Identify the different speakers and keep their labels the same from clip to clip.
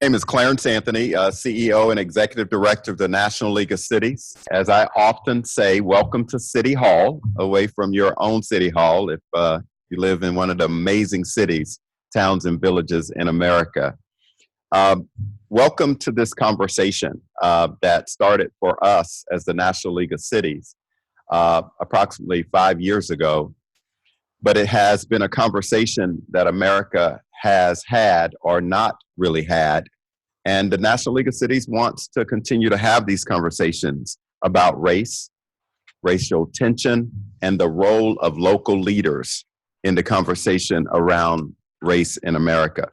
Speaker 1: My name is Clarence Anthony, CEO and Executive Director of the National League of Cities. As I often say, welcome to City Hall, away from your own City Hall if you live in one of the amazing cities, towns, and villages in America. Welcome to this conversation that started for us as the National League of Cities approximately 5 years ago. But it has been a conversation that America has had or not really had. And the National League of Cities wants to continue to have these conversations about race, racial tension, and the role of local leaders in the conversation around race in America.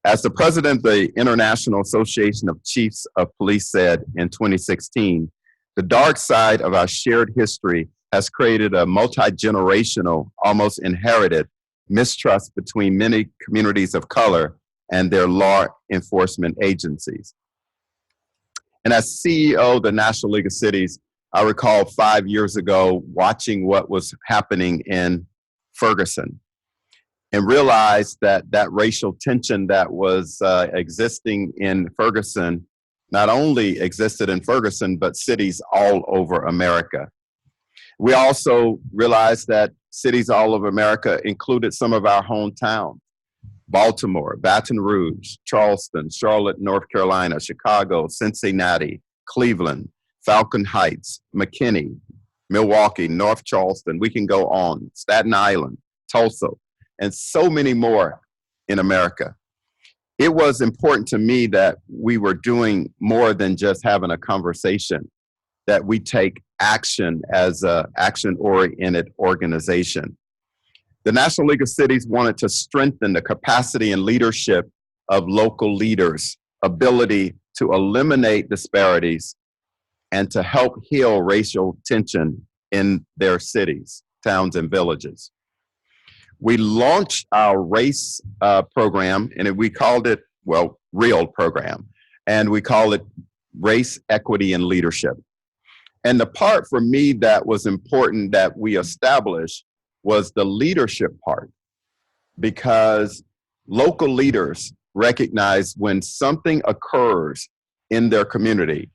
Speaker 1: As the president of the International Association of Chiefs of Police said in 2016, the dark side of our shared history has created a multi-generational, almost inherited mistrust between many communities of color and their law enforcement agencies. And as CEO of the National League of Cities, I recall 5 years ago watching what was happening in Ferguson and realized that that racial tension that was existing in Ferguson not only existed in Ferguson, but cities all over America. We also realized that cities all over America included some of our hometown: Baltimore, Baton Rouge, Charleston, Charlotte, North Carolina, Chicago, Cincinnati, Cleveland, Falcon Heights, McKinney, Milwaukee, North Charleston. We can go on. Staten Island, Tulsa, and so many more in America. It was important to me that we were doing more than just having a conversation, that we take action as an action-oriented organization. The National League of Cities wanted to strengthen the capacity and leadership of local leaders' ability to eliminate disparities and to help heal racial tension in their cities, towns, and villages. We launched our race program, and we called it, REAL program, and we call it Race, Equity, and Leadership. And the part for me that was important that we established was the leadership part, because local leaders recognize when something occurs in their community,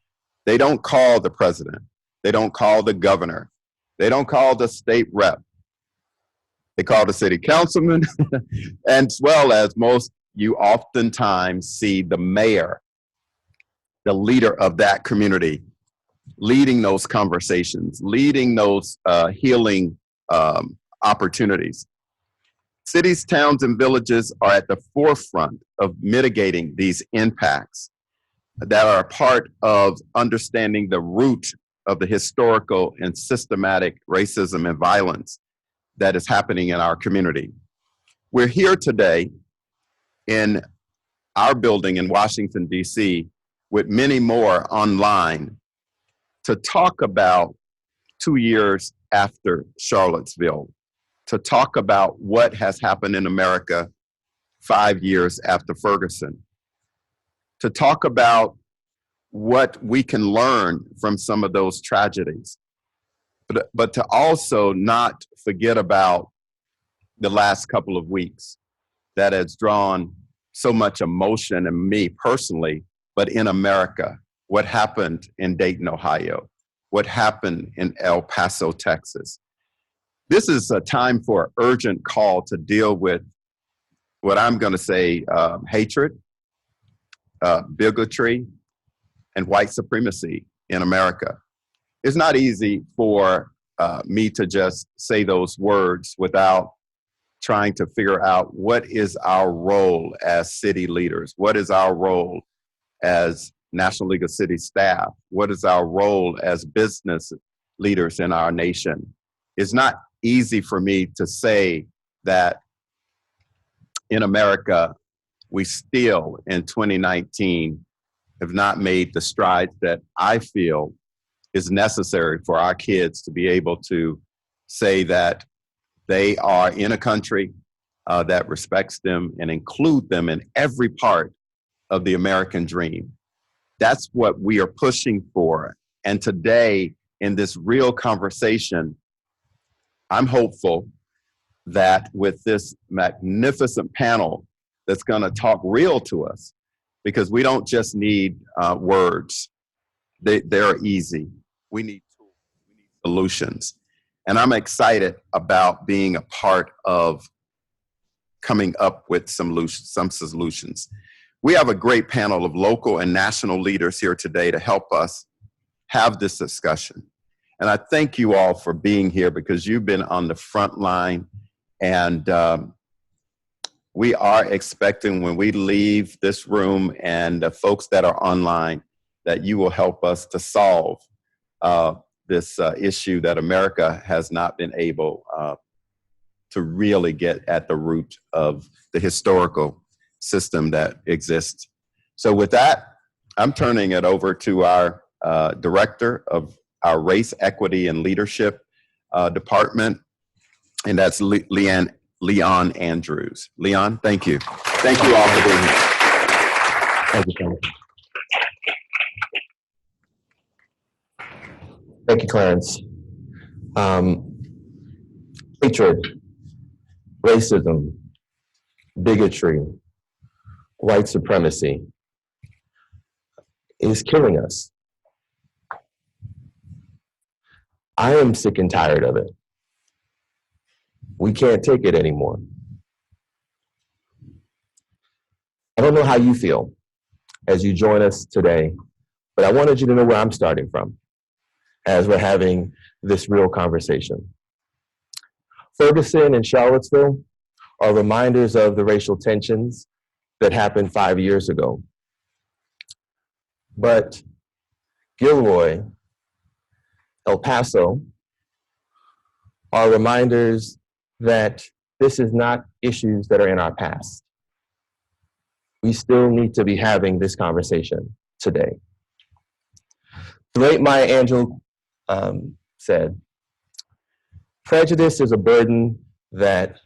Speaker 1: they don't call the president, they don't call the governor, they don't call the state rep, they call the city councilman, as well as you oftentimes see the mayor, the leader of that community, leading those conversations, leading those healing opportunities. Cities, towns, and villages are at the forefront of mitigating these impacts that are a part of understanding the root of the historical and systematic racism and violence that is happening in our community. We're here today in our building in Washington, D.C., with many more online to talk about 2 years after Charlottesville, to talk about what has happened in America 5 years after Ferguson, to talk about what we can learn from some of those tragedies, but to also not forget about the last couple of weeks that has drawn so much emotion in me personally, but in America. What happened in Dayton, Ohio? What happened in El Paso, Texas? This is a time for an urgent call to deal with what I'm going to say, hatred, bigotry, and white supremacy in America. It's not easy for me to just say those words without trying to figure out what is our role as city leaders? What is our role as National League of Cities staff? What is our role as business leaders in our nation? It's not easy for me to say that in America, we still in 2019 have not made the strides that I feel is necessary for our kids to be able to say that they are in a country that respects them and include them in every part of the American dream. That's what we are pushing for. And today, in this real conversation, I'm hopeful that with this magnificent panel that's going to talk real to us, because we don't just need words. They're easy. We need tools, we need solutions. And I'm excited about being a part of coming up with some solutions. We have a great panel of local and national leaders here today to help us have this discussion. And I thank you all for being here because you've been on the front line, and we are expecting when we leave this room and the folks that are online that you will help us to solve this issue that America has not been able to really get at the root of the historical system that exists. So with that, I'm turning it over to our director of our Race, Equity, and Leadership Department, and that's Leon Andrews. Leon, thank you. Thank you all for being here.
Speaker 2: Thank you, Clarence. Thank you, Clarence. Hatred, racism, bigotry, white supremacy is killing us. I am sick and tired of it. We can't take it anymore. I don't know how you feel as you join us today, but I wanted you to know where I'm starting from as we're having this real conversation. Ferguson and Charlottesville are reminders of the racial tensions that happened 5 years ago. But Gilroy, El Paso, are reminders that this is not issues that are in our past. We still need to be having this conversation today. The late Maya Angelou said, "Prejudice is a burden that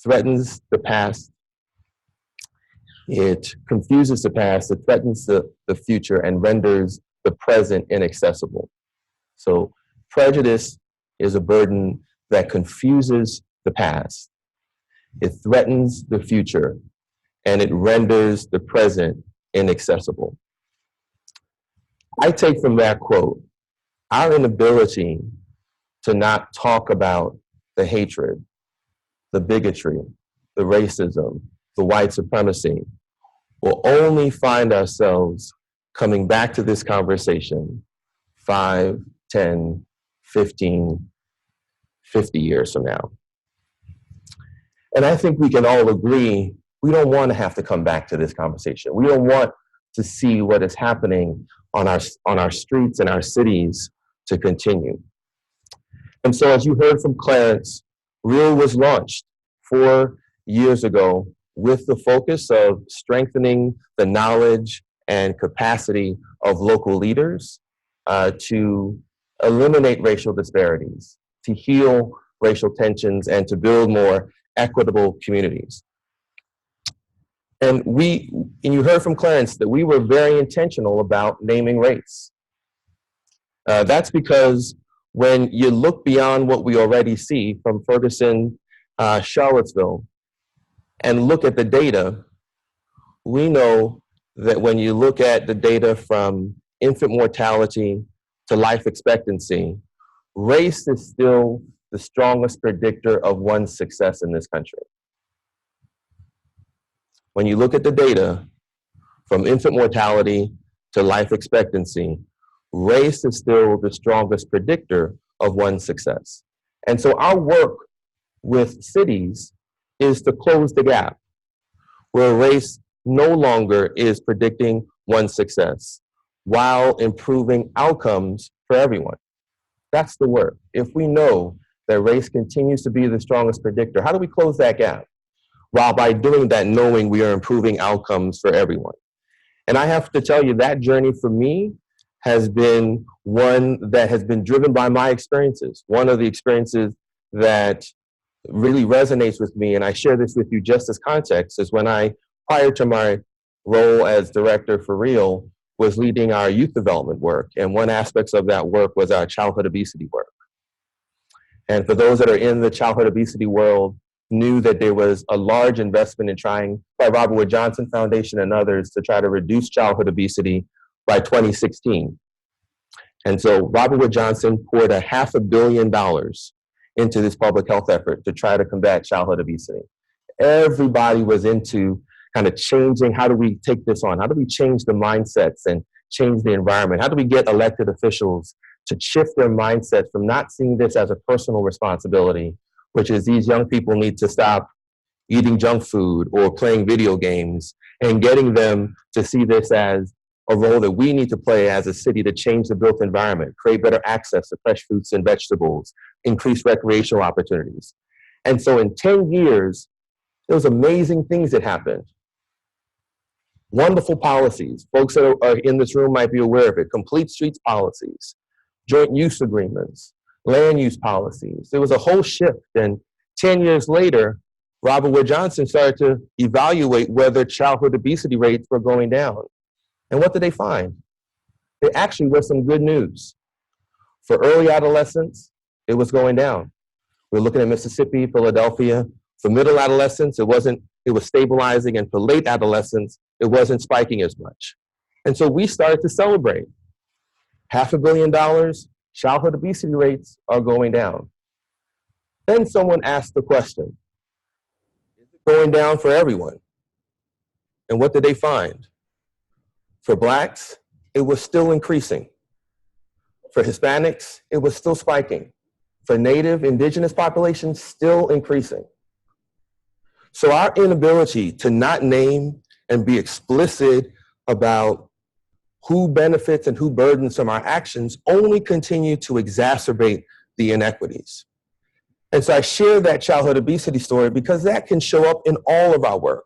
Speaker 2: threatens the past. It confuses the past, it threatens the future, and renders the present inaccessible." So prejudice is a burden that confuses the past. It threatens the future, and it renders the present inaccessible. I take from that quote our inability to not talk about the hatred, the bigotry, the racism, the white supremacy, will only find ourselves coming back to this conversation 5, 10, 15, 50 years from now. And I think we can all agree we don't want to have to come back to this conversation. We don't want to see what is happening on our streets and our cities to continue. And so as you heard from Clarence, REAL was launched 4 years ago with the focus of strengthening the knowledge and capacity of local leaders to eliminate racial disparities, to heal racial tensions, and to build more equitable communities. And you heard from Clarence that we were very intentional about naming race. That's because when you look beyond what we already see from Ferguson, Charlottesville, and look at the data, we know that when you look at the data from infant mortality to life expectancy, race is still the strongest predictor of one's success in this country. When you look at the data from infant mortality to life expectancy, race is still the strongest predictor of one's success. And so our work with cities is to close the gap where race no longer is predicting one's success while improving outcomes for everyone. That's the work. If we know that race continues to be the strongest predictor, how do we close that gap? While by doing that, knowing we are improving outcomes for everyone. And I have to tell you, that journey for me has been one that has been driven by my experiences. One of the experiences that really resonates with me, and I share this with you just as context, is when I, prior to my role as director for REAL, was leading our youth development work. And one aspect of that work was our childhood obesity work. And for those that are in the childhood obesity world, knew that there was a large investment in trying, by Robert Wood Johnson Foundation and others, to try to reduce childhood obesity by 2016. And so Robert Wood Johnson poured $500 million into this public health effort to try to combat childhood obesity. Everybody was into kind of changing, how do we take this on? How do we change the mindsets and change the environment? How do we get elected officials to shift their mindsets from not seeing this as a personal responsibility, which is these young people need to stop eating junk food or playing video games, and getting them to see this as a role that we need to play as a city to change the built environment, create better access to fresh fruits and vegetables, increase recreational opportunities. And so in 10 years, there was amazing things that happened. Wonderful policies. Folks that are in this room might be aware of it. Complete streets policies, joint use agreements, land use policies. There was a whole shift. And 10 years later, Robert Wood Johnson started to evaluate whether childhood obesity rates were going down. And what did they find? There actually was some good news. For early adolescents, it was going down. We're looking at Mississippi, Philadelphia. For middle adolescents, it was stabilizing, and for late adolescents, it wasn't spiking as much. And so we started to celebrate. $500 million, childhood obesity rates are going down. Then someone asked the question, is it going down for everyone? And what did they find? For Blacks, it was still increasing. For Hispanics, it was still spiking. For Native, Indigenous populations, still increasing. So our inability to not name and be explicit about who benefits and who burdens from our actions only continue to exacerbate the inequities. And so I share that childhood obesity story because that can show up in all of our work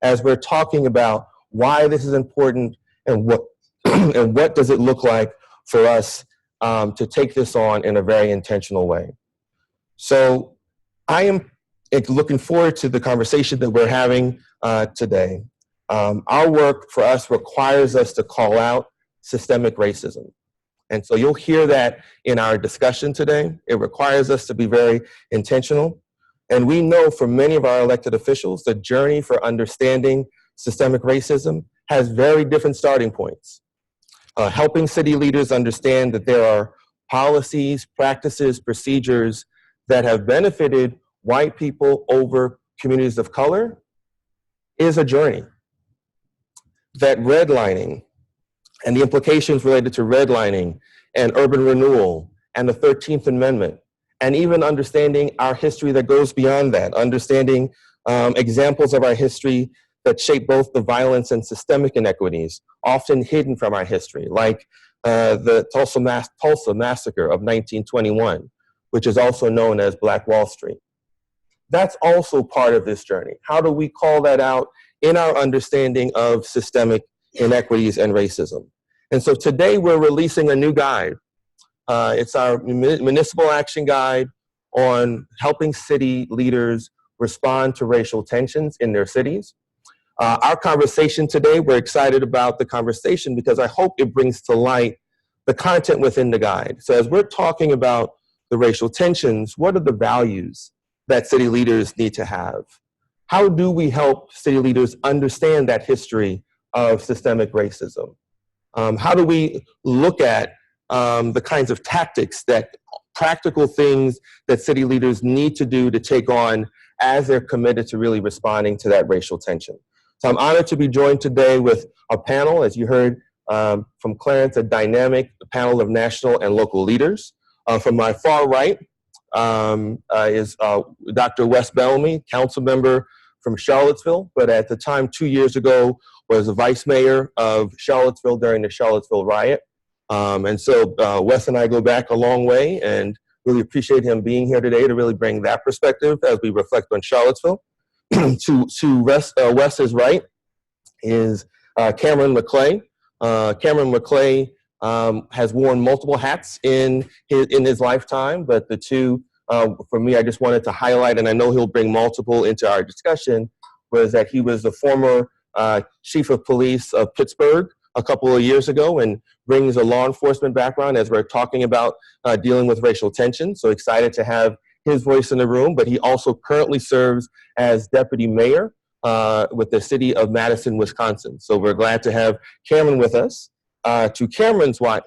Speaker 2: as we're talking about why this is important and what and what does it look like for us to take this on in a very intentional way. So I am looking forward to the conversation that we're having today. Our work for us requires us to call out systemic racism. And so you'll hear that in our discussion today. It requires us to be very intentional. And we know for many of our elected officials, the journey for understanding systemic racism has very different starting points. Helping city leaders understand that there are policies, practices, procedures that have benefited white people over communities of color is a journey. That redlining and the implications related to redlining and urban renewal and the 13th Amendment, and even understanding our history that goes beyond that, understanding examples of our history that shape both the violence and systemic inequities, often hidden from our history, like the Tulsa Massacre of 1921, which is also known as Black Wall Street. That's also part of this journey. How do we call that out in our understanding of systemic inequities and racism? And so today we're releasing a new guide. It's our municipal action guide on helping city leaders respond to racial tensions in their cities. Our conversation today, we're excited about the conversation because I hope it brings to light the content within the guide. So as we're talking about the racial tensions, what are the values that city leaders need to have? How do we help city leaders understand that history of systemic racism? How do we look at the kinds of tactics, that practical things that city leaders need to do to take on as they're committed to really responding to that racial tension? So I'm honored to be joined today with a panel, as you heard from Clarence, a dynamic panel of national and local leaders. From my far right is Dr. Wes Bellamy, council member from Charlottesville, but at the time 2 years ago was the vice mayor of Charlottesville during the Charlottesville riot. And so Wes and I go back a long way and really appreciate him being here today to really bring that perspective as we reflect on Charlottesville. to Wes's right is Cameron McLay. Cameron McClay has worn multiple hats in his lifetime, but the two, for me, I just wanted to highlight, and I know he'll bring multiple into our discussion, was that he was the former chief of police of Pittsburgh a couple of years ago and brings a law enforcement background as we're talking about dealing with racial tension. So excited to have his voice in the room, but he also currently serves as deputy mayor with the city of Madison, Wisconsin. So we're glad to have Cameron with us. To Cameron's right,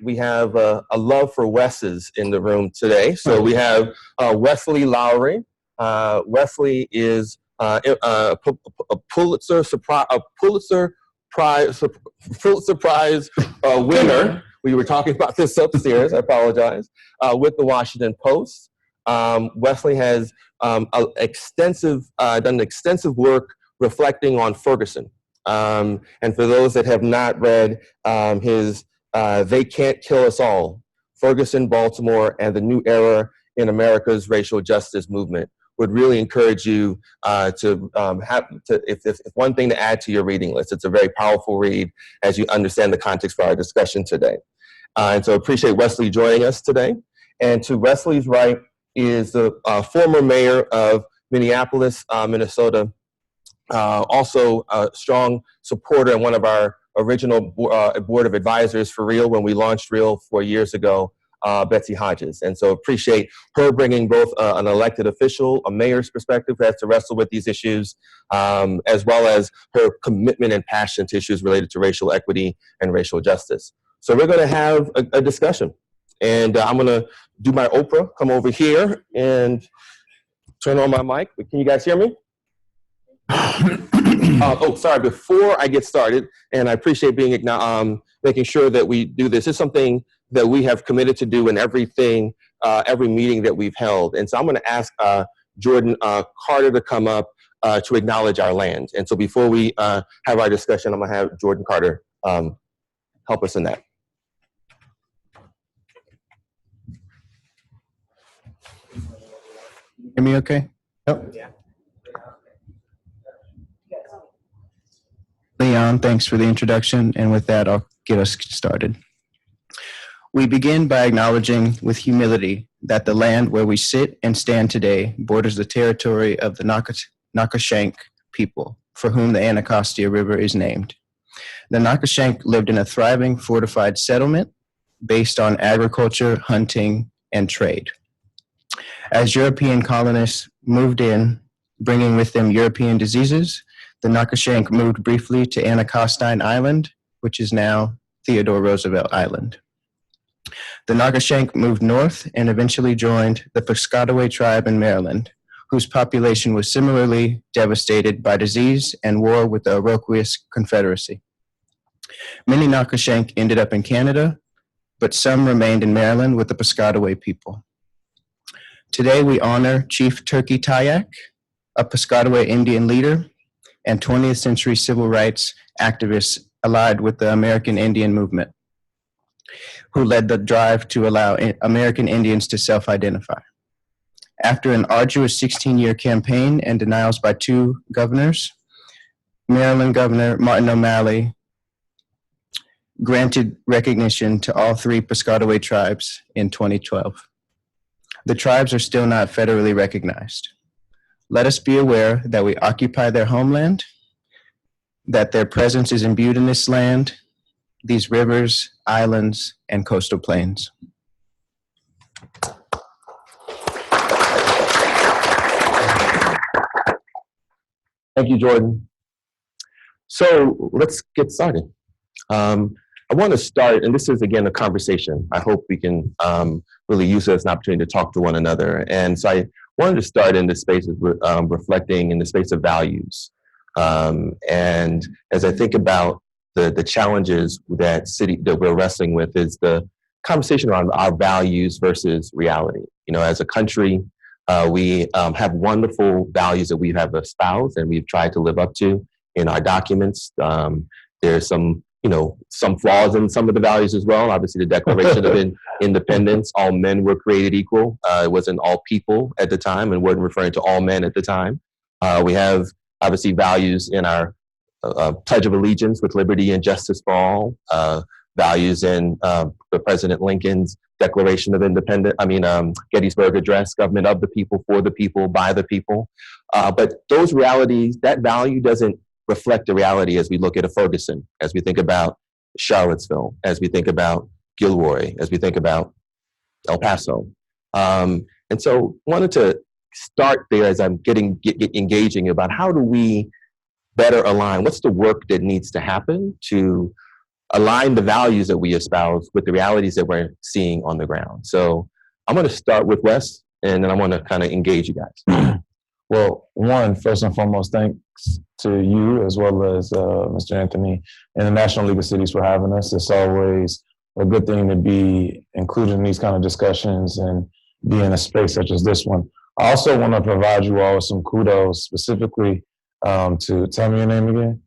Speaker 2: we have a love for Wes's in the room today. So we have Wesley Lowery. Wesley is a Pulitzer Prize winner. We were talking about this upstairs. I apologize. With the Washington Post. Wesley has done extensive work reflecting on Ferguson. And for those that have not read his They Can't Kill Us All, Ferguson, Baltimore, and the New Era in America's Racial Justice Movement, would really encourage you if one thing to add to your reading list. It's a very powerful read as you understand the context for our discussion today. And so appreciate Wesley joining us today. And to Wesley's right is the former mayor of Minneapolis, Minnesota, also a strong supporter and one of our original board of advisors for REAL when we launched REAL 4 years ago, Betsy Hodges. And so appreciate her bringing both an elected official, a mayor's perspective who has to wrestle with these issues, as well as her commitment and passion to issues related to racial equity and racial justice. So we're going to have a discussion. And I'm going to do my Oprah, come over here and turn on my mic. Can you guys hear me? Sorry, before I get started, and I appreciate being making sure that we do this. It's something that we have committed to do in every meeting that we've held. And so I'm going to ask Jordan Carter to come up to acknowledge our land. And so before we have our discussion, I'm going to have Jordan Carter help us in that.
Speaker 3: Hear me okay? Yep.
Speaker 2: Yeah.
Speaker 3: Leon, thanks for the introduction. And with that, I'll get us started. We begin by acknowledging with humility that the land where we sit and stand today borders the territory of the Nacoshank people, for whom the Anacostia River is named. The Nacoshank lived in a thriving fortified settlement based on agriculture, hunting, and trade. As European colonists moved in, bringing with them European diseases, the Nacoshank moved briefly to Anacostine Island, which is now Theodore Roosevelt Island. The Nacoshank moved north and eventually joined the Piscataway tribe in Maryland, whose population was similarly devastated by disease and war with the Iroquois Confederacy. Many Nacoshank ended up in Canada, but some remained in Maryland with the Piscataway people. Today we honor Chief Turkey Tayak, a Piscataway Indian leader and 20th century civil rights activist allied with the American Indian movement, who led the drive to allow American Indians to self-identify. After an arduous 16-year campaign and denials by two governors, Maryland Governor Martin O'Malley granted recognition to all three Piscataway tribes in 2012. The tribes are still not federally recognized. Let us be aware that we occupy their homeland, that their presence is imbued in this land, these rivers, islands, and coastal plains.
Speaker 2: Thank you, Jordan. So let's get started. I want to start, and this is again a conversation. I hope we can really use it as an opportunity to talk to one another. And so I wanted to start in the space of reflecting in the space of values. And as I think about the challenges that we're wrestling with, is the conversation around our values versus reality. You know, as a country, we have wonderful values that we have espoused and we've tried to live up to in our documents. There's some flaws in some of the values as well. Obviously, the Declaration of Independence, all men were created equal. It wasn't all people at the time and wasn't referring to all men at the time. We have obviously values in our Pledge of Allegiance with liberty and justice for all, values in the President Lincoln's Declaration of Independence, Gettysburg Address, government of the people, for the people, by the people. But those realities, that value doesn't reflect the reality as we look at a Ferguson, as we think about Charlottesville, as we think about Gilroy, as we think about El Paso. And so wanted to start there as I'm get engaging about how do we better align, what's the work that needs to happen to align the values that we espouse with the realities that we're seeing on the ground. So I'm going to start with Wes, and then I want to kind of engage you guys.
Speaker 4: Well, first and foremost, thanks to you as well as Mr. Anthony and the National League of Cities for having us. It's always a good thing to be included in these kind of discussions and be in a space such as this one. I also want to provide you all with some kudos specifically to, tell me your name again,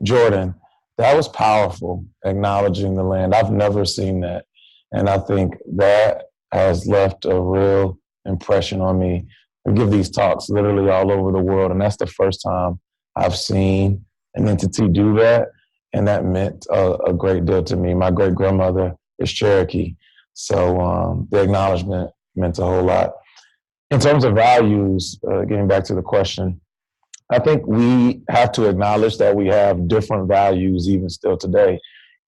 Speaker 4: Jordan. That was powerful, acknowledging the land. I've never seen that. And I think that has left a real impression on me. I give these talks literally all over the world, and that's the first time I've seen an entity do that, and that meant a great deal to me. My great-grandmother is Cherokee, so the acknowledgement meant a whole lot. In terms of values, getting back to the question, I think we have to acknowledge that we have different values even still today.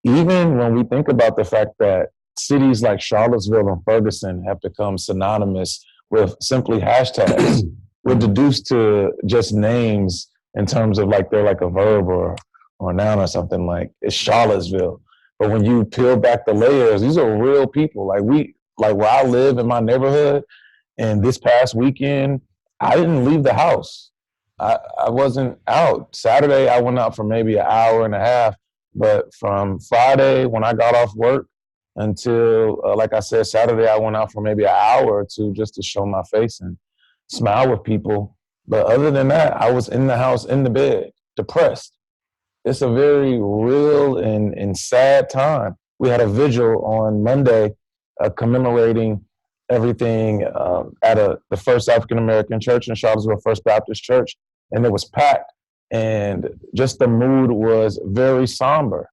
Speaker 4: Even when we think about the fact that cities like Charlottesville and Ferguson have become synonymous with simply hashtags, we're deduced to just names in terms of like they're like a verb or a noun or something, like it's Charlottesville. But when you peel back the layers, these are real people. Like where I live in my neighborhood, and this past weekend, I didn't leave the house. I wasn't out. Saturday, I went out for maybe an hour and a half, but from Friday when I got off work until, like I said, Saturday, I went out for maybe an hour or two just to show my face and smile with people. But other than that, I was in the house, in the bed, depressed. It's a very real and sad time. We had a vigil on Monday commemorating everything at the First African-American Church in Charlottesville, First Baptist Church, and it was packed. And just the mood was very somber.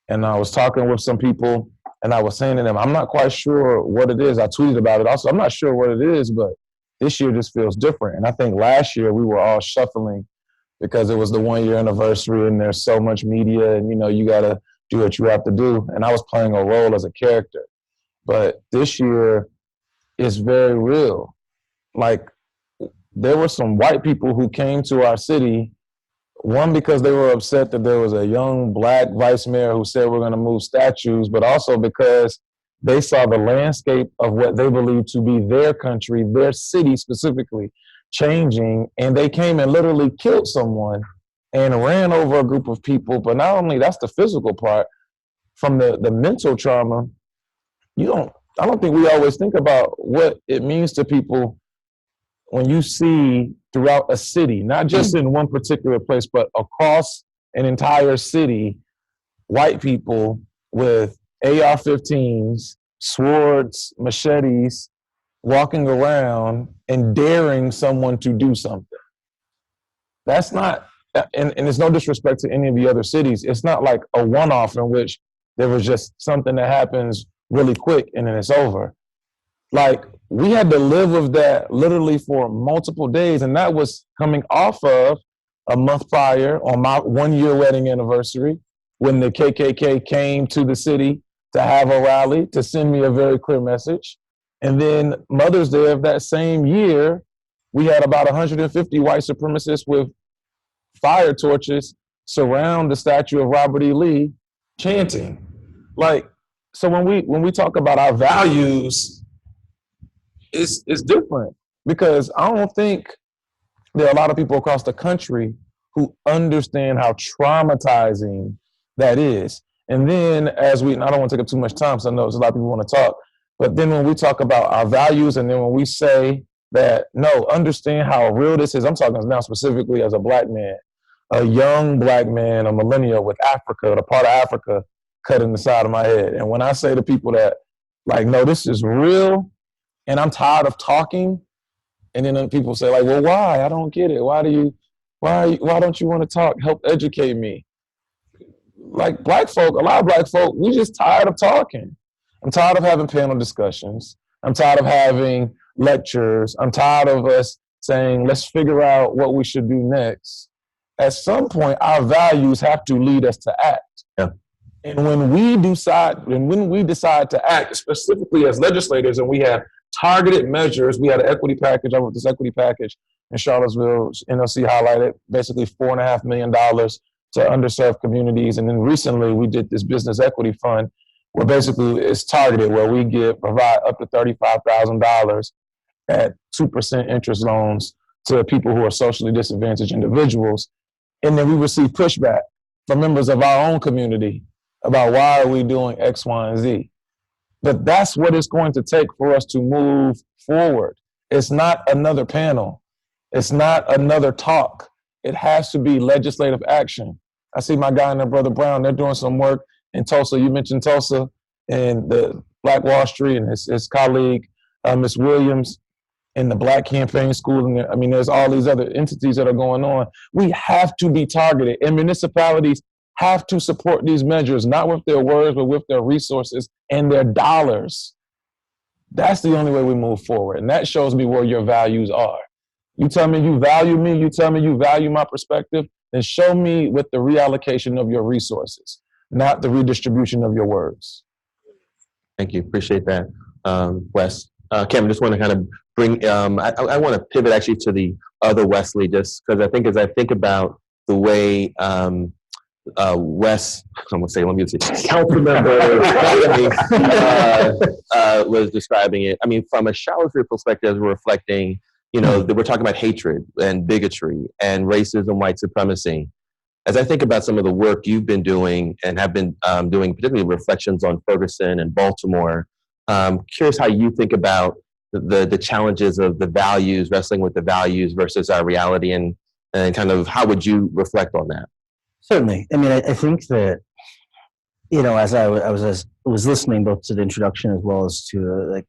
Speaker 4: And I was talking with some people, and I was saying to them, I'm not quite sure what it is. I tweeted about it also. I'm not sure what it is, but this year just feels different. And I think last year we were all shuffling because it was the 1-year anniversary and there's so much media and, you got to do what you have to do. And I was playing a role as a character. But this year is very real. Like, there were some white people who came to our city, one, because they were upset that there was a young black vice mayor who said we're going to move statues, but also because they saw the landscape of what they believed to be their country, their city specifically, changing, and they came and literally killed someone and ran over a group of people. But not only that's the physical part, from the mental trauma, I don't think we always think about what it means to people when you see throughout a city, not just in one particular place, but across an entire city, white people with AR-15s, swords, machetes, walking around and daring someone to do something. That's not, and it's no disrespect to any of the other cities, it's not like a one-off in which there was just something that happens really quick and then it's over. Like, we had to live with that literally for multiple days, and that was coming off of a month prior on my 1-year wedding anniversary when the KKK came to the city to have a rally to send me a very clear message. And then Mother's Day of that same year, we had about 150 white supremacists with fire torches surround the statue of Robert E. Lee chanting. Like, so when we talk about our values, it's different, because I don't think there are a lot of people across the country who understand how traumatizing that is. And then I don't want to take up too much time, so I know there's a lot of people who want to talk, but then when we talk about our values, and then when we say that, no, understand how real this is, I'm talking now specifically as a black man, a young black man, a millennial with Africa, the part of Africa cut in the side of my head. And when I say to people that, like, no, this is real, and I'm tired of talking, and then people say, like, well, why? I don't get it. Why don't you want to talk? Help educate me. Like, black folk, a lot of black folk, we just tired of talking. I'm tired of having panel discussions. I'm tired of having lectures. I'm tired of us saying, let's figure out what we should do next. At some point, our values have to lead us to act.
Speaker 2: Yeah.
Speaker 4: And when we decide to act, specifically as legislators, and we have targeted measures. We had an equity package. I wrote this equity package in Charlottesville, NLC highlighted, basically $4.5 million to underserved communities. And then recently we did this business equity fund where basically it's targeted, where we provide up to $35,000 at 2% interest loans to people who are socially disadvantaged individuals. And then we receive pushback from members of our own community about why are we doing X, Y, and Z. But that's what it's going to take for us to move forward. It's not another panel. It's not another talk. It has to be legislative action. I see my guy and their brother Brown, they're doing some work in Tulsa. You mentioned Tulsa and the Black Wall Street and his colleague, Ms. Williams, in the Black Campaign School. And I mean, there's all these other entities that are going on. We have to be targeted, and municipalities have to support these measures, not with their words, but with their resources and their dollars. That's the only way we move forward. And that shows me where your values are. You tell me you value me, you tell me you value my perspective, then show me with the reallocation of your resources, not the redistribution of your words.
Speaker 2: Thank you. Appreciate that, Wes. Cameron, just want to kind of bring, I want to pivot actually to the other Wesley, just because I think as I think about the way Wes, I'm going to say, let me say, Councilmember Bellamy was describing it. I mean, from a Charlottesville perspective, we're reflecting, you know, that we're talking about hatred and bigotry and racism, white supremacy. As I think about some of the work you've been doing and have been doing, particularly reflections on Ferguson and Baltimore, curious how you think about the challenges of the values, wrestling with the values versus our reality, and kind of how would you reflect on that?
Speaker 5: Certainly. I mean, I think that, you know, as I was listening both to the introduction as well as to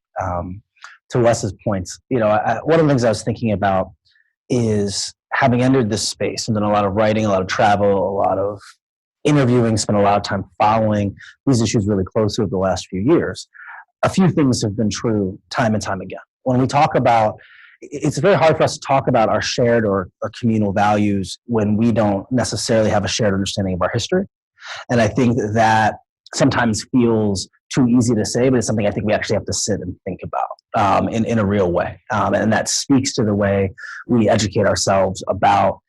Speaker 5: Wes's points, you know, one of the things I was thinking about is having entered this space and done a lot of writing, a lot of travel, a lot of interviewing, spent a lot of time following these issues really closely over the last few years. A few things have been true time and time again. When we talk about, it's very hard for us to talk about our shared or communal values when we don't necessarily have a shared understanding of our history. And I think that sometimes feels too easy to say, but it's something I think we actually have to sit and think about in a real way. And that speaks to the way we educate ourselves about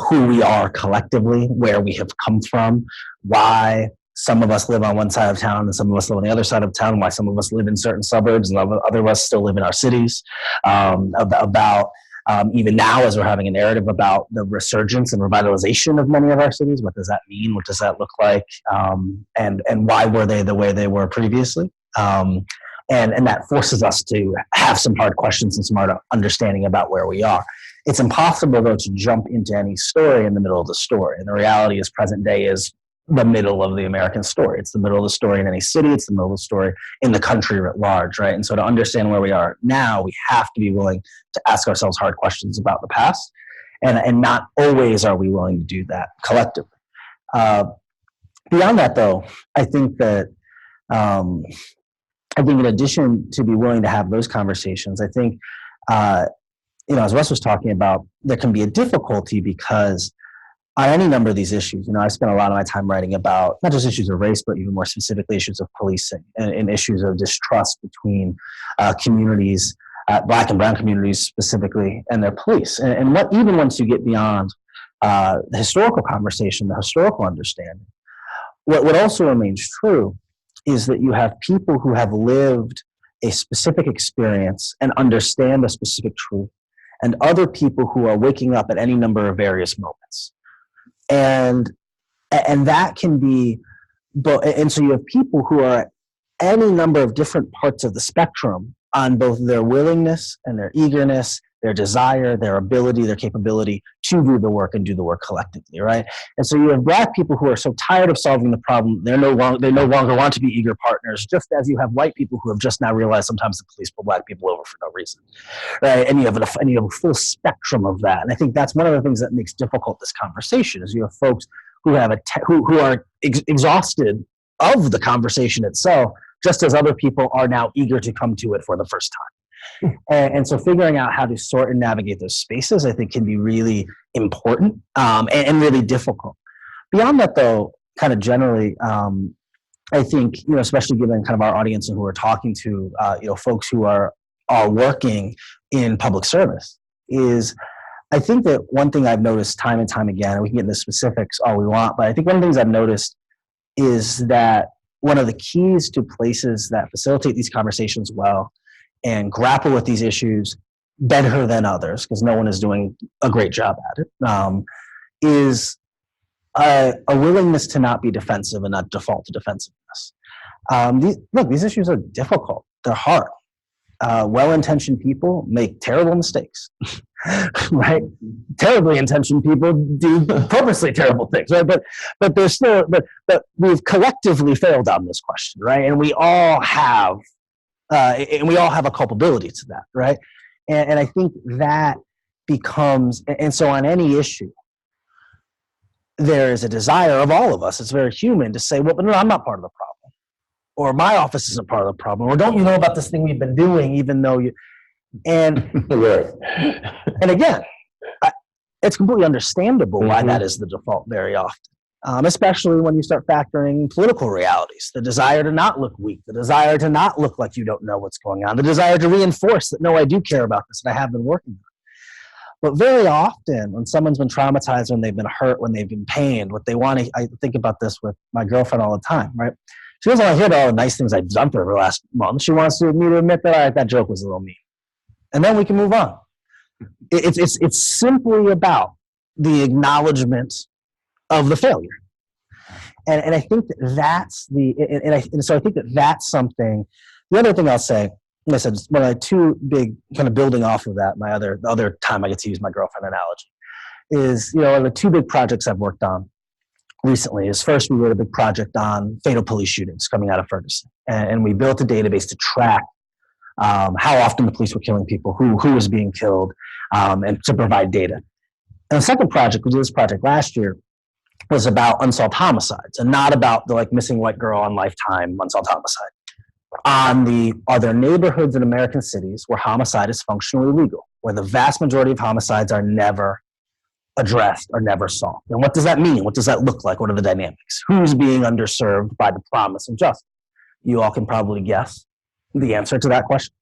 Speaker 5: who we are collectively, where we have come from, why some of us live on one side of town and some of us live on the other side of town, why some of us live in certain suburbs and other of us still live in our cities, about even now as we're having a narrative about the resurgence and revitalization of many of our cities. What does that mean? What does that look like? And why were they the way they were previously? And that forces us to have some hard questions and some hard understanding about where we are. It's impossible, though, to jump into any story in the middle of the story. And the reality is present day is the middle of the American story. It's the middle of the story in any city. It's the middle of the story in the country at large, right? And so to understand where we are now, we have to be willing to ask ourselves hard questions about the past. And not always are we willing to do that collectively. Beyond that, though, I think that in addition to be willing to have those conversations, I think, you know, as Wes was talking about, there can be a difficulty because on any number of these issues, you know, I spent a lot of my time writing about not just issues of race, but even more specifically issues of policing and issues of distrust between communities, Black and brown communities specifically, and their police. And what, even once you get beyond the historical conversation, the historical understanding, what also remains true is that you have people who have lived a specific experience and understand a specific truth, and other people who are waking up at any number of various moments. And that can be, and so you have people who are at any number of different parts of the spectrum on both their willingness and their eagerness, their desire, their ability, their capability to do the work and do the work collectively, right? And so you have Black people who are so tired of solving the problem, they no longer want to be eager partners, just as you have white people who have just now realized sometimes the police pull Black people over for no reason, right? And you have a full spectrum of that. And I think that's one of the things that makes difficult this conversation is you have folks who have who are exhausted of the conversation itself, just as other people are now eager to come to it for the first time. And so figuring out how to sort and navigate those spaces, I think, can be really important and really difficult. Beyond that, though, kind of generally, I think, you know, especially given kind of our audience and who we're talking to, you know, folks who are are working in public service is, I think that one thing I've noticed time and time again, and we can get into specifics all we want, but I think one of the things I've noticed is that one of the keys to places that facilitate these conversations well and grapple with these issues better than others, because no one is doing a great job at it, is a willingness to not be defensive and not default to defensiveness. These issues are difficult. They're hard. Well-intentioned people make terrible mistakes, right? Terribly intentioned people do purposely terrible things, right? But there's still, but we've collectively failed on this question, right? And we all have a culpability to that, right? And I think that becomes, and so on any issue, there is a desire of all of us, it's very human, to say, well, but no, I'm not part of the problem. Or my office isn't part of the problem. Or don't you know about this thing we've been doing, even though you, and, and again, it's completely understandable why that is the default very often, especially when you start factoring political realities, the desire to not look weak, the desire to not look like you don't know what's going on, the desire to reinforce that, no, I do care about this and I have been working on it. But very often, when someone's been traumatized, when they've been hurt, when they've been pained, what they want to, I think about this with my girlfriend all the time, right? She doesn't want to hear all the nice things I've done for her last month. She wants me to admit that, all right, that joke was a little mean. And then we can move on. It's simply about the acknowledgement of the failure. And I think that's so I think that that's something. The other thing I'll say, like I said, one of the two big, kind of building off of that, the other time I get to use my girlfriend analogy, is, the two big projects I've worked on recently is, first, we wrote a big project on fatal police shootings coming out of Ferguson. And we built a database to track how often the police were killing people, who was being killed, and to provide data. And the second project, we did this project last year, was about unsolved homicides, and not about the missing white girl on Lifetime unsolved homicide. Are there neighborhoods in American cities where homicide is functionally legal, where the vast majority of homicides are never addressed or never solved? And what does that mean? What does that look like? What are the dynamics? Who's being underserved by the promise of justice? You all can probably guess the answer to that question.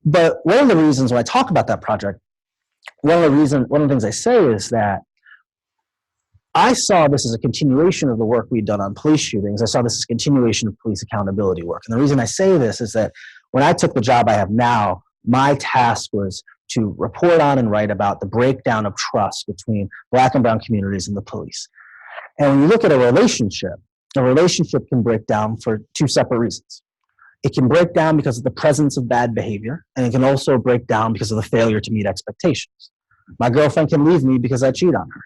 Speaker 5: But one of the reasons when I talk about that project, one of the things I say is that I saw this as a continuation of the work we'd done on police shootings. I saw this as a continuation of police accountability work. And the reason I say this is that when I took the job I have now, my task was to report on and write about the breakdown of trust between Black and brown communities and the police. And when you look at a relationship can break down for two separate reasons. It can break down because of the presence of bad behavior, and it can also break down because of the failure to meet expectations. My girlfriend can leave me because I cheat on her.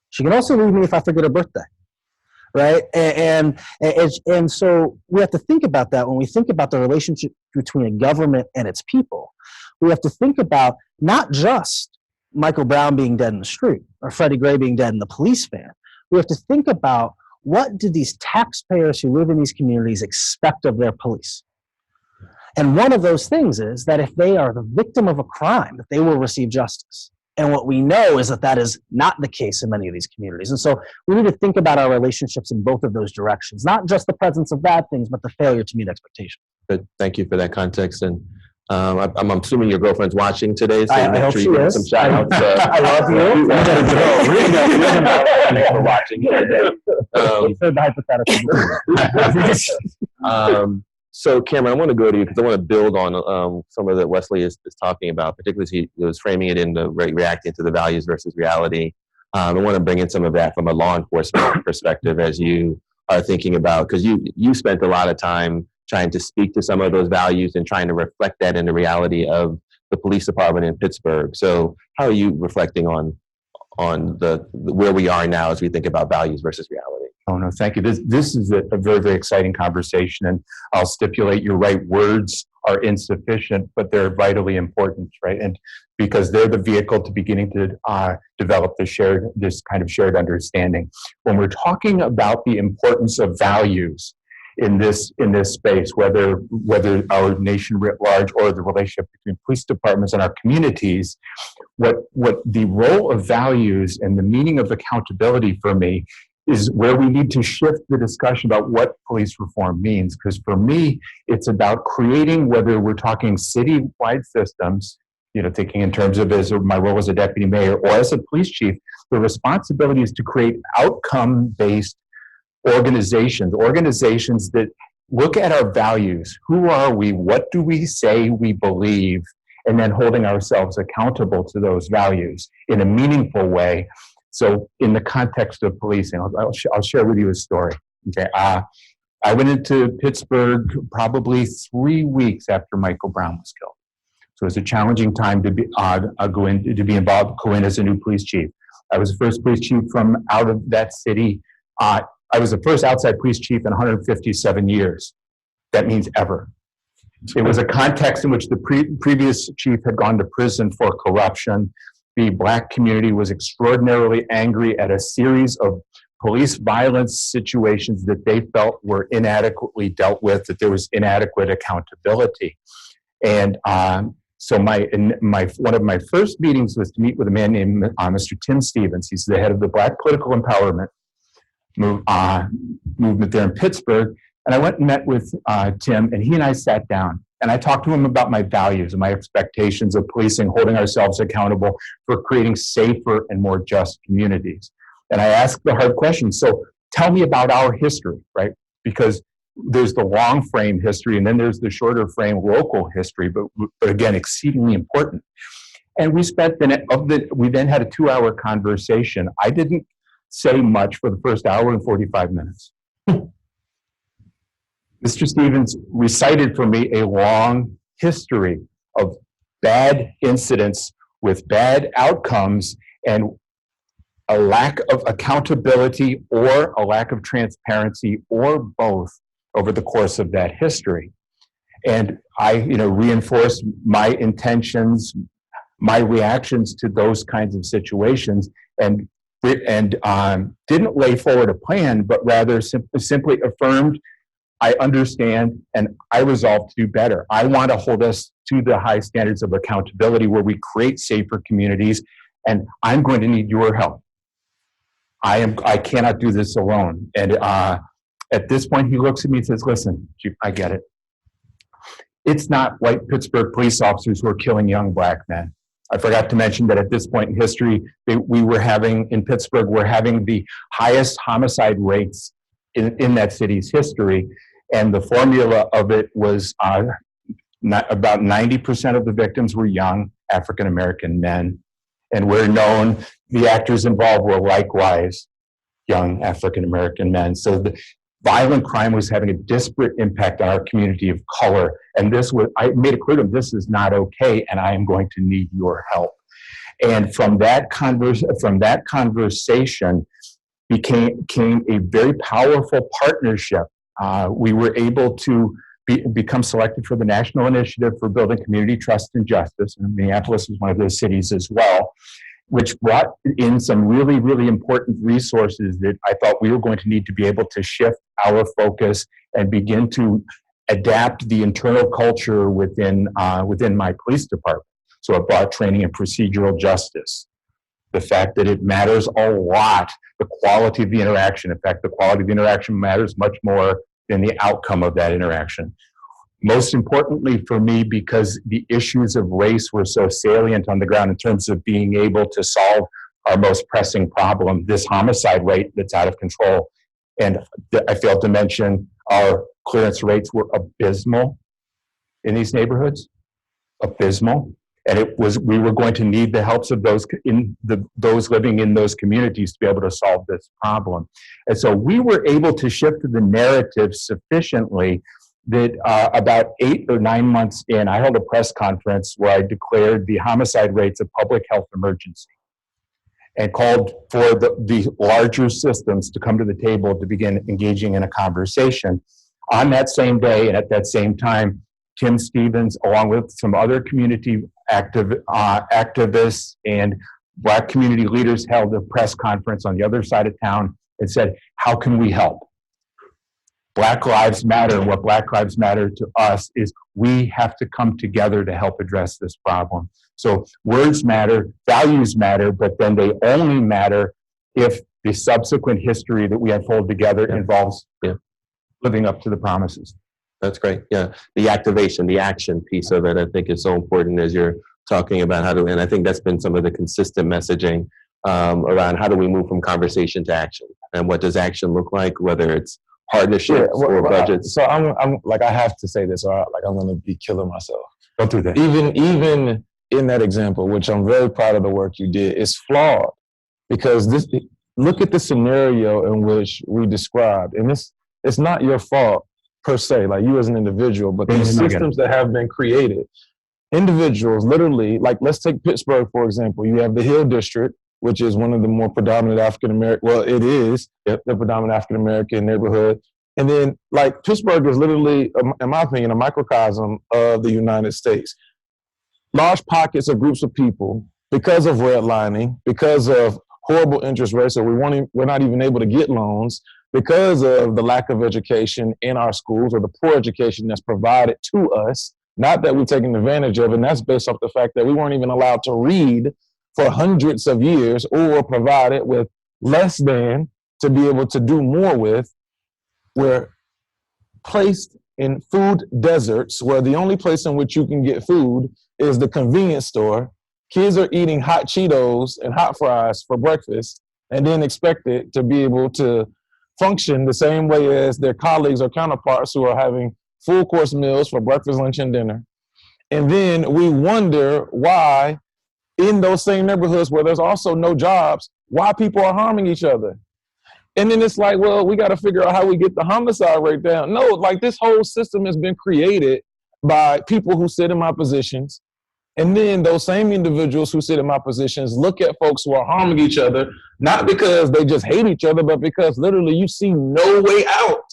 Speaker 5: She can also leave me if I forget her birthday, right? And so we have to think about that when we think about the relationship between a government and its people. We have to think about not just Michael Brown being dead in the street or Freddie Gray being dead in the police van. We have to think about, what do these taxpayers who live in these communities expect of their police? And one of those things is that if they are the victim of a crime, that they will receive justice. And what we know is that that is not the case in many of these communities. And so we need to think about our relationships in both of those directions, not just the presence of bad things, but the failure to meet expectations.
Speaker 2: Good. Thank you for that context. And I'm assuming your girlfriend's watching today, so
Speaker 5: I hope she is.
Speaker 2: Some shout outs.
Speaker 5: I love you.
Speaker 2: For watching today. So, Cameron, I want to go to you because I want to build on some of that Wesley is talking about, particularly as he was framing it in the reacting to the values versus reality. I want to bring in some of that from a law enforcement perspective as you are thinking about, because you spent a lot of time trying to speak to some of those values and trying to reflect that in the reality of the police department in Pittsburgh. So how are you reflecting on the where we are now as we think about values versus reality?
Speaker 6: Oh, no, thank you. This is a very, very exciting conversation, and I'll stipulate you're right. Words are insufficient, but they're vitally important, right? And because they're the vehicle to beginning to develop this kind of shared understanding. When we're talking about the importance of values in this space, whether our nation writ large or the relationship between police departments and our communities, what the role of values and the meaning of accountability for me is where we need to shift the discussion about what police reform means. Because for me, it's about creating, whether we're talking citywide systems, thinking in terms of as my role as a deputy mayor or as a police chief, the responsibility is to create outcome-based organizations that look at our values. Who are we? What do we say we believe? And then holding ourselves accountable to those values in a meaningful way. So in the context of policing, I'll share with you a story. Okay, I went into Pittsburgh probably 3 weeks after Michael Brown was killed. So it was a challenging time to be go in as a new police chief. I was the first police chief from out of that city. I was the first outside police chief in 157 years. That means ever. It was a context in which the previous chief had gone to prison for corruption. The Black community was extraordinarily angry at a series of police violence situations that they felt were inadequately dealt with, that there was inadequate accountability. And so one of my first meetings was to meet with a man named Mr. Tim Stevens. He's the head of the Black Political Empowerment movement there in Pittsburgh. And I went and met with Tim, and he and I sat down. And I talked to him about my values and my expectations of policing, holding ourselves accountable for creating safer and more just communities. And I asked the hard question, so tell me about our history, right? Because there's the long frame history, and then there's the shorter frame local history, but again, exceedingly important. And we we then had a 2-hour conversation. I didn't say much for the first hour and 45 minutes. Mr. Stevens recited for me a long history of bad incidents with bad outcomes and a lack of accountability or a lack of transparency or both over the course of that history. And I, reinforced my intentions, my reactions to those kinds of situations, and didn't lay forward a plan, but rather simply affirmed, I understand, and I resolve to do better. I want to hold us to the high standards of accountability where we create safer communities, and I'm going to need your help. I cannot do this alone. And at this point, he looks at me and says, listen, Chief, I get it. It's not white Pittsburgh police officers who are killing young Black men. I forgot to mention that at this point in history, in Pittsburgh, we're having the highest homicide rates in that city's history. And the formula of it was about 90% of the victims were young African-American men. And the actors involved were likewise young African-American men. So the violent crime was having a disparate impact on our community of color. And I made it clear to them, this is not okay, and I am going to need your help. And from that conversation came a very powerful partnership. We were able to become selected for the National Initiative for Building Community Trust and Justice, and Minneapolis was one of those cities as well, which brought in some really, really important resources that I thought we were going to need to be able to shift our focus and begin to adapt the internal culture within my police department. So it brought training in procedural justice, the fact that it matters a lot, the quality of the interaction. In fact, the quality of the interaction matters much more than the outcome of that interaction. Most importantly for me, because the issues of race were so salient on the ground in terms of being able to solve our most pressing problem, this homicide rate that's out of control. And I failed to mention our clearance rates were abysmal in these neighborhoods, abysmal. And we were going to need the helps of those living in those communities to be able to solve this problem. And so we were able to shift the narrative sufficiently that about 8 or 9 months in, I held a press conference where I declared the homicide rates a public health emergency and called for the larger systems to come to the table to begin engaging in a conversation. On that same day and at that same time, Tim Stevens, along with some other community activists and Black community leaders, held a press conference on the other side of town and said, how can we help? Black Lives Matter, and what Black Lives Matter to us is we have to come together to help address this problem. So words matter, values matter, but then they only matter if the subsequent history that we unfold together involves living up to the promises.
Speaker 2: That's great. Yeah. The activation, the action piece of it, I think is so important as you're talking about how to, and I think that's been some of the consistent messaging around how do we move from conversation to action, and what does action look like, whether it's partnerships or budgets.
Speaker 4: So I'm like, I have to say this, or like I'm going to be killing myself.
Speaker 6: Don't do that.
Speaker 4: Even in that example, which I'm very proud of the work you did, is flawed, because look at the scenario in which we described, and it's not your fault per se, like you as an individual, but the systems that have been created. Individuals, literally, like let's take Pittsburgh, for example. You have the Hill District, which is one of the more predominant African-American, well, it is the predominant African-American neighborhood. And then like Pittsburgh is literally, in my opinion, a microcosm of the United States. Large pockets of groups of people, because of redlining, because of horrible interest rates, so we're not even able to get loans, because of the lack of education in our schools, or the poor education that's provided to us, not that we've taken advantage of, and that's based off the fact that we weren't even allowed to read for hundreds of years, or provided with less than to be able to do more with. We're placed in food deserts where the only place in which you can get food is the convenience store. Kids are eating hot Cheetos and hot fries for breakfast, and then expected to be able to function the same way as their colleagues or counterparts who are having full course meals for breakfast, lunch, and dinner. And then we wonder why in those same neighborhoods where there's also no jobs, why people are harming each other. And then it's like, well, we got to figure out how we get the homicide rate down. No, like this whole system has been created by people who sit in my positions. And then those same individuals who sit in my positions look at folks who are harming each other, not because they just hate each other, but because literally you see no way out.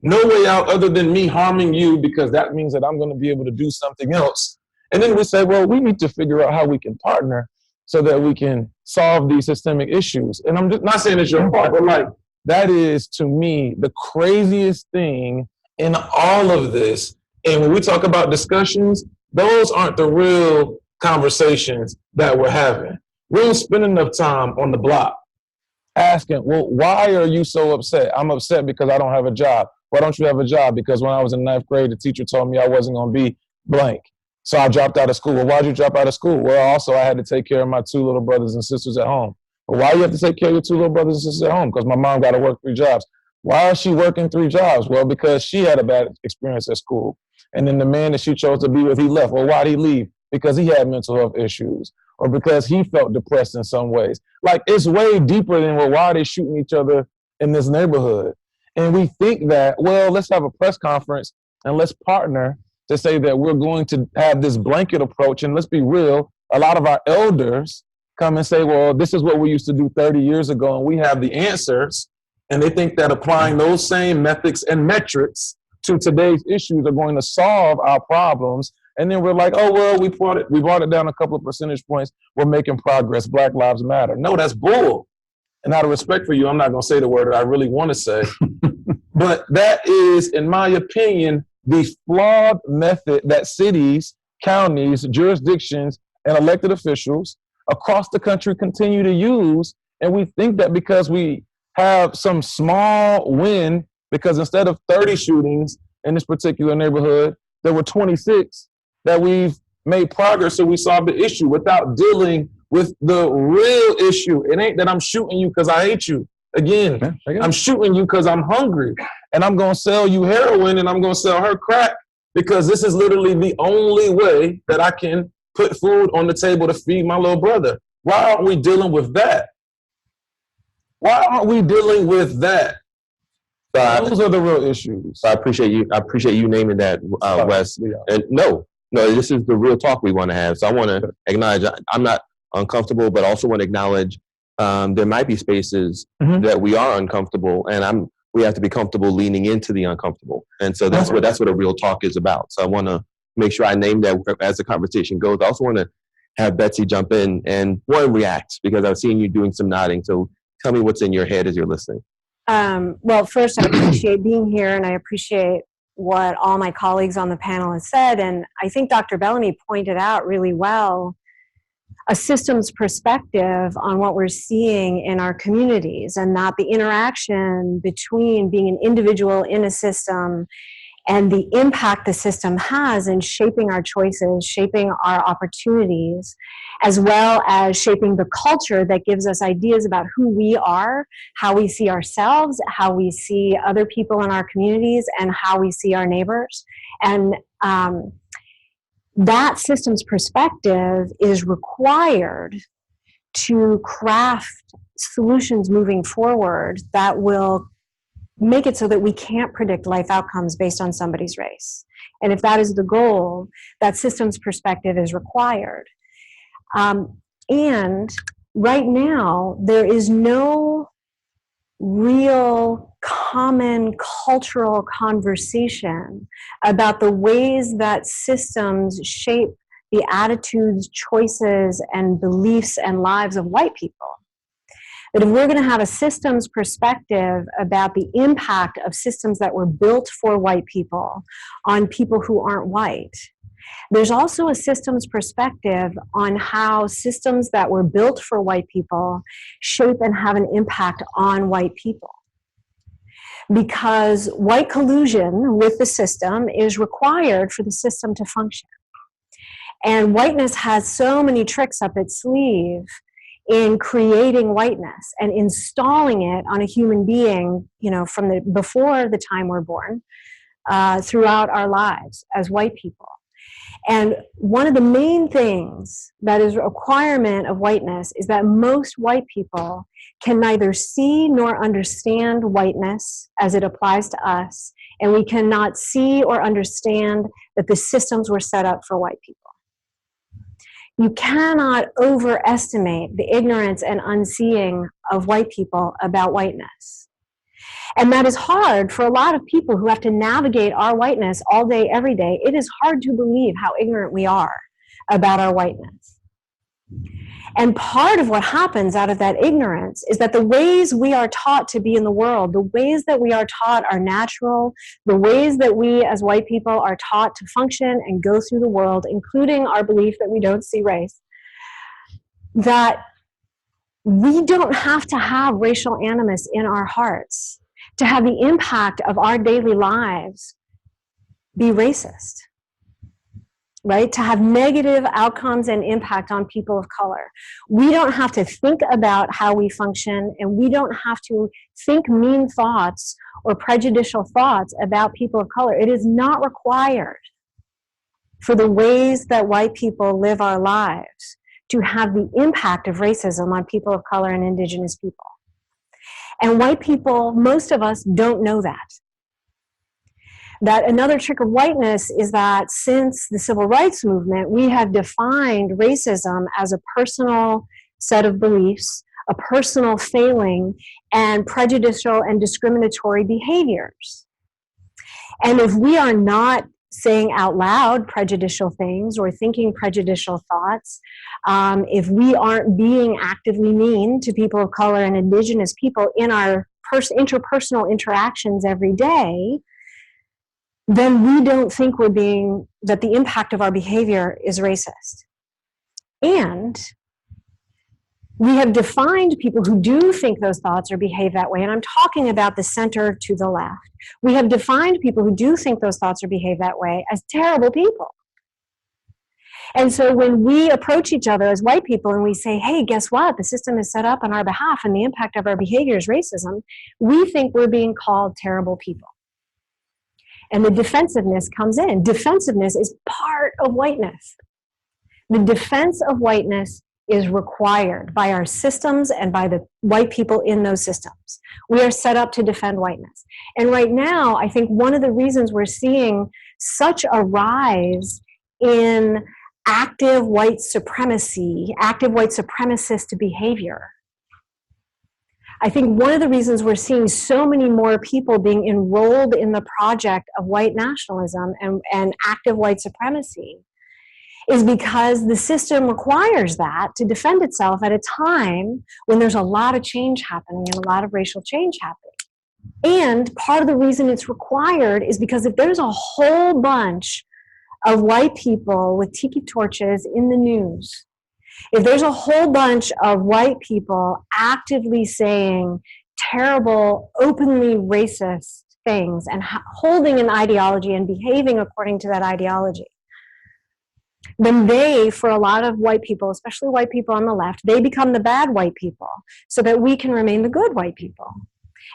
Speaker 4: No way out other than me harming you, because that means that I'm going to be able to do something else. And then we say, well, we need to figure out how we can partner so that we can solve these systemic issues. And I'm just not saying it's your fault, but like, that is to me the craziest thing in all of this. And when we talk about discussions, those aren't the real conversations that we're having. We don't spend enough time on the block asking, well, why are you so upset? I'm upset because I don't have a job. Why don't you have a job? Because when I was in 9th grade, the teacher told me I wasn't going to be blank. So I dropped out of school. Well, why'd you drop out of school? Well, also I had to take care of my 2 little brothers and sisters at home. Well, why do you have to take care of your 2 little brothers and sisters at home? Because my mom got to work 3 jobs. Why is she working 3 jobs? Well, because she had a bad experience at school. And then the man that she chose to be with, he left. Well, why'd he leave? Because he had mental health issues, or because he felt depressed in some ways. Like, it's way deeper than, well, why are they shooting each other in this neighborhood? And we think that, well, let's have a press conference and let's partner to say that we're going to have this blanket approach. And let's be real, a lot of our elders come and say, well, this is what we used to do 30 years ago, and we have the answers. And they think that applying those same methods and metrics to today's issues are going to solve our problems. And then we're like, oh, well, we brought it down a couple of percentage points. We're making progress. Black Lives Matter. No, that's bull. And out of respect for you, I'm not going to say the word that I really want to say. But that is, in my opinion, the flawed method that cities, counties, jurisdictions, and elected officials across the country continue to use. And we think that because we have some small win, because instead of 30 shootings in this particular neighborhood, there were 26, that we've made progress, so we solved the issue without dealing with the real issue. It ain't that I'm shooting you because I hate you. Again, I'm shooting you because I'm hungry, and I'm going to sell you heroin, and I'm going to sell her crack, because this is literally the only way that I can put food on the table to feed my little brother. Why aren't we dealing with that? Why aren't we dealing with that? Those are the real issues.
Speaker 2: So I appreciate you naming that, Wes. And no, this is the real talk we want to have. So I want to acknowledge I'm not uncomfortable, but also want to acknowledge there might be spaces that we are uncomfortable, and we have to be comfortable leaning into the uncomfortable. And so that's what a real talk is about. So I want to make sure I name that as the conversation goes. I also want to have Betsy jump in and react, because I've seen you doing some nodding. So tell me what's in your head as you're listening.
Speaker 7: Well, first, I appreciate being here, and I appreciate what all my colleagues on the panel have said. And I think Dr. Bellamy pointed out really well. a systems perspective on what we're seeing in our communities, and that the interaction between being an individual in a system and the impact the system has in shaping our choices, shaping our opportunities, as well as shaping the culture that gives us ideas about who we are, how we see ourselves, how we see other people in our communities, and how we see our neighbors. And that systems perspective is required to craft solutions moving forward that will make it so that we can't predict life outcomes based on somebody's race. And if that is the goal, that systems perspective is required. And right now, there is no real common cultural conversation about the ways that systems shape the attitudes, choices, and beliefs and lives of white people. That if we're going to have a systems perspective about the impact of systems that were built for white people on people who aren't white, there's also a systems perspective on how systems that were built for white people shape and have an impact on white people. Because white collusion with the system is required for the system to function. And whiteness has so many tricks up its sleeve in creating whiteness and installing it on a human being, you know, from the before the time we're born, throughout our lives as white people. And one of the main things that is a requirement of whiteness is that most white people can neither see nor understand whiteness as it applies to us, and we cannot see or understand that the systems were set up for white people. You cannot overestimate the ignorance and unseeing of white people about whiteness. And that is hard for a lot of people who have to navigate our whiteness all day, every day. It is hard to believe how ignorant we are about our whiteness. And part of what happens out of that ignorance is that the ways we are taught to be in the world, the ways that we are taught are natural, the ways that we as white people are taught to function and go through the world, including our belief that we don't see race, that we don't have to have racial animus in our hearts to have the impact of our daily lives be racist. Right? To have negative outcomes and impact on people of color. We don't have to think about how we function, and we don't have to think mean thoughts or prejudicial thoughts about people of color. It is not required for the ways that white people live our lives to have the impact of racism on people of color and indigenous people. And white people, most of us, don't know that. That another trick of whiteness is that since the civil rights movement, we have defined racism as a personal set of beliefs, a personal failing, and prejudicial and discriminatory behaviors. And if we are not saying out loud prejudicial things or thinking prejudicial thoughts, if we aren't being actively mean to people of color and indigenous people in our interpersonal interactions every day, then we don't think that the impact of our behavior is racist. And we have defined people who do think those thoughts or behave that way, and I'm talking about the center to the left. We have defined people who do think those thoughts or behave that way as terrible people. And so when we approach each other as white people and we say, hey, guess what? The system is set up on our behalf and the impact of our behavior is racism, we think we're being called terrible people. And the defensiveness comes in. Defensiveness is part of whiteness. The defense of whiteness is required by our systems and by the white people in those systems. We are set up to defend whiteness. And right now, I think one of the reasons we're seeing such a rise in active white supremacy, active white supremacist behavior, I think one of the reasons we're seeing so many more people being enrolled in the project of white nationalism and active white supremacy is because the system requires that to defend itself at a time when there's a lot of change happening and a lot of racial change happening. And part of the reason it's required is because if there's a whole bunch of white people with tiki torches in the news If there's a whole bunch of white people actively saying terrible, openly racist things and holding an ideology and behaving according to that ideology, then they, for a lot of white people, especially white people on the left, they become the bad white people so that we can remain the good white people.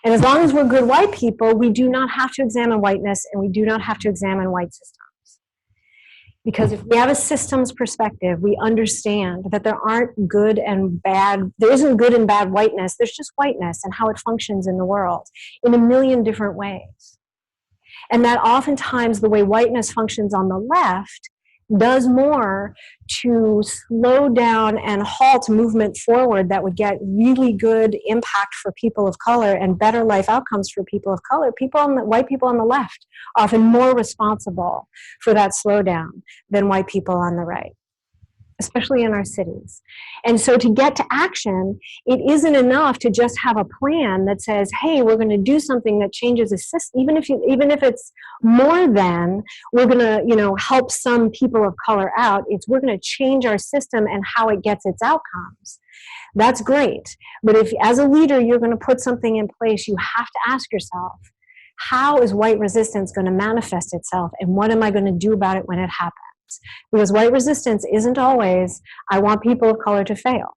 Speaker 7: And as long as we're good white people, we do not have to examine whiteness and we do not have to examine white systems. Because if we have a systems perspective, we understand that there aren't good and bad, there isn't good and bad whiteness, there's just whiteness and how it functions in the world in a million different ways. And that oftentimes the way whiteness functions on the left does more to slow down and halt movement forward that would get really good impact for people of color and better life outcomes for people of color. White people on the left are often more responsible for that slowdown than white people on the right, especially in our cities. And so to get to action, it isn't enough to just have a plan that says, hey, we're going to do something that changes a system, even if it's more than we're going to, help some people of color out. It's we're going to change our system and how it gets its outcomes. That's great. But if as a leader, you're going to put something in place, you have to ask yourself, how is white resistance going to manifest itself? And what am I going to do about it when it happens? Because white resistance isn't always, I want people of color to fail.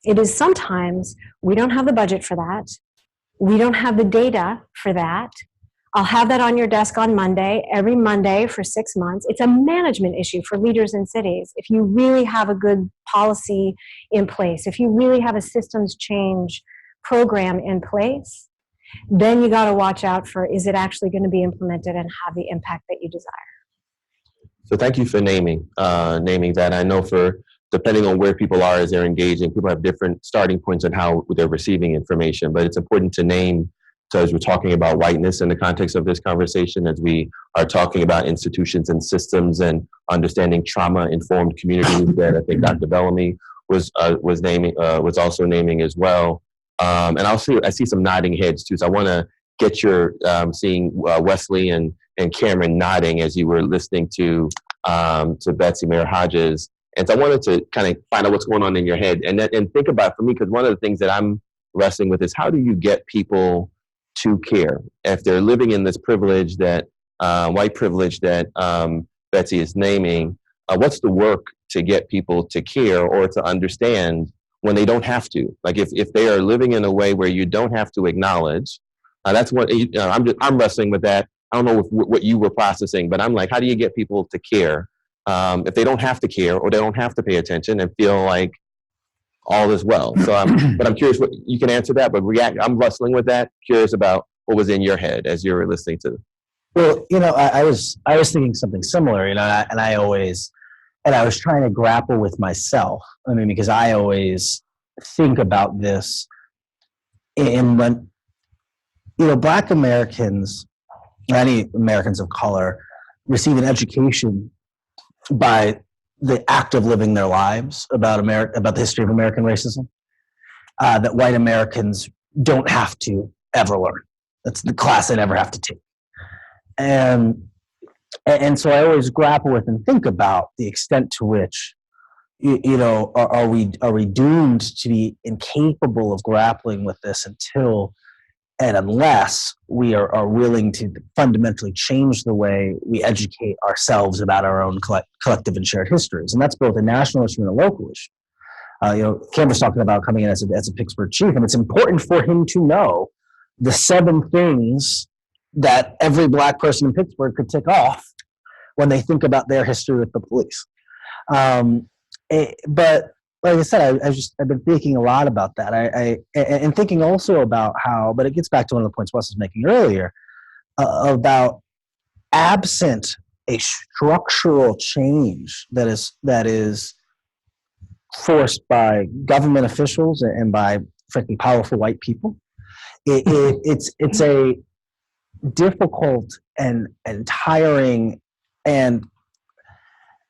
Speaker 7: It is sometimes, we don't have the budget for that. We don't have the data for that. I'll have that on your desk on Monday, every Monday for 6 months. It's a management issue for leaders in cities. If you really have a good policy in place, if you really have a systems change program in place, then you got to watch out for, is it actually going to be implemented and have the impact that you desire?
Speaker 2: So thank you for naming that. I know depending on where people are as they're engaging, people have different starting points on how they're receiving information, but it's important to name, so as we're talking about whiteness in the context of this conversation, as we are talking about institutions and systems and understanding trauma-informed communities that I think Dr. Bellamy was also naming as well. And I see some nodding heads too, so I want to get your seeing Wesley and Cameron nodding as you were listening to Betsy, Mayor Hodges. And so I wanted to kind of find out what's going on in your head and think about, for me, because one of the things that I'm wrestling with is how do you get people to care? If they're living in this privilege that, white privilege that Betsy is naming, what's the work to get people to care or to understand when they don't have to? Like if they are living in a way where you don't have to acknowledge, that's what I'm wrestling with that. I don't know what you were processing, but I'm like, how do you get people to care if they don't have to care or they don't have to pay attention and feel like all is well? So I'm curious what you can answer that, but I'm wrestling with that. Curious about what was in your head as you were listening to.
Speaker 5: Well, I was thinking something similar, and I was trying to grapple with myself. I mean, because I always think about this in when, Black Americans, any Americans of color, receive an education by the act of living their lives about the history of American racism that white Americans don't have to ever learn. That's the class they never have to take. And so I always grapple with and think about the extent to which, are we doomed to be incapable of grappling with this until and unless we are willing to fundamentally change the way we educate ourselves about our own collective and shared histories. And that's both a national issue and a local issue. Cameron's talking about coming in as a Pittsburgh chief, and it's important for him to know the 7 things that every Black person in Pittsburgh could tick off when they think about their history with the police. But like I said, I've been thinking a lot about that. And thinking also about how, but it gets back to one of the points Wes was making earlier, about absent a structural change that is forced by government officials and by frankly powerful white people. It's a difficult and tiring and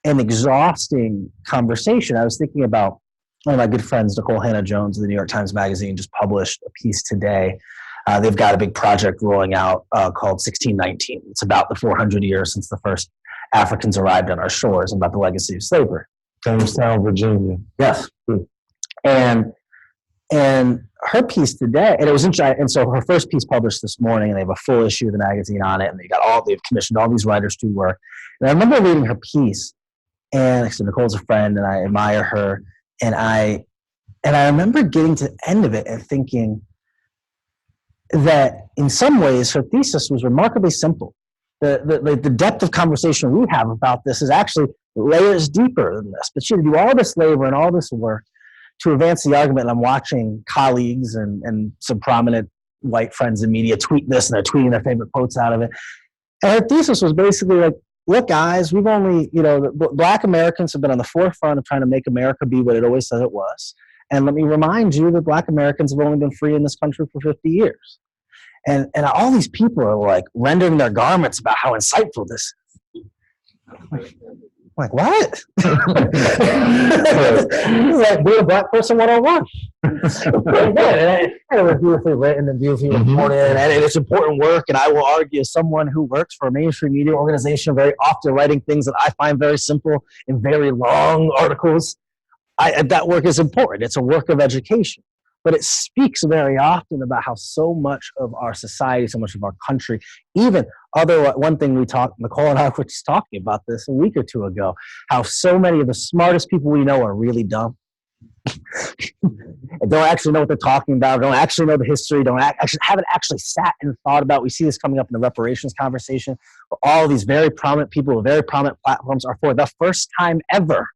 Speaker 5: exhausting conversation. I was thinking about one of my good friends, Nicole Hannah-Jones of the New York Times Magazine, just published a piece today. They've got a big project rolling out called 1619. It's about the 400 years since the first Africans arrived on our shores and about the legacy of slavery.
Speaker 4: Jamestown, Virginia.
Speaker 5: Yes. And her piece today, and it was interesting. And so her first piece published this morning, and they have a full issue of the magazine on it, and they've commissioned all these writers to work. And I remember reading her piece, and like I said, Nicole's a friend, and I admire her, and I remember getting to the end of it and thinking that in some ways her thesis was remarkably simple. The depth of conversation we have about this is actually layers deeper than this. But she had to do all this labor and all this work to advance the argument. And I'm watching colleagues and some prominent white friends in media tweet this, and they're tweeting their favorite quotes out of it. And her thesis was basically like, look, guys, we've only, Black Americans have been on the forefront of trying to make America be what it always said it was. And let me remind you that Black Americans have only been free in this country for 50 years. And all these people are like rendering their garments about how insightful this is. I'm like, what? Like, be a Black person 101. And it was beautifully written and beautifully reported, and it's important work. And I will argue, as someone who works for a mainstream media organization, very often writing things that I find very simple in very long articles, that work is important. It's a work of education. But it speaks very often about how so much of our society, so much of our country, even one thing Nicole and I were just talking about this a week or two ago, how so many of the smartest people we know are really dumb. And don't actually know what they're talking about, don't actually know the history, haven't actually sat and thought about. We see this coming up in the reparations conversation, where all these very prominent people with very prominent platforms are for the first time ever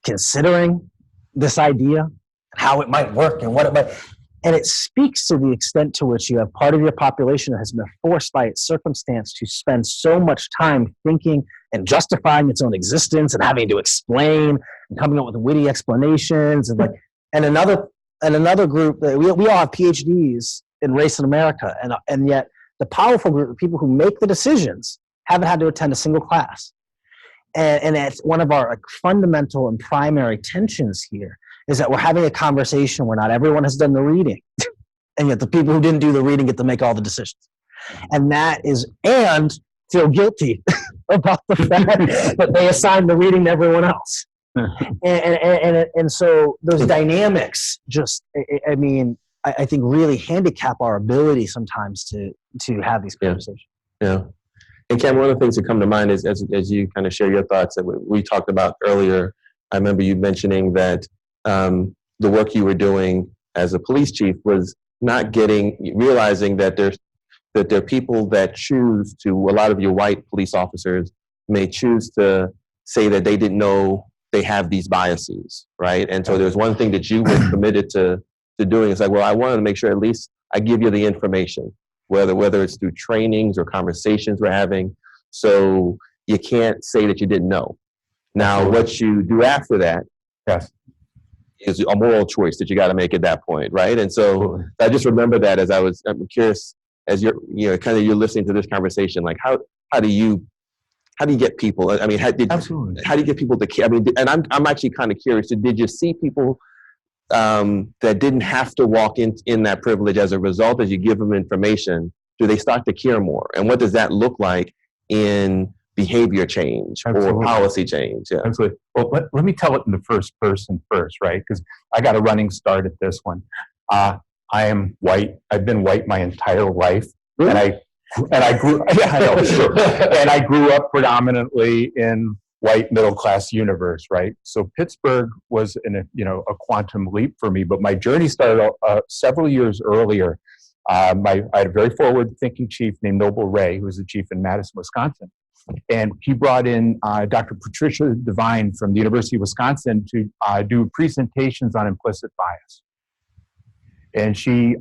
Speaker 5: considering this idea, how it might work and what it might, and it speaks to the extent to which you have part of your population that has been forced by its circumstance to spend so much time thinking and justifying its own existence and having to explain and coming up with witty explanations and another group that we all have PhDs in race in America, and yet the powerful group of people who make the decisions haven't had to attend a single class, and it's one of our fundamental and primary tensions here. Is that we're having a conversation where not everyone has done the reading, and yet the people who didn't do the reading get to make all the decisions. And feel guilty about the fact that they assigned the reading to everyone else. And so those dynamics just, I think really handicap our ability sometimes to have these conversations.
Speaker 2: Yeah. And Cam, one of the things that come to mind is as you kind of share your thoughts that we talked about earlier, I remember you mentioning that the work you were doing as a police chief was realizing that there are people that choose to, a lot of your white police officers may choose to say that they didn't know they have these biases, right? And so there's one thing that you were committed to doing. It's like, well, I wanted to make sure at least I give you the information, whether it's through trainings or conversations we're having. So you can't say that you didn't know. Now, what you do after that, yes, is a moral choice that you got to make at that point, right? And so I just remember that I'm curious as you're listening to this conversation, like how do you get people? I mean, how do you get people to care? I mean, and I'm actually kind of curious. Did you see people that didn't have to walk in that privilege as a result? As you give them information, do they start to care more? And what does that look like in behavior change or policy change? Yeah.
Speaker 6: Absolutely. Well, let me tell it in the first person first, right? Because I got a running start at this one. I am white. I've been white my entire life, really? and I grew. Yeah, I know, sure. And I grew up predominantly in white middle class universe, right? So Pittsburgh was a quantum leap for me. But my journey started several years earlier. I had a very forward-thinking chief named Noble Ray, who was the chief in Madison, Wisconsin. And he brought in Dr. Patricia Devine from the University of Wisconsin to do presentations on implicit bias. And she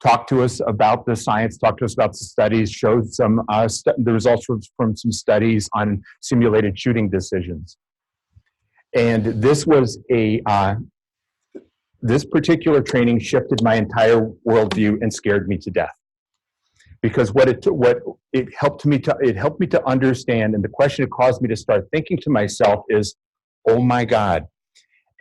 Speaker 6: talked to us about the science, talked to us about the studies, showed some the results from some studies on simulated shooting decisions. And this was this particular training shifted my entire worldview and scared me to death. Because it helped me to understand, and the question it caused me to start thinking to myself is, oh my God,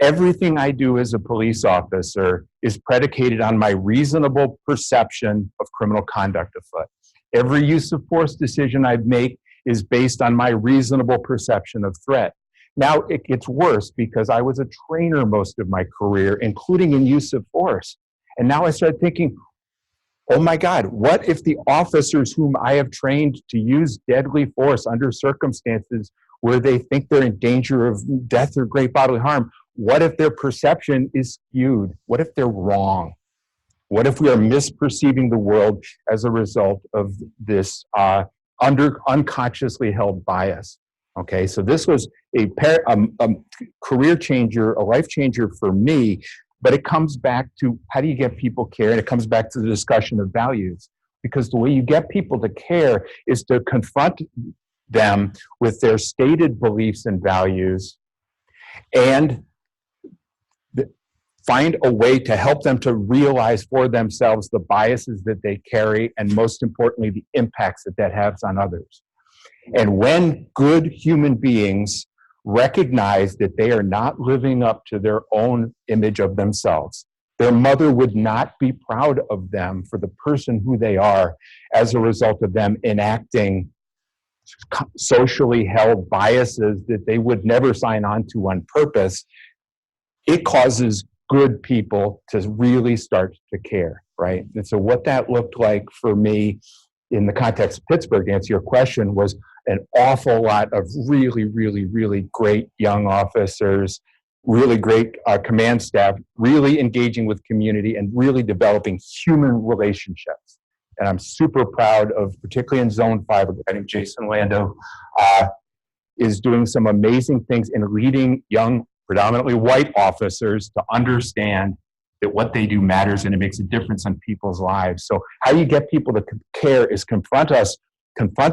Speaker 6: everything I do as a police officer is predicated on my reasonable perception of criminal conduct afoot. Every use of force decision I make is based on my reasonable perception of threat. Now it gets worse because I was a trainer most of my career, including in use of force. And now I started thinking, oh my God, what if the officers whom I have trained to use deadly force under circumstances where they think they're in danger of death or great bodily harm, what if their perception is skewed? What if they're wrong? What if we are misperceiving the world as a result of this unconsciously held bias? Okay, so this was a career changer, a life changer for me, but it comes back to how do you get people care? And it comes back to the discussion of values, because the way you get people to care is to confront them with their stated beliefs and values and find a way to help them to realize for themselves the biases that they carry and, most importantly, the impacts that that has on others. And when good human beings recognize that they are not living up to their own image of themselves, their mother would not be proud of them for the person who they are as a result of them enacting socially held biases that they would never sign on to on purpose. It causes good people to really start to care, right? And so what that looked like for me in the context of Pittsburgh, to answer your question, was an awful lot of really, really, really great young officers, really great command staff, really engaging with community and really developing human relationships. And I'm super proud of, particularly in Zone 5, I think Jason Lando is doing some amazing things in leading young, predominantly white officers to understand that what they do matters and it makes a difference in people's lives. So how you get people to care is confront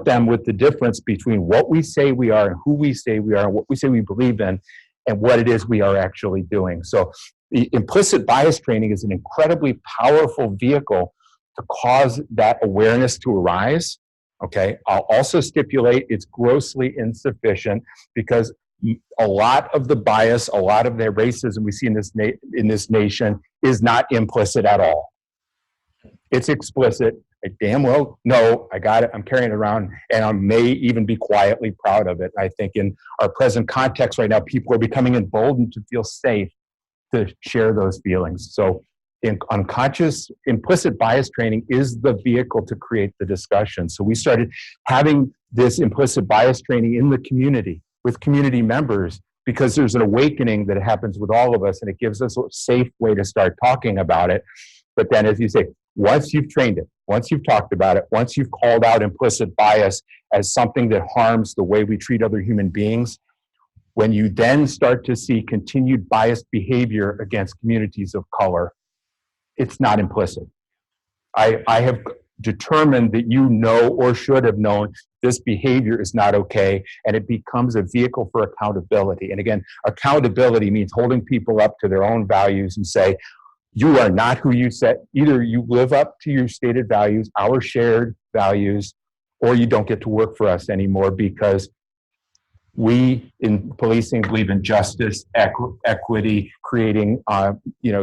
Speaker 6: them with the difference between what we say we are and who we say we are and what we say we believe in and what it is we are actually doing. So the implicit bias training is an incredibly powerful vehicle to cause that awareness to arise. Okay, I'll also stipulate it's grossly insufficient because a lot of the bias, a lot of the racism we see in this nation is not implicit at all. It's explicit. I damn well know I got it. I'm carrying it around, and I may even be quietly proud of it. I think in our present context right now, people are becoming emboldened to feel safe to share those feelings. So unconscious implicit bias training is the vehicle to create the discussion. So we started having this implicit bias training in the community with community members because there's an awakening that happens with all of us and it gives us a safe way to start talking about it. But then, as you say, once you've trained it, once you've talked about it, once you've called out implicit bias as something that harms the way we treat other human beings, when you then start to see continued biased behavior against communities of color, it's not implicit. I have determined that you know or should have known this behavior is not okay, and it becomes a vehicle for accountability. And again, accountability means holding people up to their own values and say, you are not who you said. Either you live up to your stated values, our shared values, or you don't get to work for us anymore because we in policing believe in justice, equity, creating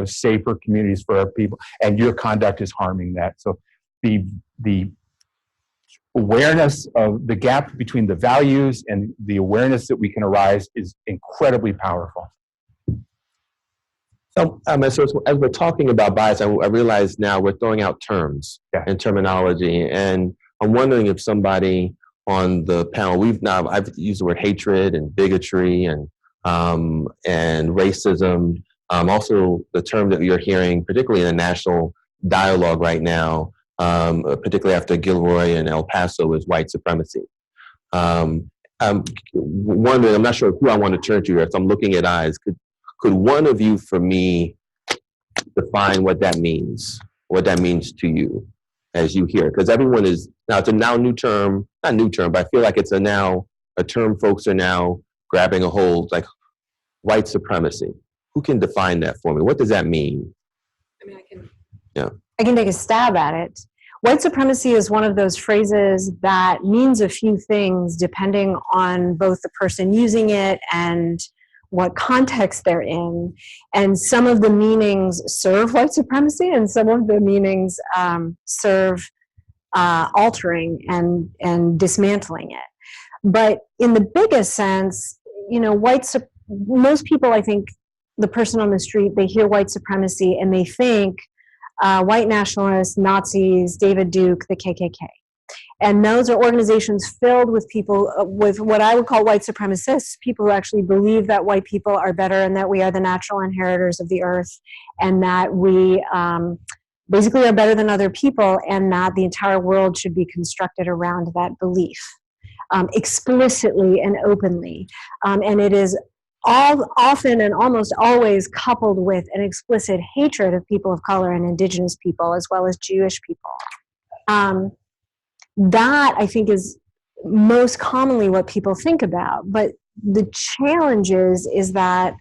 Speaker 6: safer communities for our people, and your conduct is harming that. So the awareness of the gap between the values and the awareness that we can arise is incredibly powerful.
Speaker 2: So as we're talking about bias, I realize now we're throwing out terms and terminology, and I'm wondering if somebody on the panel, I've used the word hatred and bigotry and racism. Also, the term that you're hearing, particularly in the national dialogue right now, particularly after Gilroy and El Paso, is white supremacy. I'm wondering, I'm not sure who I want to turn to here. So I'm looking at eyes. Could one of you, for me, define what that means to you as you hear it? Because everyone is, now it's a now new term, not new term, but I feel like it's a term folks are now grabbing a hold, like white supremacy. Who can define that for me? What does that mean?
Speaker 7: I mean, I can take a stab at it. White supremacy is one of those phrases that means a few things depending on both the person using it and what context they're in. And some of the meanings serve white supremacy and some of the meanings serve altering and dismantling it. But in the biggest sense, most people, I think, the person on the street, they hear white supremacy and they think white nationalists, Nazis, David Duke, the KKK. And those are organizations filled with people with what I would call white supremacists, people who actually believe that white people are better and that we are the natural inheritors of the earth, and that we basically are better than other people, and that the entire world should be constructed around that belief, explicitly and openly. And it is often and almost always coupled with an explicit hatred of people of color and indigenous people, as well as Jewish people. That, I think, is most commonly what people think about. But the challenge is that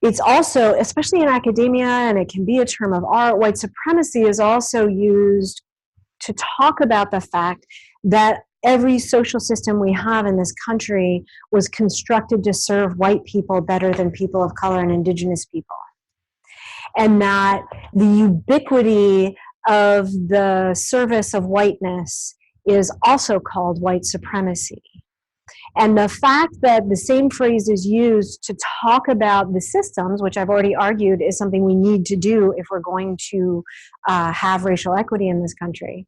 Speaker 7: it's also, especially in academia, and it can be a term of art, white supremacy is also used to talk about the fact that every social system we have in this country was constructed to serve white people better than people of color and indigenous people. And that the ubiquity of the service of whiteness is also called white supremacy. And the fact that the same phrase is used to talk about the systems, which I've already argued is something we need to do if we're going to have racial equity in this country.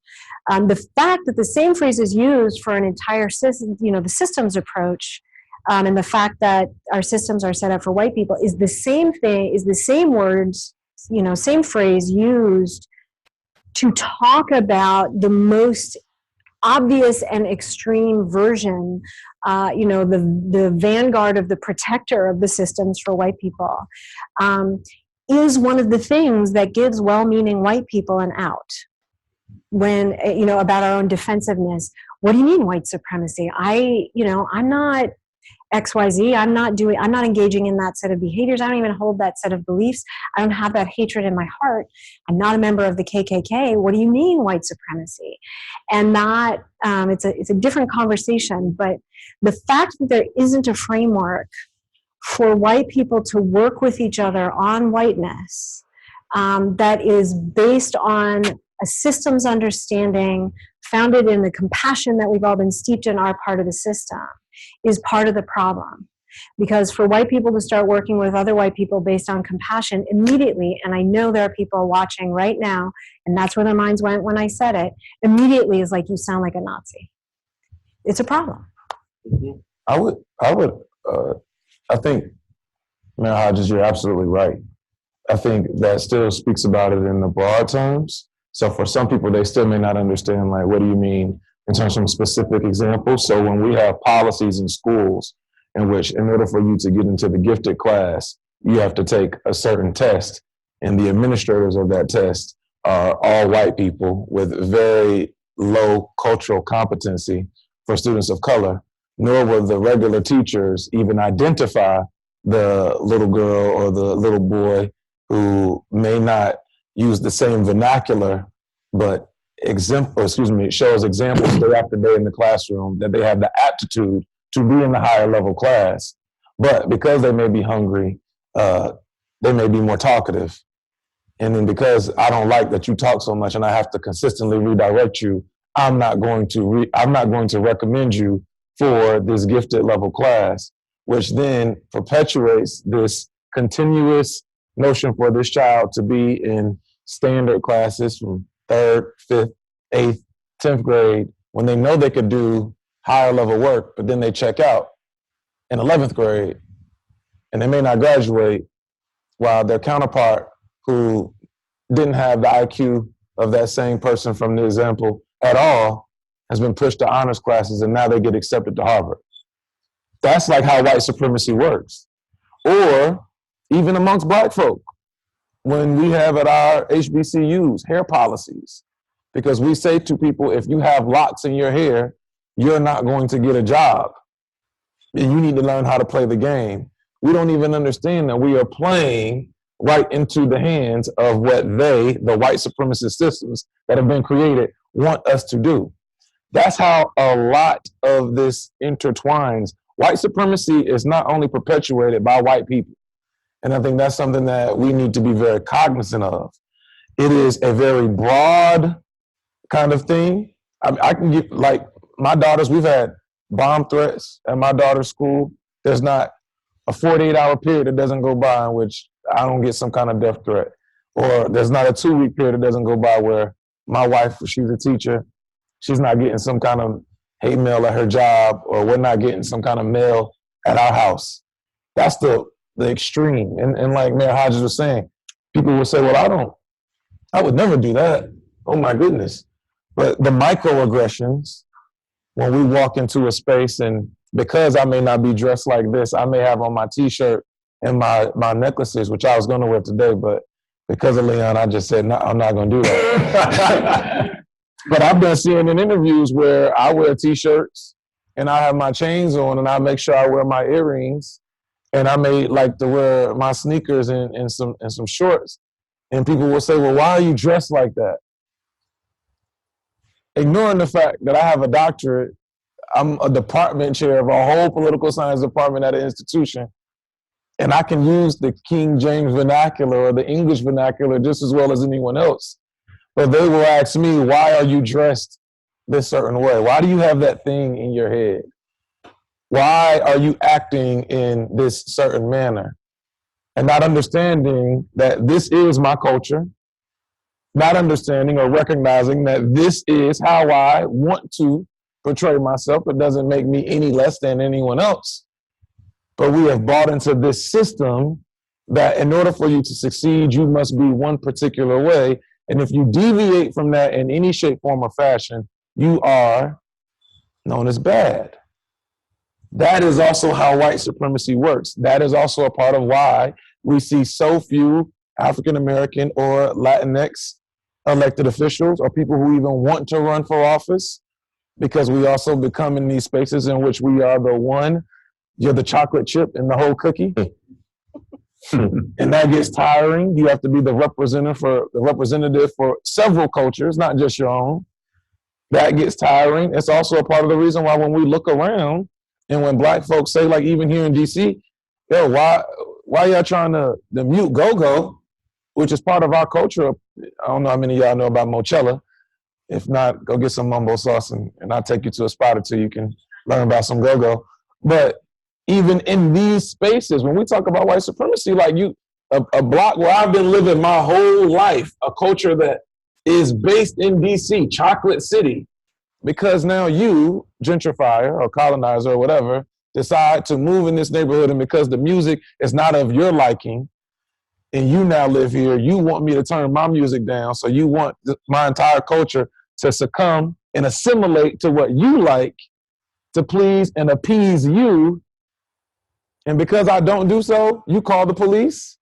Speaker 7: The fact that the same phrase is used for an entire system, the systems approach, and the fact that our systems are set up for white people is the same thing, is the same words, same phrase used to talk about the most obvious and extreme version, the vanguard of the protector of the systems for white people, is one of the things that gives well-meaning white people an out when, about our own defensiveness. What do you mean white supremacy? I'm not XYZ. I'm not engaging in that set of behaviors. I don't even hold that set of beliefs. I don't have that hatred in my heart. I'm not a member of the KKK. What do you mean white supremacy? And that, it's a different conversation, but the fact that there isn't a framework for white people to work with each other on whiteness, that is based on a systems understanding founded in the compassion that we've all been steeped in our part of the system, is part of the problem. Because for white people to start working with other white people based on compassion immediately, and I know there are people watching right now, and that's where their minds went when I said it, immediately is like, you sound like a Nazi. It's a problem.
Speaker 4: I think, Mayor Hodges, you're absolutely right. I think that still speaks about it in the broad terms. So for some people, they still may not understand, like, what do you mean in terms of some specific examples? So when we have policies in schools in which, in order for you to get into the gifted class, you have to take a certain test, and the administrators of that test are all white people with very low cultural competency for students of color, nor will the regular teachers even identify the little girl or the little boy who may not use the same vernacular, but shows examples day after day in the classroom that they have the aptitude to be in the higher level class. But because they may be hungry, they may be more talkative. And then because I don't like that you talk so much and I have to consistently redirect you, I'm not going to recommend you for this gifted level class, which then perpetuates this continuous notion for this child to be in standard classes from 3rd, 5th, 8th, 10th grade, when they know they could do higher level work, but then they check out in 11th grade and they may not graduate, while their counterpart who didn't have the IQ of that same person from the example at all has been pushed to honors classes and now they get accepted to Harvard. That's like how white supremacy works. Or even amongst Black folk, when we have at our HBCUs hair policies, because we say to people, if you have locks in your hair, you're not going to get a job. And you need to learn how to play the game. We don't even understand that we are playing right into the hands of what they, the white supremacist systems that have been created, want us to do. That's how a lot of this intertwines. White supremacy is not only perpetuated by white people, and I think that's something that we need to be very cognizant of. It is a very broad kind of thing. I can get, like, my daughters, we've had bomb threats at my daughter's school, there's not a 48-hour period that doesn't go by in which I don't get some kind of death threat. Or there's not a 2-week period that doesn't go by where my wife, she's a teacher, she's not getting some kind of hate mail at her job, or we're not getting some kind of mail at our house. That's the extreme. And like Mayor Hodges was saying, people will say, well, I would never do that. Oh my goodness. But the microaggressions, when we walk into a space, and because I may not be dressed like this, I may have on my t-shirt and my necklaces, which I was gonna wear today, but because of Leon, I just said, no, I'm not gonna do that. But I've been seeing in interviews where I wear t-shirts and I have my chains on and I make sure I wear my earrings, and I may like to wear my sneakers and some shorts. And people will say, well, why are you dressed like that? Ignoring the fact that I have a doctorate, I'm a department chair of a whole political science department at an institution, and I can use the King James vernacular or the English vernacular just as well as anyone else. But they will ask me, why are you dressed this certain way? Why do you have that thing in your head? Why are you acting in this certain manner? And not understanding that this is my culture, not understanding or recognizing that this is how I want to portray myself. It doesn't make me any less than anyone else. But we have bought into this system that in order for you to succeed, you must be one particular way. And if you deviate from that in any shape, form, or fashion, you are known as bad. That is also how white supremacy works. That is also a part of why we see so few African-American or Latinx elected officials or people who even want to run for office, because we also become in these spaces in which we are the one, you're the chocolate chip in the whole cookie. And that gets tiring. You have to be the representative for several cultures, not just your own. That gets tiring. It's also a part of the reason why when we look around and when Black folks say, like even here in DC, yo, why y'all trying to mute go-go, which is part of our culture. I don't know how many of y'all know about Mochella. If not, go get some mumbo sauce and I'll take you to a spot or two. You can learn about some go-go. But even in these spaces, when we talk about white supremacy, like a block where I've been living my whole life, a culture that is based in DC, Chocolate City, because now you, gentrifier or colonizer or whatever, decide to move in this neighborhood, and because the music is not of your liking, and you now live here, you want me to turn my music down, so you want my entire culture to succumb and assimilate to what you like to please and appease you. And because I don't do so, you call the police,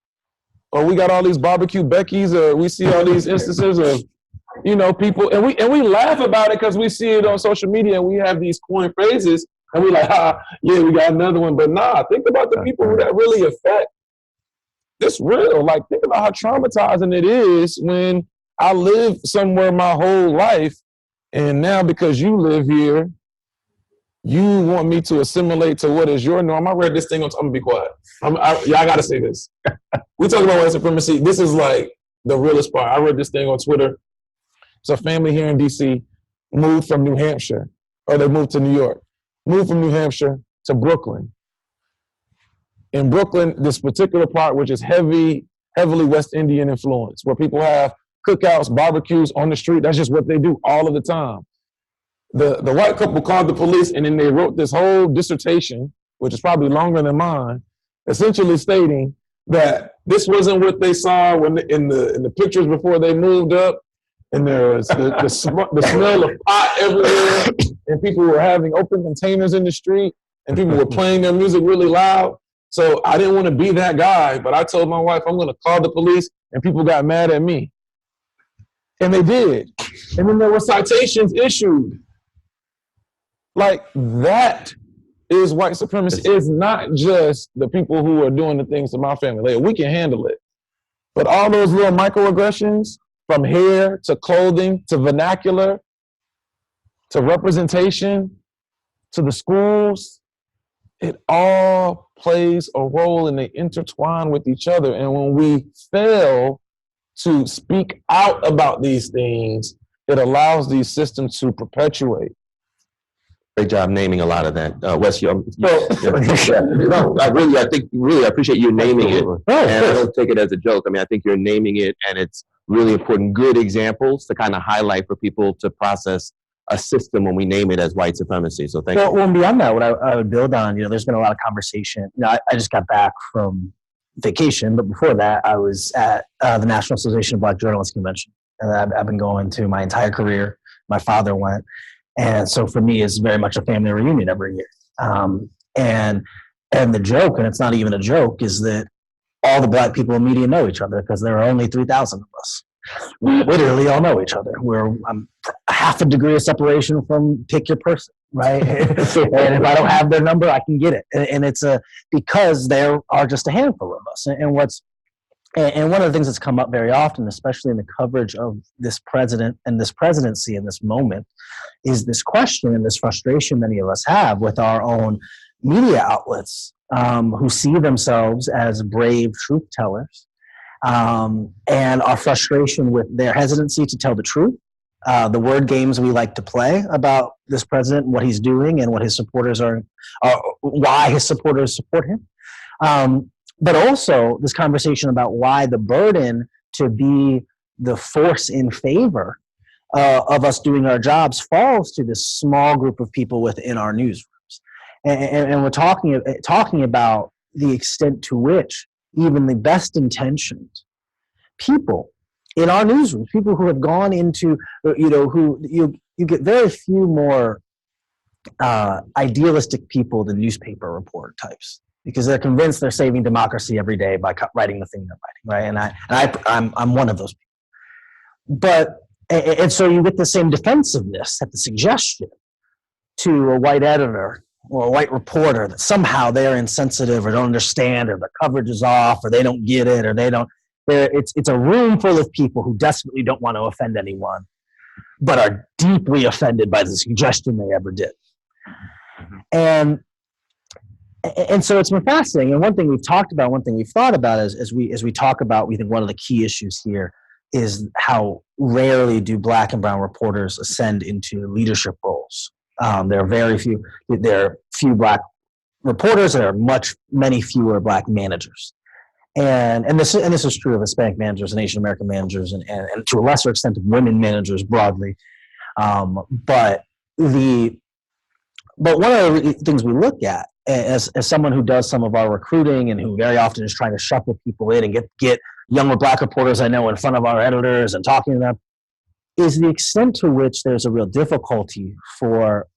Speaker 4: or we got all these barbecue Beckys, or we see all these instances of, people, and we laugh about it because we see it on social media and we have these coin phrases and we're like, yeah, we got another one. But nah, think about the people who that really affect. It's real. Like, think about how traumatizing it is when I lived somewhere my whole life, and now because you live here, you want me to assimilate to what is your norm. I read this thing I'm gonna be quiet. I gotta say this. We talk about white supremacy. This is like the realest part. I read this thing on Twitter. It's a family here in DC moved from New Hampshire, or they moved to New York, moved from New Hampshire to Brooklyn. In Brooklyn, this particular part, which is heavily West Indian influence, where people have cookouts, barbecues on the street. That's just what they do all of the time. The white couple called the police, and then they wrote this whole dissertation, which is probably longer than mine, essentially stating that this wasn't what they saw when in the pictures before they moved up, and there was the smell of pot everywhere, and people were having open containers in the street, and people were playing their music really loud. So I didn't want to be that guy, but I told my wife I'm going to call the police, and people got mad at me. And they did. And then there were citations issued. Like, that is white supremacy. It's not just the people who are doing the things to my family. Like, we can handle it. But all those little microaggressions, from hair to clothing to vernacular to representation to the schools, it all plays a role and they intertwine with each other. And when we fail to speak out about these things, it allows these systems to perpetuate.
Speaker 2: Great job naming a lot of that. Wes, no, I appreciate you naming it. And I don't take it as a joke. I mean, I think you're naming it, and it's really important, good examples to kind of highlight for people to process a system when we name it as white supremacy. So thank you.
Speaker 5: Well, and beyond that, what I would build on, there's been a lot of conversation. I just got back from vacation, but before that, I was at the National Association of Black Journalists Convention. And I've been going to my entire career. My father went. And so for me, it's very much a family reunion every year. And the joke, and it's not even a joke, is that all the Black people in media know each other because there are only 3,000 of us. We literally all know each other. I'm half a degree of separation from pick your person, right? And if I don't have their number, I can get it. And it's because there are just a handful of us. And one of the things that's come up very often, especially in the coverage of this president and this presidency in this moment, is this question and this frustration many of us have with our own media outlets who see themselves as brave truth tellers, and our frustration with their hesitancy to tell the truth, the word games we like to play about this president and what he's doing and what his supporters are why his supporters support him. But also this conversation about why the burden to be the force in favor of us doing our jobs falls to this small group of people within our newsrooms. And we're talking about the extent to which even the best intentioned people in our newsrooms, people who have gone into, who you get very few more idealistic people than newspaper reporter types, because they're convinced they're saving democracy every day by writing the thing they're writing, right? And I'm one of those people. And so you get the same defensiveness at the suggestion to a white editor or a white reporter that somehow they're insensitive or don't understand, or the coverage is off, or they don't get it, or they don't. It's a room full of people who desperately don't want to offend anyone, but are deeply offended by the suggestion they ever did. And so it's been fascinating. And one thing we've talked about, one thing we've thought about as we talk about, we think one of the key issues here is how rarely do Black and brown reporters ascend into leadership roles. There are very few. There are few Black reporters, and there are many fewer Black managers. And this is true of Hispanic managers and Asian American managers, and to a lesser extent of women managers broadly. But one of the things we look at as someone who does some of our recruiting and who very often is trying to shuffle people in and get younger Black reporters I know in front of our editors and talking to them, is the extent to which there's a real difficulty for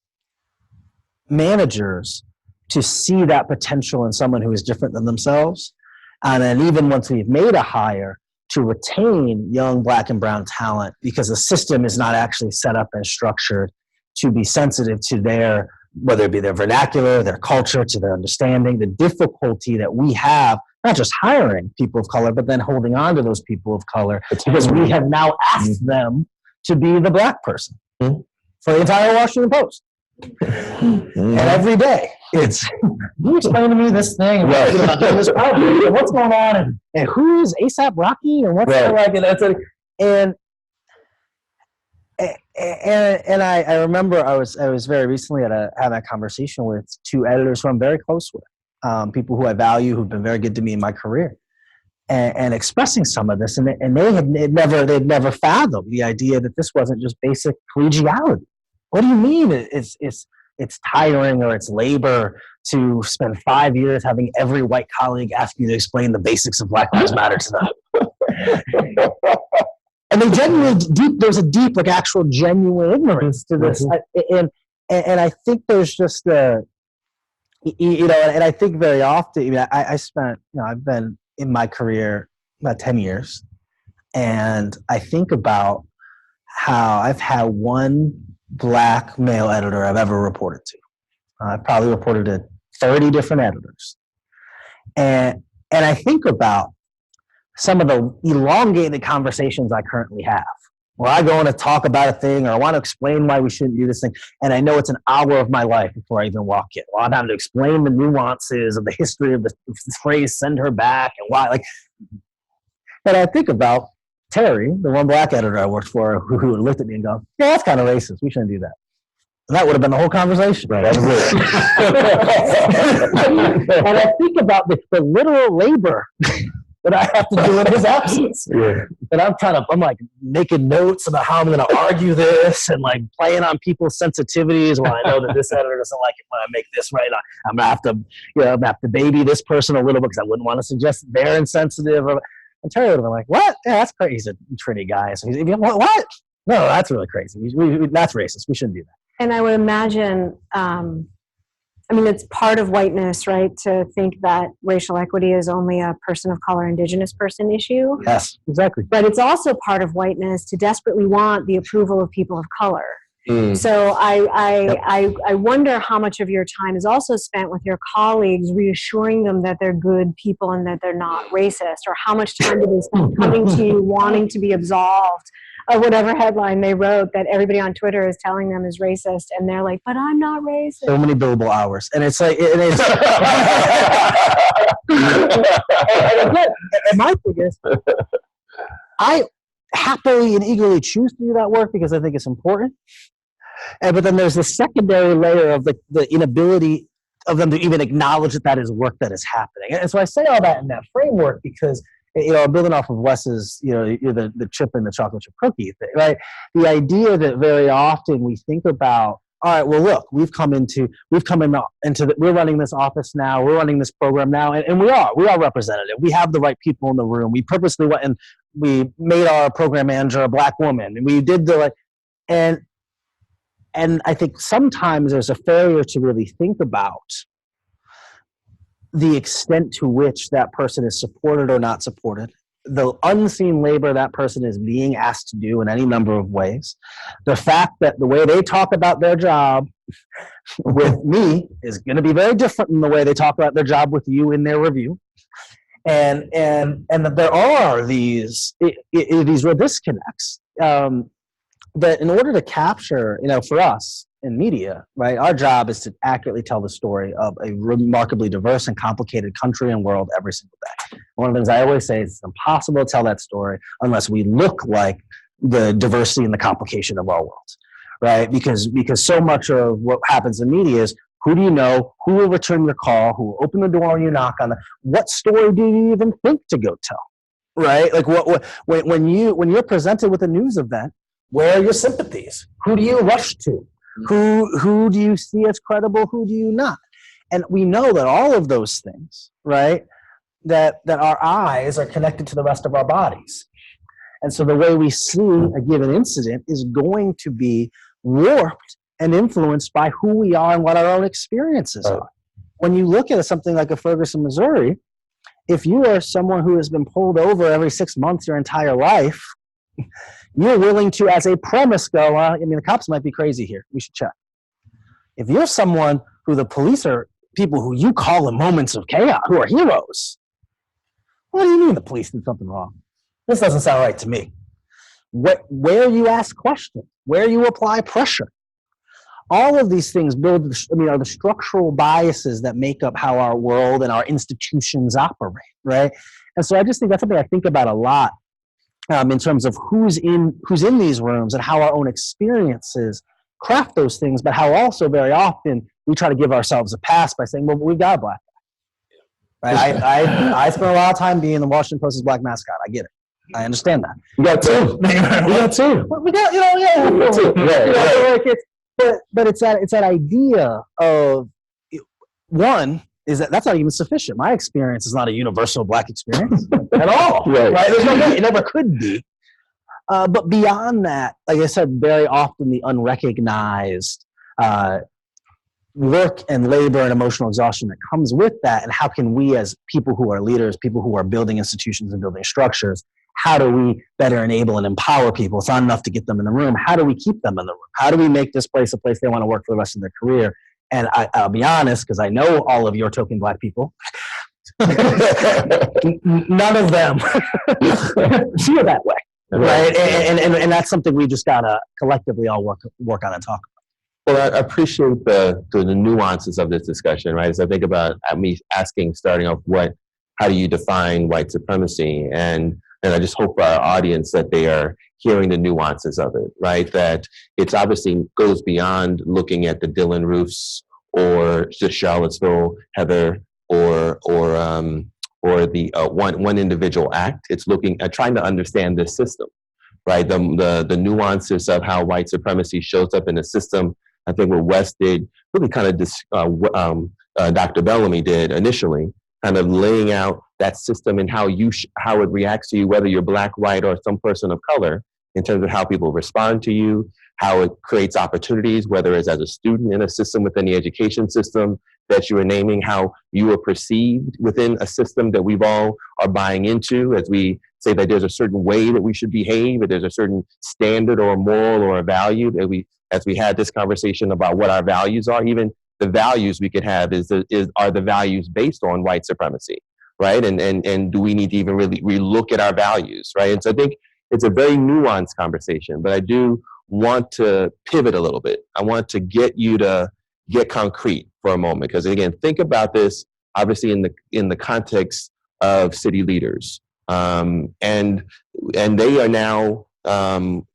Speaker 5: managers to see that potential in someone who is different than themselves. And then even once we've made a hire, to retain young Black and brown talent, because the system is not actually set up and structured to be sensitive to their, whether it be their vernacular, their culture, to their understanding, the difficulty that we have, not just hiring people of color, but then holding on to those people of color, because we have now asked them to be the Black person for the entire Washington Post. And every day it's, you explain to me this thing about this problem, and what's going on, and who is ASAP Rocky, and what's and I remember I was very recently having a conversation with two editors who I'm very close with, people who I value, who've been very good to me in my career, and expressing some of this, and they'd never fathomed the idea that this wasn't just basic collegiality. What do you mean it's tiring or it's labor to spend 5 years having every white colleague ask you to explain the basics of Black Lives Matter to them? And they genuinely, there's a deep, like actual genuine ignorance to this. And I think there's just and I think very often, I spent, I've been in my career about 10 years, and I think about how I've had one Black male editor I've ever reported to. I've probably reported to 30 different editors. And I think about some of the elongated conversations I currently have, where I go in to talk about a thing, or I want to explain why we shouldn't do this thing, and I know it's an hour of my life before I even walk in. Well, I'm having to explain the nuances of the history of the phrase "send her back" and why. And I think about Terry, the one Black editor I worked for, who looked at me and go, "Yeah, that's kind of racist. We shouldn't do that." And that would have been the whole conversation.
Speaker 4: Right, that was it.
Speaker 5: And I think about the literal labor that I have to do in his absence.
Speaker 4: Yeah.
Speaker 5: And I'm like making notes about how I'm going to argue this and like playing on people's sensitivities. Well, I know that this editor doesn't like it when I make this right. I'm going to have to, I'm going to have to baby this person a little bit because I wouldn't want to suggest they're insensitive. And Terry would have been like, what? Yeah, that's crazy. He's a Trinity guy. So he's what? No, that's really crazy. That's racist. We shouldn't do that.
Speaker 7: And I would imagine, it's part of whiteness, right, to think that racial equity is only a person of color, indigenous person issue.
Speaker 5: Yes, exactly.
Speaker 7: But it's also part of whiteness to desperately want the approval of people of color. So I wonder how much of your time is also spent with your colleagues reassuring them that they're good people and that they're not racist, or how much time do they spend coming to you wanting to be absolved of whatever headline they wrote that everybody on Twitter is telling them is racist, and they're like, but I'm not racist.
Speaker 5: So many billable hours. And it's like, and my thing is, I happily and eagerly choose to do that work because I think it's important. But then there's the secondary layer of the inability of them to even acknowledge that is work that is happening. And so I say all that in that framework because, I'm building off of Wes's, the chip and the chocolate chip cookie thing, right? The idea that very often we think about, all right, well, look, we're running this office now, we're running this program now, and we are representative. We have the right people in the room. We purposely went and we made our program manager a black woman, and we did and I think sometimes there's a failure to really think about the extent to which that person is supported or not supported, the unseen labor that person is being asked to do in any number of ways, the fact that the way they talk about their job with me is going to be very different than the way they talk about their job with you in their review, and that there are these real disconnects that in order to capture, for us in media, right, our job is to accurately tell the story of a remarkably diverse and complicated country and world every single day. One of the things I always say is it's impossible to tell that story unless we look like the diversity and the complication of our world, right? Because so much of what happens in media is who do you know, who will return your call, who will open the door when you knock on what story do you even think to go tell, right? Like when you're presented with a news event, where are your sympathies? Who do you rush to? Who do you see as credible? Who do you not? And we know that all of those things, right, that our eyes are connected to the rest of our bodies. And so the way we see a given incident is going to be warped and influenced by who we are and what our own experiences are. When you look at something like a Ferguson, Missouri, if you are someone who has been pulled over every 6 months your entire life, you're willing to, as a premise, go, the cops might be crazy here. We should check. If you're someone who the police are people who you call in moments of chaos, who are heroes, what do you mean the police did something wrong? This doesn't sound right to me. Where you ask questions, where you apply pressure, all of these things build, are the structural biases that make up how our world and our institutions operate, right? And so I just think that's something I think about a lot. In terms of who's in these rooms and how our own experiences craft those things, but how also very often we try to give ourselves a pass by saying, well, we've got a black guy. Right? I spent a lot of time being the Washington Post's black mascot. I get it. I understand that.
Speaker 4: We got two.
Speaker 5: We got two. We got two. Yeah. But it's that idea of one, is that's not even sufficient. My experience is not a universal black experience at all. Right? There's no way, it never could be. But beyond that, like I said, very often the unrecognized work and labor and emotional exhaustion that comes with that, and how can we as people who are leaders, people who are building institutions and building structures, how do we better enable and empower people? It's not enough to get them in the room. How do we keep them in the room? How do we make this place a place they want to work for the rest of their career? And I'll be honest, because I know all of your token black people, none of them feel that way, right? And that's something we just gotta collectively all work on and talk about.
Speaker 2: Well, I appreciate the nuances of this discussion, right? As I think about me asking, starting off, how do you define white supremacy? And And I just hope for our audience that they are hearing the nuances of it, right? That it's obviously goes beyond looking at the Dylan Roofs or the Charlottesville, Heather, or the one individual act. It's looking at trying to understand this system, right? The nuances of how white supremacy shows up in the system. I think what Wes did, really kind of Dr. Bellamy did initially, kind of laying out that system and how how it reacts to you, whether you're black, white, or some person of color, in terms of how people respond to you, how it creates opportunities, whether it's as a student in a system within the education system that you are naming, how you are perceived within a system that we've all are buying into, as we say that there's a certain way that we should behave, that there's a certain standard or a moral or a value that as we had this conversation about what our values are, even the values we could have are the values based on white supremacy, right? And do we need to even really relook at our values, right? And so I think it's a very nuanced conversation, but I do want to pivot a little bit. I want to get you to get concrete for a moment, because again, think about this obviously in the context of city leaders, and they are now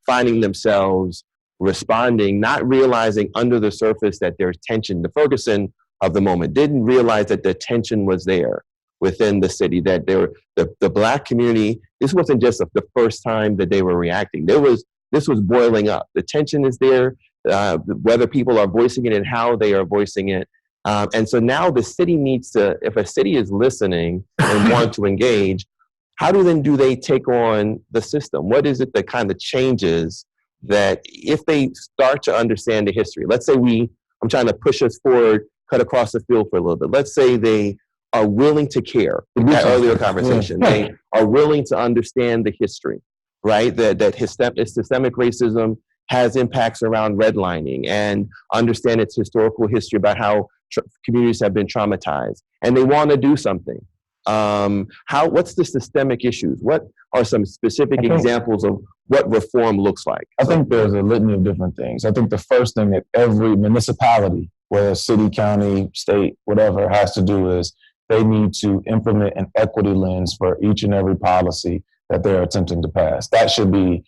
Speaker 2: finding themselves responding, not realizing under the surface that there's tension. The Ferguson of the moment didn't realize that the tension was there within the city, that the Black community, this wasn't just the first time that they were reacting. This was boiling up. The tension is there, whether people are voicing it and how they are voicing it. And so now the city needs to, if a city is listening and want to engage, how do they take on the system? What is it that kind of changes that if they start to understand the history? Let's say I'm trying to push us forward, cut across the field for a little bit. Let's say they are willing to care. That earlier conversation, they are willing to understand the history, right? That systemic racism has impacts around redlining and understand its historical history about how communities have been traumatized, and they want to do something. What's the systemic issues? What are some specific examples of what reform looks like?
Speaker 4: I think there's a litany of different things. I think the first thing that every municipality, whether city, county, state, whatever, has to do is they need to implement an equity lens for each and every policy that they're attempting to pass. That should be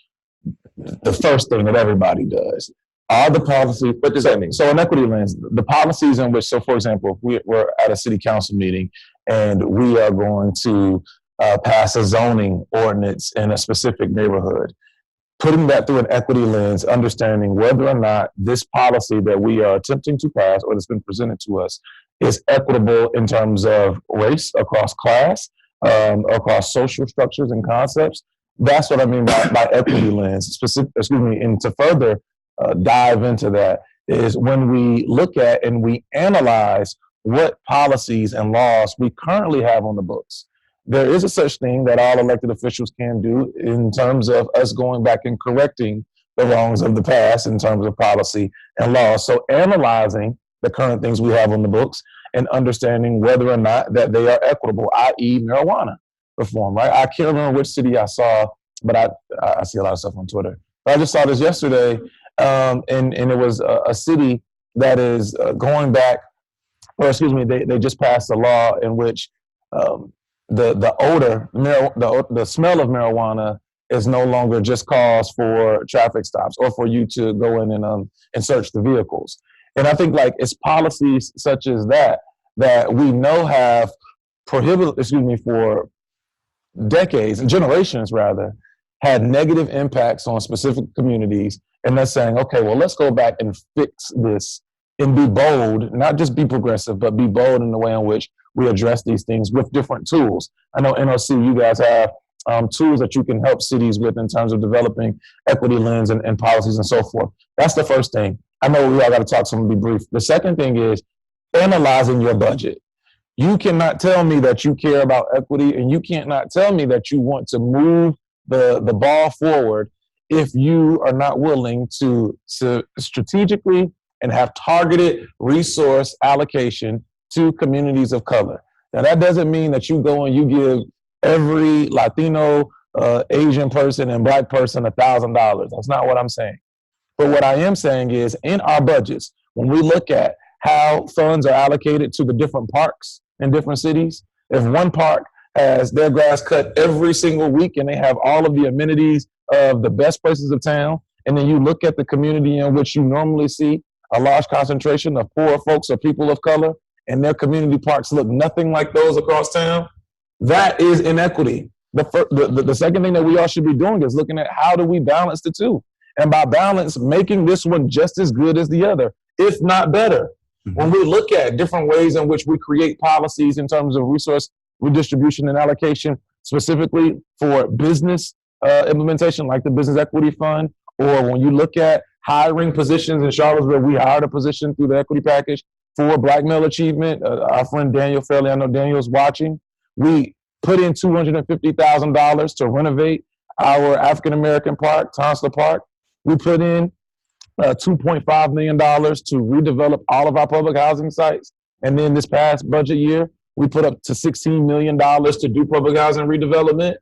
Speaker 4: the first thing that everybody does. All the policies, what does that mean? So an equity lens, the policies in which, so for example, if we're at a city council meeting and we are going to pass a zoning ordinance in a specific neighborhood, putting that through an equity lens, understanding whether or not this policy that we are attempting to pass or that's been presented to us is equitable in terms of race, across class, across social structures and concepts. That's what I mean by equity lens. And to further dive into that is when we look at and we analyze what policies and laws we currently have on the books. There is a such thing that all elected officials can do in terms of us going back and correcting the wrongs of the past in terms of policy and law. So analyzing the current things we have on the books and understanding whether or not that they are equitable, i.e. marijuana reform, right? I can't remember which city I saw, but I see a lot of stuff on Twitter. But I just saw this yesterday, and it was a city that is going back, or excuse me, they just passed a law in which the odor, the smell of marijuana is no longer just cause for traffic stops or for you to go in and search the vehicles. And I think it's policies such as that we know have prohibited, for decades and generations rather, had negative impacts on specific communities. And they're saying, okay, well, let's go back and fix this and be bold, not just be progressive, but be bold in the way in which we address these things with different tools. I know NOC, you guys have tools that you can help cities with in terms of developing equity lens and policies and so forth. That's the first thing. I know we all got to talk, so I'm going to be brief. The second thing is analyzing your budget. You cannot tell me that you care about equity, and you cannot tell me that you want to move the ball forward if you are not willing to strategically and have targeted resource allocation to communities of color. Now, that doesn't mean that you go and you give every Latino, Asian person and Black person $1,000. That's not what I'm saying. But what I am saying is in our budgets, when we look at how funds are allocated to the different parks in different cities, if one park has their grass cut every single week, and they have all of the amenities of the best places of town. And then you look at the community in which you normally see a large concentration of poor folks or people of color, and their community parks look nothing like those across town. That is inequity. The second thing that we all should be doing is looking at how do we balance the two. And by balance, making this one just as good as the other, if not better. Mm-hmm. When we look at different ways in which we create policies in terms of resource redistribution and allocation, specifically for business implementation, like the Business Equity Fund, or when you look at hiring positions in Charlottesville, we hired a position through the equity package for Black male achievement. Our friend Daniel Fairley, I know Daniel's watching. We put in $250,000 to renovate our African-American park, Tonsler Park. We put in $2.5 million to redevelop all of our public housing sites. And then this past budget year, we put up to $16 million to do public housing redevelopment.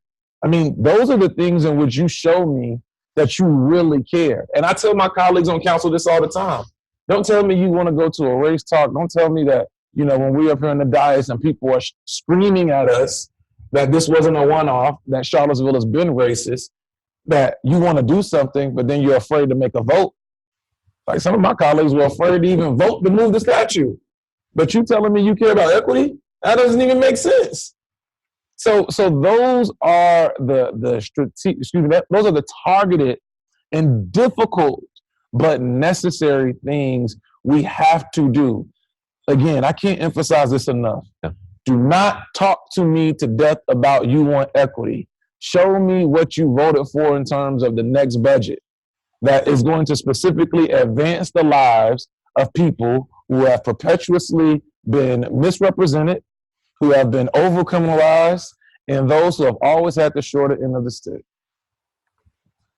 Speaker 4: I mean, those are the things in which you show me that you really care. And I tell my colleagues on council this all the time. Don't tell me you want to go to a race talk. Don't tell me that, you know, when we're up here in the dais and people are screaming at us that this wasn't a one-off, that Charlottesville has been racist, that you want to do something, but then you're afraid to make a vote. Like some of my colleagues were afraid to even vote to move the statue. But you telling me you care about equity? That doesn't even make sense. So those are the those are the targeted and difficult but necessary things we have to do. Again, I can't emphasize this enough. Yeah. Do not talk to me to death about you want equity. Show me what you voted for in terms of the next budget that is going to specifically advance the lives of people who have perpetuously been misrepresented, who have been over-criminalized, and those who have always had the shorter end of the stick.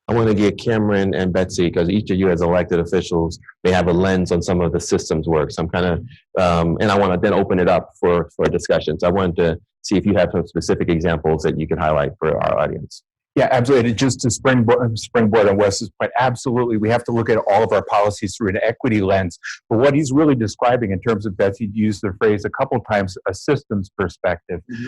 Speaker 2: I want to get Cameron and Betsy, because each of you as elected officials may have a lens on some of the systems work. So I'm kind of, and I want to then open it up for discussions. I wanted to see if you have some specific examples that you could highlight for our audience.
Speaker 6: Yeah, absolutely. Just to springboard on Wes's point, absolutely. We have to look at all of our policies through an equity lens. But what he's really describing in terms of, Betsy used the phrase a couple of times, a systems perspective. Mm-hmm.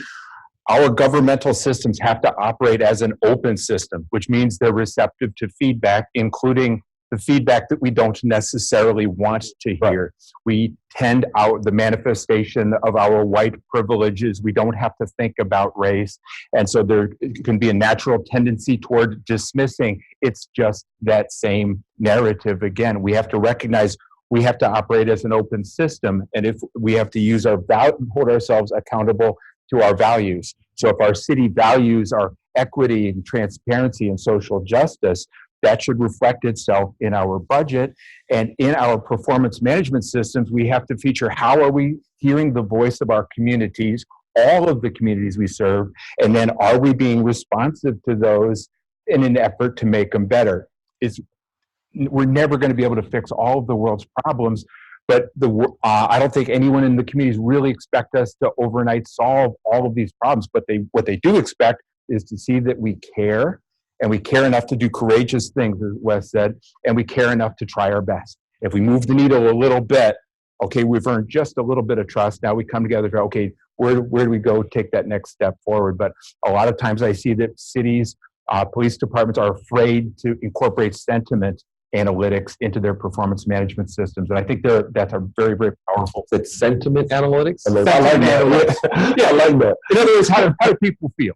Speaker 6: Our governmental systems have to operate as an open system, which means they're receptive to feedback, including the feedback that we don't necessarily want to hear. Right. We tend out the manifestation of our white privileges. We don't have to think about race. And so there can be a natural tendency toward dismissing. It's just that same narrative again. We have to recognize we have to operate as an open system. And if we have to use hold ourselves accountable to our values. So if our city values are equity and transparency and social justice, that should reflect itself in our budget. And in our performance management systems, we have to feature how are we hearing the voice of our communities, all of the communities we serve, and then are we being responsive to those in an effort to make them better? We're never going to be able to fix all of the world's problems, but I don't think anyone in the communities really expect us to overnight solve all of these problems. But what they do expect is to see that we care, and we care enough to do courageous things, as Wes said, and we care enough to try our best. If we move the needle a little bit, okay, we've earned just a little bit of trust. Now we come together to, okay, where do we go take that next step forward? But a lot of times I see that cities, police departments are afraid to incorporate sentiment analytics into their performance management systems. And I think that's a very, very powerful.
Speaker 2: It's sentiment analytics?
Speaker 6: I like that. Yeah, I like that. In other words, how do people feel,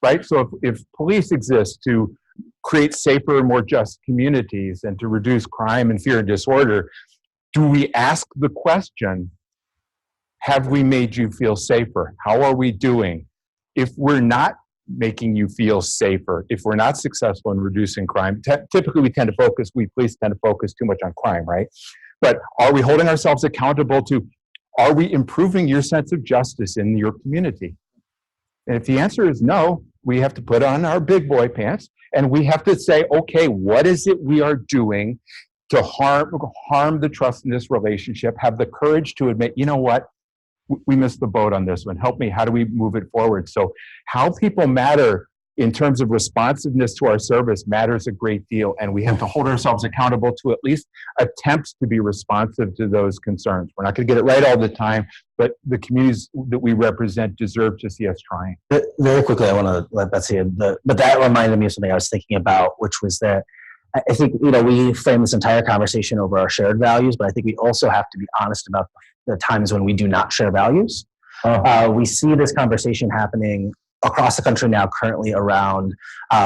Speaker 6: right? So if police exist to create safer and more just communities and to reduce crime and fear and disorder, do we ask the question, have we made you feel safer? How are we doing? If we're not making you feel safer, if we're not successful in reducing crime, typically we police tend to focus too much on crime, right? But are we holding ourselves accountable to, are we improving your sense of justice in your community? And if the answer is no, we have to put on our big boy pants and we have to say, okay, what is it we are doing to harm the trust in this relationship? Have the courage to admit, you know what? We missed the boat on this one. Help me. How do we move it forward? So how people matter in terms of responsiveness to our service matters a great deal, and we have to hold ourselves accountable to at least attempt to be responsive to those concerns. We're not going to get it right all the time, but the communities that we represent deserve to see us trying.
Speaker 5: Very quickly, I want to let Betsy in, but that reminded me of something I was thinking about, which was that I think, we frame this entire conversation over our shared values, but I think we also have to be honest about the times when we do not share values. We see this conversation happening across the country now currently around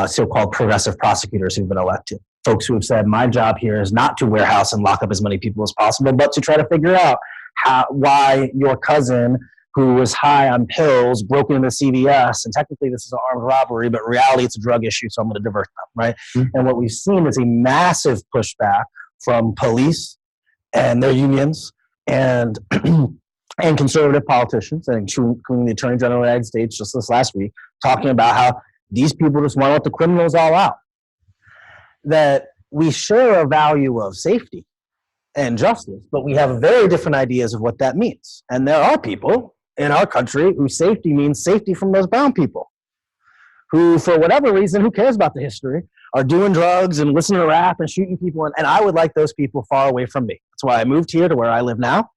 Speaker 5: so-called progressive prosecutors who've been elected. Folks who have said, my job here is not to warehouse and lock up as many people as possible, but to try to figure out why your cousin who was high on pills broke into CVS, and technically this is an armed robbery, but in reality it's a drug issue, so I'm going to divert them, right? Mm-hmm. And what we've seen is a massive pushback from police and their unions and and conservative politicians, including the Attorney General of the United States just this last week, talking about how these people just want to let the criminals all out. That we share a value of safety and justice, but we have very different ideas of what that means. And there are people in our country whose safety means safety from those brown people, who, for whatever reason, who cares about the history, are doing drugs and listening to rap and shooting people. And I would like those people far away from me. That's why I moved here to where I live now.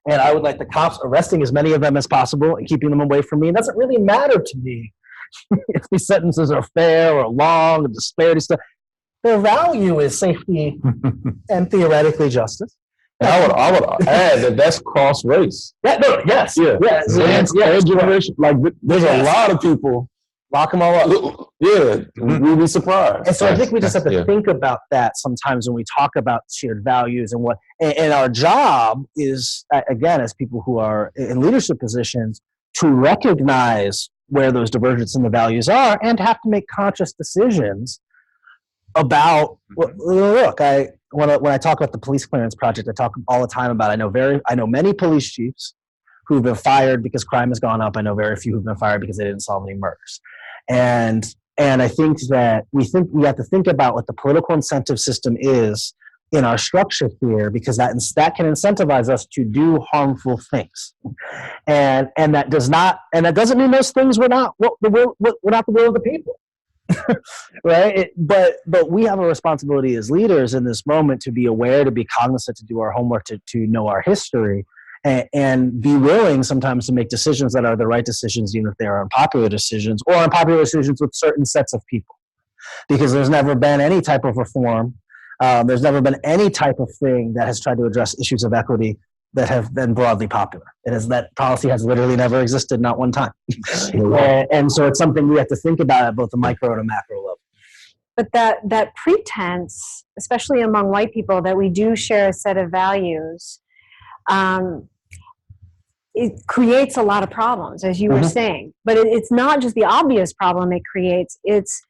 Speaker 5: And I would like the cops arresting as many of them as possible and keeping them away from me. It doesn't really matter to me if these sentences are fair or long or disparity stuff. Their value is safety and theoretically justice.
Speaker 4: And I would add that's cross race.
Speaker 5: Yeah, no, yes.
Speaker 4: Yeah.
Speaker 5: Yes.
Speaker 4: And generation, like there's a lot of people.
Speaker 5: Lock them all up.
Speaker 4: Yeah, we'll be surprised.
Speaker 5: And so I think we just have to think about that sometimes when we talk about shared values and what, and our job is, again, as people who are in leadership positions, to recognize where those divergences in the values are and have to make conscious decisions about, look, when I talk about the police clearance project, I talk all the time about, I know many police chiefs who've been fired because crime has gone up. I know very few who've been fired because they didn't solve any murders. And I think that we have to think about what the political incentive system is in our structure here, because that can incentivize us to do harmful things. And that doesn't mean those things were not the will of the people. Right? But we have a responsibility as leaders in this moment to be aware, to be cognizant, to do our homework, to know our history, and be willing sometimes to make decisions that are the right decisions, even if they are unpopular decisions, or unpopular decisions with certain sets of people. Because there's never been any type of reform, there's never been any type of thing that has tried to address issues of equity that have been broadly popular. That policy has literally never existed, not one time. And so it's something we have to think about at both the micro and a macro level.
Speaker 7: But that pretense, especially among white people, that we do share a set of values, it creates a lot of problems, as you were saying. But it's not just the obvious problem it creates. It's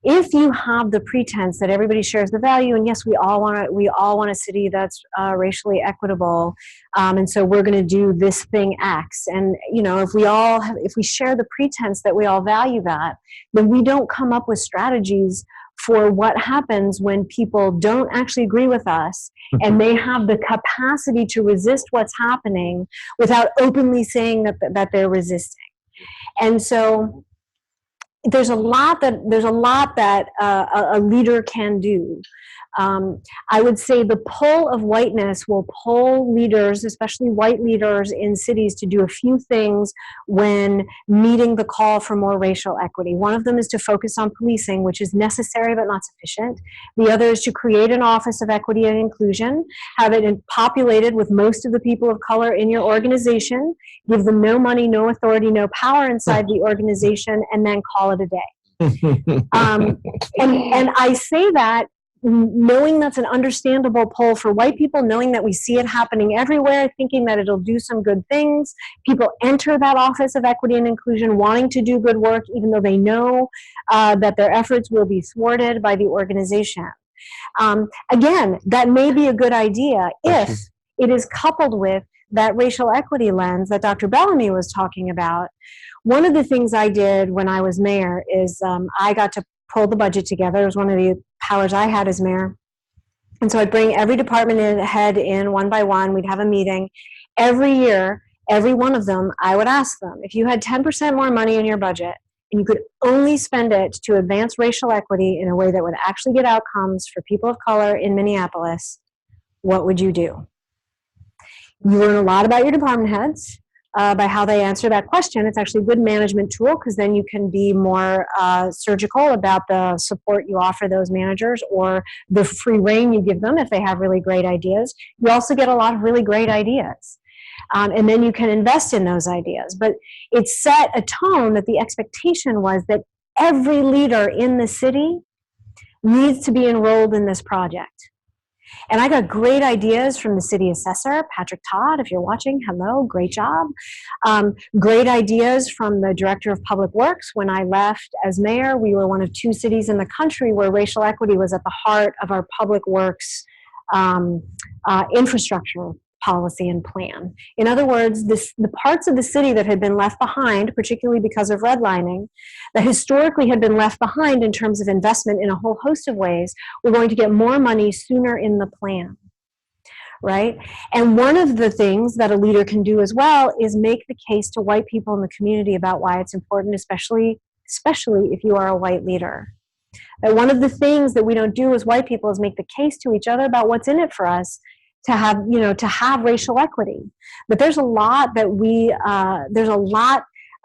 Speaker 7: if you have the pretense that everybody shares the value, and yes, we all want a city that's racially equitable, and so we're going to do this thing X. And if we share the pretense that we all value that, then we don't come up with strategies for what happens when people don't actually agree with us and they have the capacity to resist what's happening without openly saying that they're resisting. And so there's a lot that a leader can do. I would say the pull of whiteness will pull leaders, especially white leaders in cities, to do a few things when meeting the call for more racial equity. One of them is to focus on policing, which is necessary but not sufficient. The other is to create an office of equity and inclusion, have it populated with most of the people of color in your organization, give them no money, no authority, no power inside the organization, and then call it a day. And I say that knowing that's an understandable pull for white people, knowing that we see it happening everywhere, thinking that it'll do some good things. People enter that office of equity and inclusion wanting to do good work, even though they know that their efforts will be thwarted by the organization. Again, that may be a good idea if it is coupled with that racial equity lens that Dr. Bellamy was talking about. One of the things I did when I was mayor is I got to pull the budget together. It was one of the powers I had as mayor. And so I'd bring every department head in one by one. We'd have a meeting. Every year, every one of them, I would ask them, if you had 10% more money in your budget, and you could only spend it to advance racial equity in a way that would actually get outcomes for people of color in Minneapolis, what would you do? You learn a lot about your department heads by how they answer that question. It's actually a good management tool because then you can be more surgical about the support you offer those managers or the free rein you give them if they have really great ideas. You also get a lot of really great ideas. And then you can invest in those ideas. But it set a tone that the expectation was that every leader in the city needs to be enrolled in this project. And I got great ideas from the city assessor, Patrick Todd, if you're watching, hello, great job. Great ideas from the director of public works. When I left as mayor, we were one of 2 cities in the country where racial equity was at the heart of our public works infrastructure policy and plan. In other words, the parts of the city that had been left behind, particularly because of redlining, that historically had been left behind in terms of investment in a whole host of ways, were going to get more money sooner in the plan, right? And one of the things that a leader can do as well is make the case to white people in the community about why it's important, especially if you are a white leader. That one of the things that we don't do as white people is make the case to each other about what's in it for us to have racial equity. But there's a lot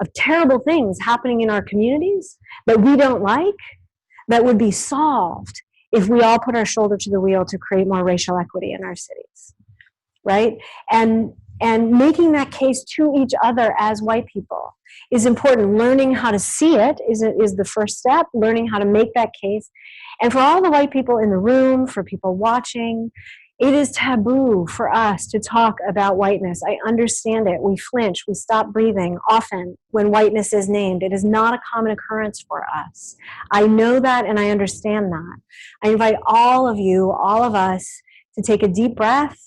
Speaker 7: of terrible things happening in our communities that we don't like that would be solved if we all put our shoulder to the wheel to create more racial equity in our cities, right? And making that case to each other as white people is important. Learning how to see it is the first step, learning how to make that case. And for all the white people in the room, for people watching, it is taboo for us to talk about whiteness. I understand it. We flinch. We stop breathing often when whiteness is named. It is not a common occurrence for us. I know that and I understand that. I invite all of you, all of us, to take a deep breath,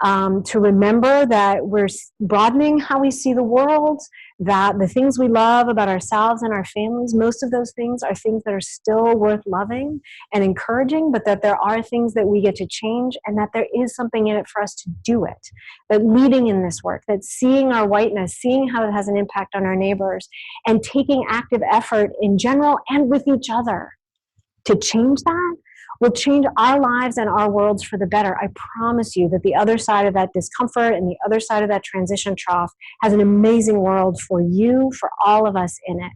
Speaker 7: to remember that we're broadening how we see the world, that the things we love about ourselves and our families, most of those things are things that are still worth loving and encouraging, but that there are things that we get to change and that there is something in it for us to do it. That leading in this work, that seeing our whiteness, seeing how it has an impact on our neighbors, and taking active effort in general and with each other to change that will change our lives and our worlds for the better. I promise you that the other side of that discomfort and the other side of that transition trough has an amazing world for you, for all of us in it.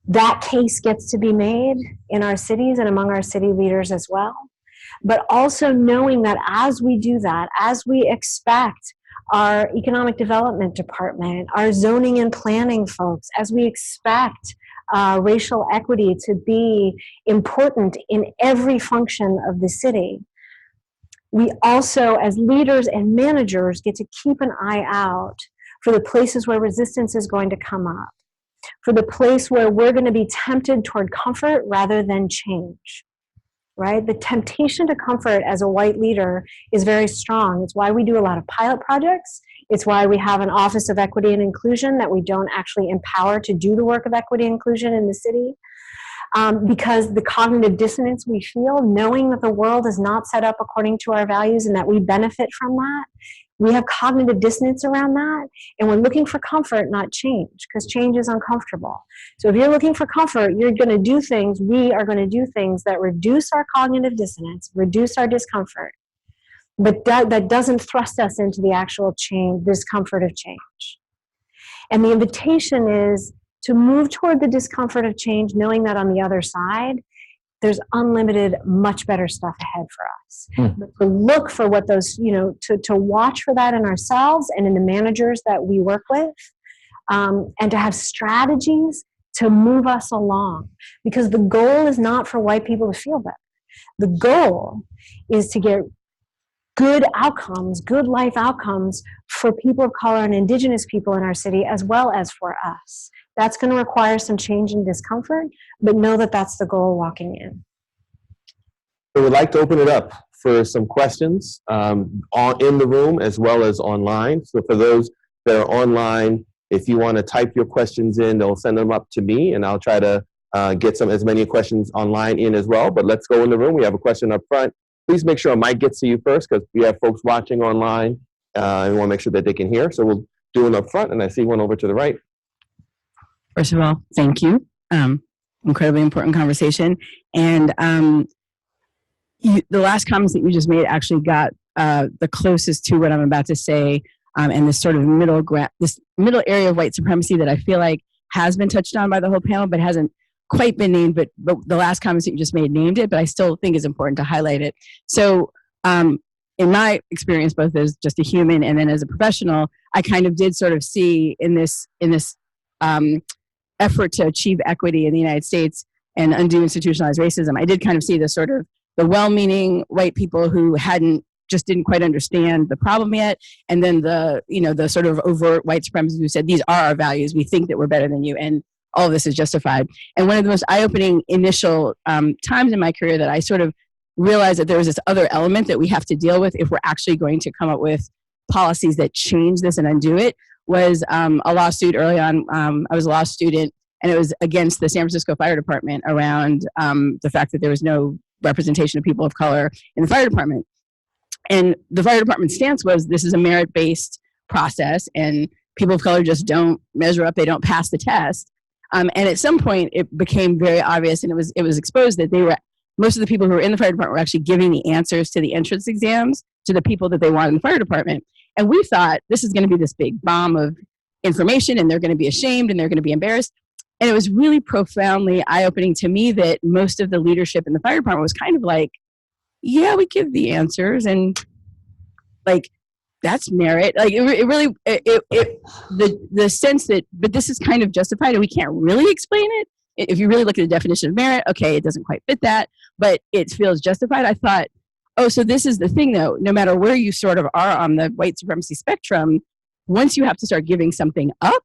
Speaker 7: That case gets to be made in our cities and among our city leaders as well. But also knowing that as we do that, as we expect our economic development department, our zoning and planning folks, as we expect racial equity to be important in every function of the city, we also, as leaders and managers, get to keep an eye out for the places where resistance is going to come up, for the place where we're going to be tempted toward comfort rather than change, right? The temptation to comfort as a white leader is very strong. It's why we do a lot of pilot projects. It's why we have an Office of Equity and Inclusion that we don't actually empower to do the work of equity and inclusion in the city. Because the cognitive dissonance we feel, knowing that the world is not set up according to our values and that we benefit from that, we have cognitive dissonance around that, and we're looking for comfort, not change, because change is uncomfortable. So if you're looking for comfort, we are going to do things that reduce our cognitive dissonance, reduce our discomfort, but that doesn't thrust us into the actual change, discomfort of change. And the invitation is to move toward the discomfort of change, knowing that on the other side, there's unlimited, much better stuff ahead for us. But to look for what those, to watch for that in ourselves and in the managers that we work with, and to have strategies to move us along. Because the goal is not for white people to feel better. The goal is to get good outcomes, good life outcomes for people of color and indigenous people in our city, as well as for us. That's going to require some change and discomfort, but know that that's the goal walking in.
Speaker 2: So we'd like to open it up for some questions in the room as well as online. So for those that are online, if you want to type your questions in, they'll send them up to me, and I'll try to get as many questions online in as well. But let's go in the room. We have a question up front. Please make sure a mic gets to you first, because we have folks watching online, and we want to make sure that they can hear. So we'll do it up front, and I see one over to the right.
Speaker 8: First of all, thank you. Incredibly important conversation. And the last comments that you just made actually got the closest to what I'm about to say, and this sort of this middle area of white supremacy that I feel like has been touched on by the whole panel, but hasn't quite been named. But the last comments that you just made named it, but I still think it's important to highlight it. So in my experience, both as just a human and then as a professional, I kind of did sort of see in this effort to achieve equity in the United States and undo institutionalized racism, I did kind of see the sort of the well-meaning white people who didn't quite understand the problem yet, and then the sort of overt white supremacists who said, these are our values, we think that we're better than you, and all of this is justified. And one of the most eye-opening initial times in my career that I sort of realized that there was this other element that we have to deal with if we're actually going to come up with policies that change this and undo it was a lawsuit early on. I was a law student, and it was against the San Francisco Fire Department around the fact that there was no representation of people of color in the fire department. And the fire department's stance was, this is a merit-based process, and people of color just don't measure up, they don't pass the test. And at some point, it became very obvious, and it was exposed that most of the people who were in the fire department were actually giving the answers to the entrance exams to the people that they wanted in the fire department. And we thought, this is going to be this big bomb of information, and they're going to be ashamed, and they're going to be embarrassed. And it was really profoundly eye-opening to me that most of the leadership in the fire department was kind of like, yeah, we give the answers, and like, that's merit. Like the sense that, but this is kind of justified and we can't really explain it. If you really look at the definition of merit, okay, it doesn't quite fit that, but it feels justified. I thought, oh, so this is the thing though, no matter where you sort of are on the white supremacy spectrum, once you have to start giving something up,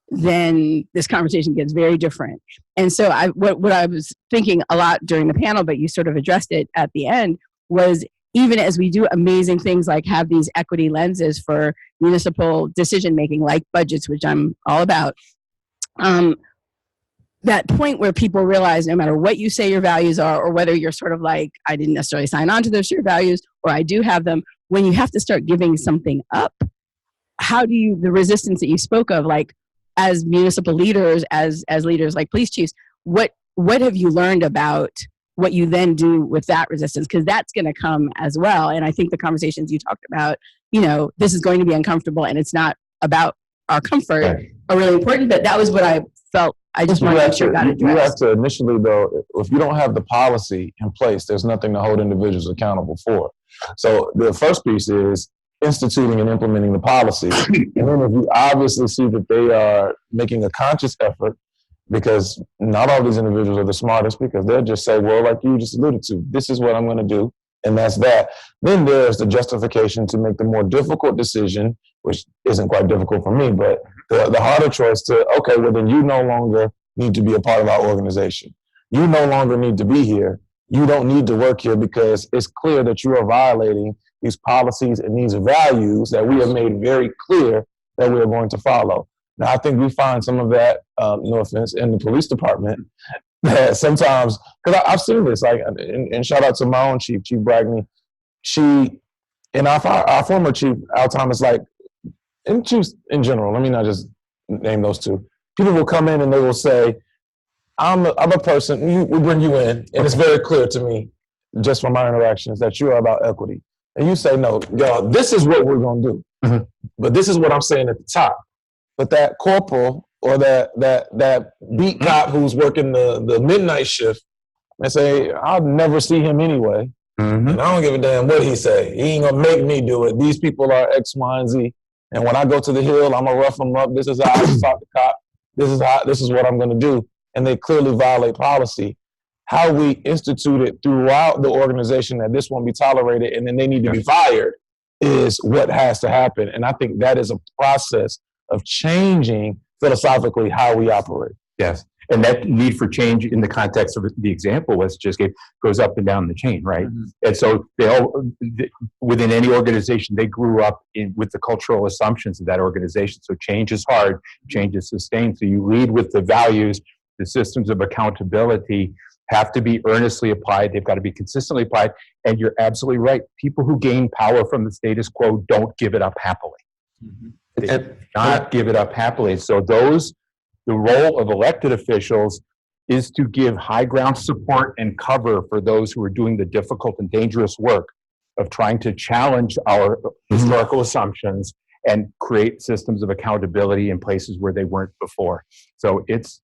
Speaker 8: then this conversation gets very different. And so what I was thinking a lot during the panel, but you sort of addressed it at the end, was even as we do amazing things like have these equity lenses for municipal decision-making, like budgets, which I'm all about, that point where people realize no matter what you say your values are, or whether you're sort of like, I didn't necessarily sign on to those shared values, or I do have them, when you have to start giving something up, how do you, the resistance that you spoke of, like, as municipal leaders, as leaders like police chiefs, what have you learned about what you then do with that resistance? Because that's going to come as well. And I think the conversations you talked about, this is going to be uncomfortable and it's not about our comfort, are really important. But that was what I felt. I just wanted to make sure got addressed.
Speaker 4: You have to initially, though, if you don't have the policy in place, there's nothing to hold individuals accountable for. So the first piece is instituting and implementing the policy. And then if you obviously see that they are making a conscious effort, because not all these individuals are the smartest, because they'll just say, well, like you just alluded to, this is what I'm going to do, and that's that. Then there's the justification to make the more difficult decision, which isn't quite difficult for me, but the harder choice to, okay, well, then you no longer need to be a part of our organization. You no longer need to be here. You don't need to work here because it's clear that you are violating these policies and these values that we have made very clear that we are going to follow. Now, I think we find some of that, no offense, in the police department, that sometimes, because I've seen this, like, and shout out to my own chief, Chief Bragney. And our former chief, Al Thomas, like, and chiefs in general, let me not just name those two. People will come in and they will say, I'm a person, we bring you in, and it's very clear to me, just from my interactions, that you are about equity. And you say, no, y'all, this is what we're going to do. Mm-hmm. But this is what I'm saying at the top. But that corporal or that beat cop who's working the midnight shift, and say, I'll never see him anyway. Mm-hmm. And I don't give a damn what he say. He ain't gonna make me do it. These people are X, Y, and Z. And when I go to the Hill, I'm gonna rough them up. This is how I talk to cop. This is what I'm gonna do. And they clearly violate policy. How we institute it throughout the organization that this won't be tolerated and then they need to be fired is what has to happen. And I think that is a process of changing philosophically how we operate.
Speaker 6: Yes. And that need for change in the context of the example was just goes up and down the chain, right? Mm-hmm. And so within any organization, they grew up with the cultural assumptions of that organization. So change is hard, change is sustained. So you lead with the values, the systems of accountability have to be earnestly applied. They've got to be consistently applied. And you're absolutely right. People who gain power from the status quo don't give it up happily. Mm-hmm. They do not give it up happily. So those The role of elected officials is to give high ground support and cover for those who are doing the difficult and dangerous work of trying to challenge our historical assumptions and create systems of accountability in places where they weren't before. So this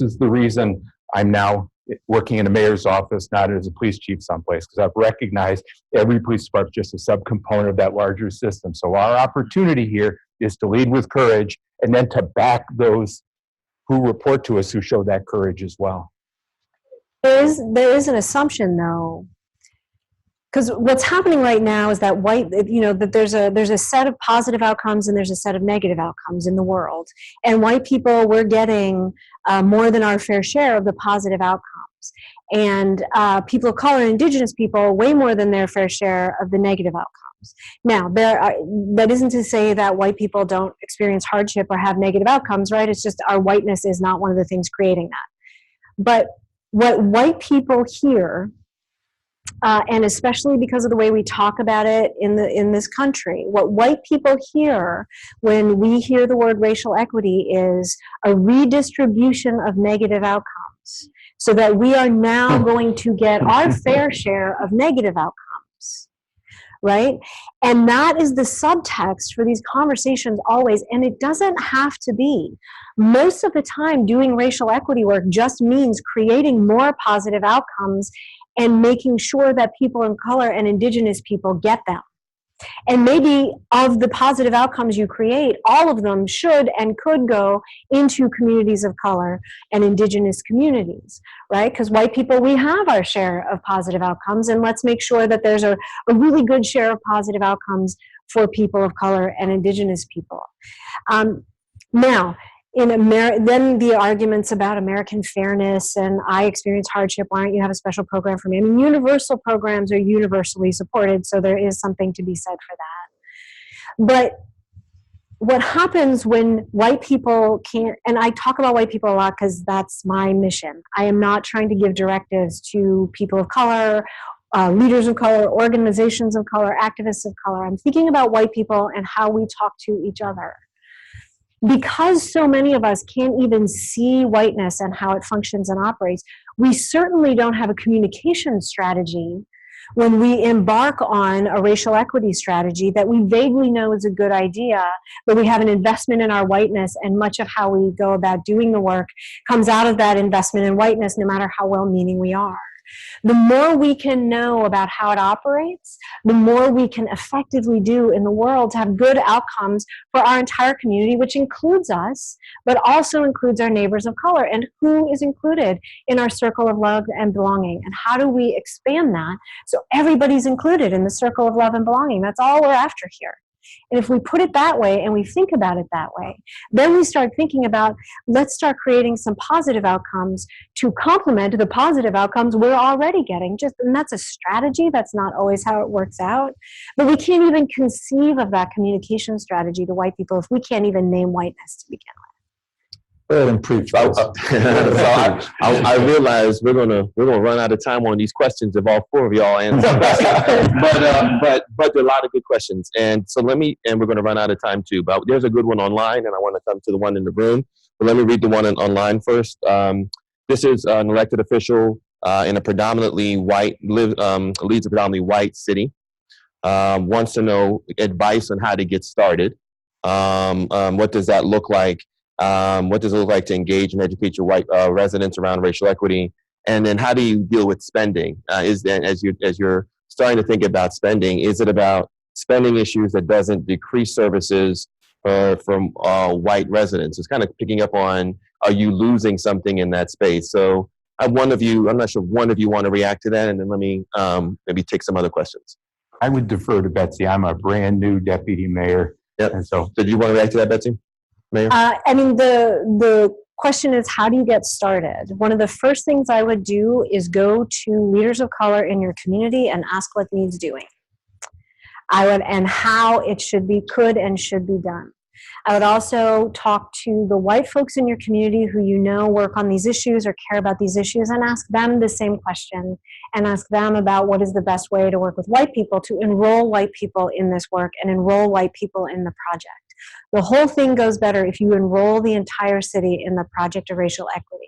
Speaker 6: is the reason I'm now working in a mayor's office, not as a police chief someplace, because I've recognized every police department is just a subcomponent of that larger system. So our opportunity here is to lead with courage and then to back those who report to us who show that courage as well.
Speaker 7: There is an assumption, though, because what's happening right now is that that there's a set of positive outcomes and there's a set of negative outcomes in the world, and white people, we're getting more than our fair share of the positive outcomes, and people of color and indigenous people way more than their fair share of the negative outcomes. Now, that isn't to say that white people don't experience hardship or have negative outcomes, right? It's just our whiteness is not one of the things creating that. But what white people hear, and especially because of the way we talk about it in this country, what white people hear when we hear the word racial equity is a redistribution of negative outcomes, so that we are now going to get our fair share of negative outcomes, right? And that is the subtext for these conversations always, and it doesn't have to be. Most of the time, doing racial equity work just means creating more positive outcomes and making sure that people of color and indigenous people get them. And maybe of the positive outcomes you create, all of them should and could go into communities of color and indigenous communities, right? Because white people, we have our share of positive outcomes, and let's make sure that there's a really good share of positive outcomes for people of color and indigenous people. Now, then the arguments about American fairness and I experience hardship, why don't you have a special program for me? I mean, universal programs are universally supported, so there is something to be said for that. But what happens when white people can't, and I talk about white people a lot because that's my mission. I am not trying to give directives to people of color, leaders of color, organizations of color, activists of color. I'm thinking about white people and how we talk to each other. Because so many of us can't even see whiteness and how it functions and operates, we certainly don't have a communication strategy when we embark on a racial equity strategy that we vaguely know is a good idea, but we have an investment in our whiteness, and much of how we go about doing the work comes out of that investment in whiteness, no matter how well-meaning we are. The more we can know about how it operates, the more we can effectively do in the world to have good outcomes for our entire community, which includes us, but also includes our neighbors of color, and who is included in our circle of love and belonging. And how do we expand that so everybody's included in the circle of love and belonging? That's all we're after here. And if we put it that way and we think about it that way, then we start thinking about, let's start creating some positive outcomes to complement the positive outcomes we're already getting. And that's a strategy. That's not always how it works out. But we can't even conceive of that communication strategy to white people if we can't even name whiteness to begin with.
Speaker 2: Go ahead and preach. I realize we're gonna run out of time on these questions if all four of y'all answer. but there are a lot of good questions, and so we're gonna run out of time too. But there's a good one online, and I want to come to the one in the room. But let me read the one online first. This is an elected official in a predominantly white leads a predominantly white city. Wants to know advice on how to get started. What does that look like? What does it look like to engage and educate your white residents around racial equity? And then how do you deal with spending? As you're starting to think about spending, is it about spending issues that doesn't decrease services from white residents? It's kind of picking up on, are you losing something in that space? So I'm not sure if one of you want to react to that, and then let me maybe take some other questions.
Speaker 6: I would defer to Betsy. I'm a brand new deputy mayor.
Speaker 2: Yep.
Speaker 6: And so,
Speaker 2: did you want to react to that, Betsy? Mayor?
Speaker 7: The question is, how do you get started? One of the first things I would do is go to leaders of color in your community and ask what needs doing. And how it could and should be done. I would also talk to the white folks in your community who you know work on these issues or care about these issues, and ask them the same question, and ask them about what is the best way to work with white people to enroll white people in this work and enroll white people in the project. The whole thing goes better if you enroll the entire city in the project of racial equity.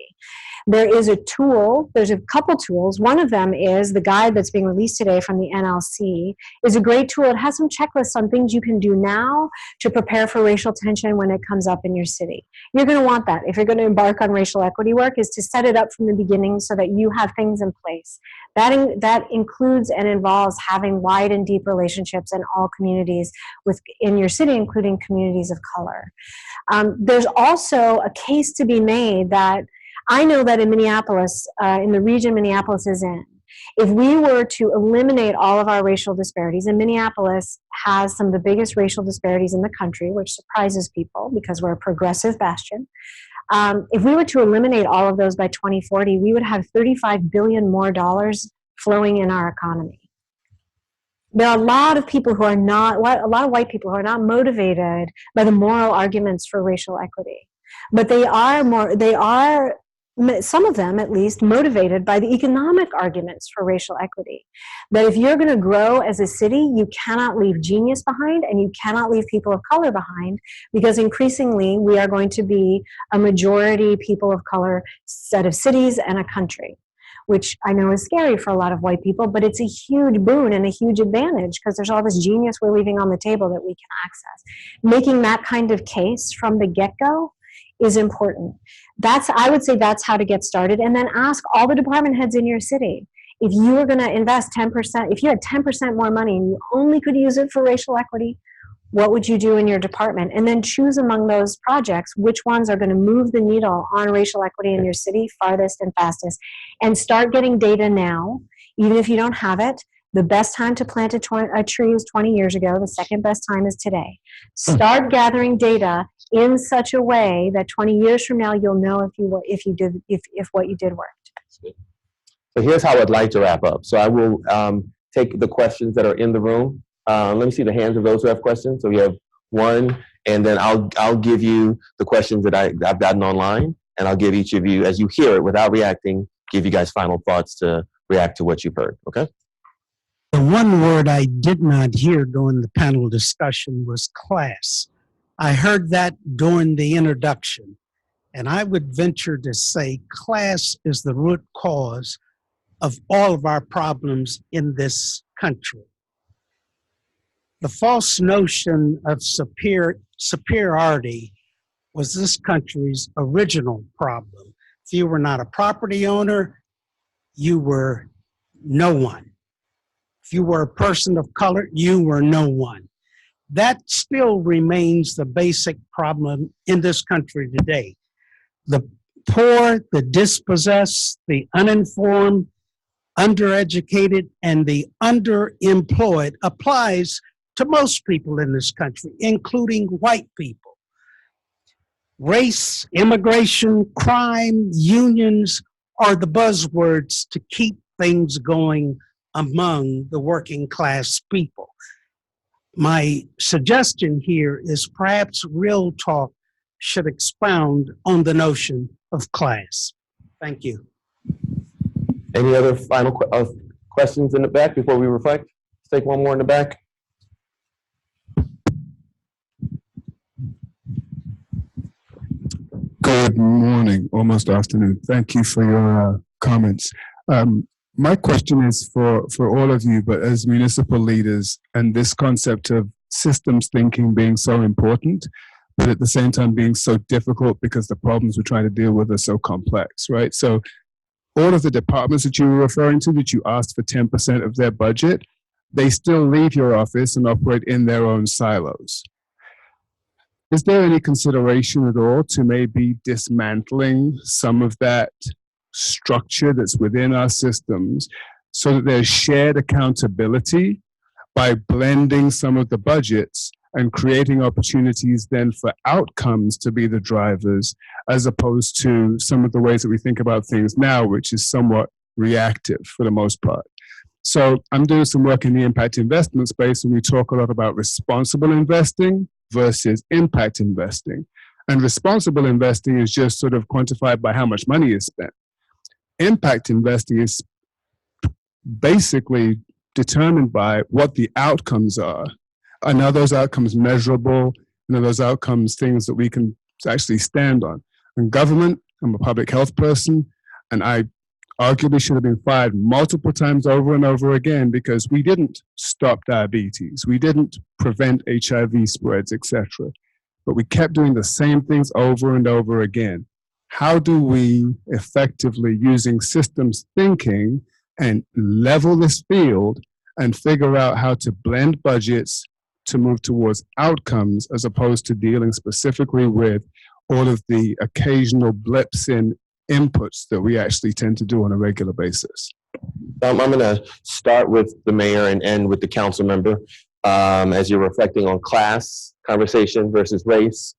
Speaker 7: There is a tool, there's a couple tools. One of them is the guide that's being released today from the NLC is a great tool. It has some checklists on things you can do now to prepare for racial tension when it comes up in your city. You're going to want that if you're going to embark on racial equity work, is to set it up from the beginning so that you have things in place. That includes and involves having wide and deep relationships in all communities in your city, including communities of color. There's also a case to be made that I know that in Minneapolis, in the region Minneapolis is in, if we were to eliminate all of our racial disparities, and Minneapolis has some of the biggest racial disparities in the country, which surprises people because we're a progressive bastion. If we were to eliminate all of those by 2040, we would have $35 billion more flowing in our economy. There are a lot of people who are not, a lot of white people who are not motivated by the moral arguments for racial equity, but they are, some of them at least, motivated by the economic arguments for racial equity. That if you're going to grow as a city, you cannot leave genius behind and you cannot leave people of color behind, because increasingly we are going to be a majority people of color set of cities and a country, which I know is scary for a lot of white people, but it's a huge boon and a huge advantage because there's all this genius we're leaving on the table that we can access. Making that kind of case from the get-go is important. I would say that's how to get started. And then ask all the department heads in your city, if you were going to invest 10%, if you had 10% more money and you only could use it for racial equity, what would you do in your department? And then choose among those projects which ones are going to move the needle on racial equity in your city farthest and fastest. And start getting data now, even if you don't have it. The best time to plant a tree is 20 years ago. The second best time is today. Start gathering data in such a way that 20 years from now you'll know if what you did worked.
Speaker 2: So here's how I'd like to wrap up. So I will take the questions that are in the room. Let me see the hands of those who have questions. So we have one, and then I'll give you the questions that I've gotten online, and I'll give each of you, as you hear it without reacting, give you guys final thoughts to react to what you've heard, okay?
Speaker 9: The one word I did not hear during the panel discussion was class. I heard that during the introduction, and I would venture to say class is the root cause of all of our problems in this country. The false notion of superiority was this country's original problem. If you were not a property owner, you were no one. If you were a person of color, you were no one. That still remains the basic problem in this country today. The poor, the dispossessed, the uninformed, undereducated, and the underemployed applies to most people in this country, including white people. Race, immigration, crime, unions are the buzzwords to keep things going among the working class people. My suggestion here is perhaps Real Talk should expound on the notion of class. Thank you.
Speaker 2: Any other final questions in the back before we reflect? Let's take one more in the back.
Speaker 10: Good morning, almost afternoon. Thank you for your comments. My question is for all of you, but as municipal leaders, and this concept of systems thinking being so important, but at the same time being so difficult because the problems we're trying to deal with are so complex, right? So all of the departments that you were referring to, that you asked for 10% of their budget, they still leave your office and operate in their own silos. Is there any consideration at all to maybe dismantling some of that structure that's within our systems so that there's shared accountability by blending some of the budgets and creating opportunities then for outcomes to be the drivers, as opposed to some of the ways that we think about things now, which is somewhat reactive for the most part? So I'm doing some work in the impact investment space, and we talk a lot about responsible investing versus impact investing. And responsible investing is just sort of quantified by how much money is spent. Impact investing is basically determined by what the outcomes are. And are those outcomes measurable? And are those outcomes things that we can actually stand on? In government, I'm a public health person, and I arguably should have been fired multiple times over and over again because we didn't stop diabetes, we didn't prevent HIV spreads, etc. But we kept doing the same things over and over again. How do we effectively, using systems thinking, and level this field and figure out how to blend budgets to move towards outcomes as opposed to dealing specifically with all of the occasional blips in inputs that we actually tend to do on a regular basis?
Speaker 2: I'm going to start with the mayor and end with the council member as you're reflecting on class conversation versus race,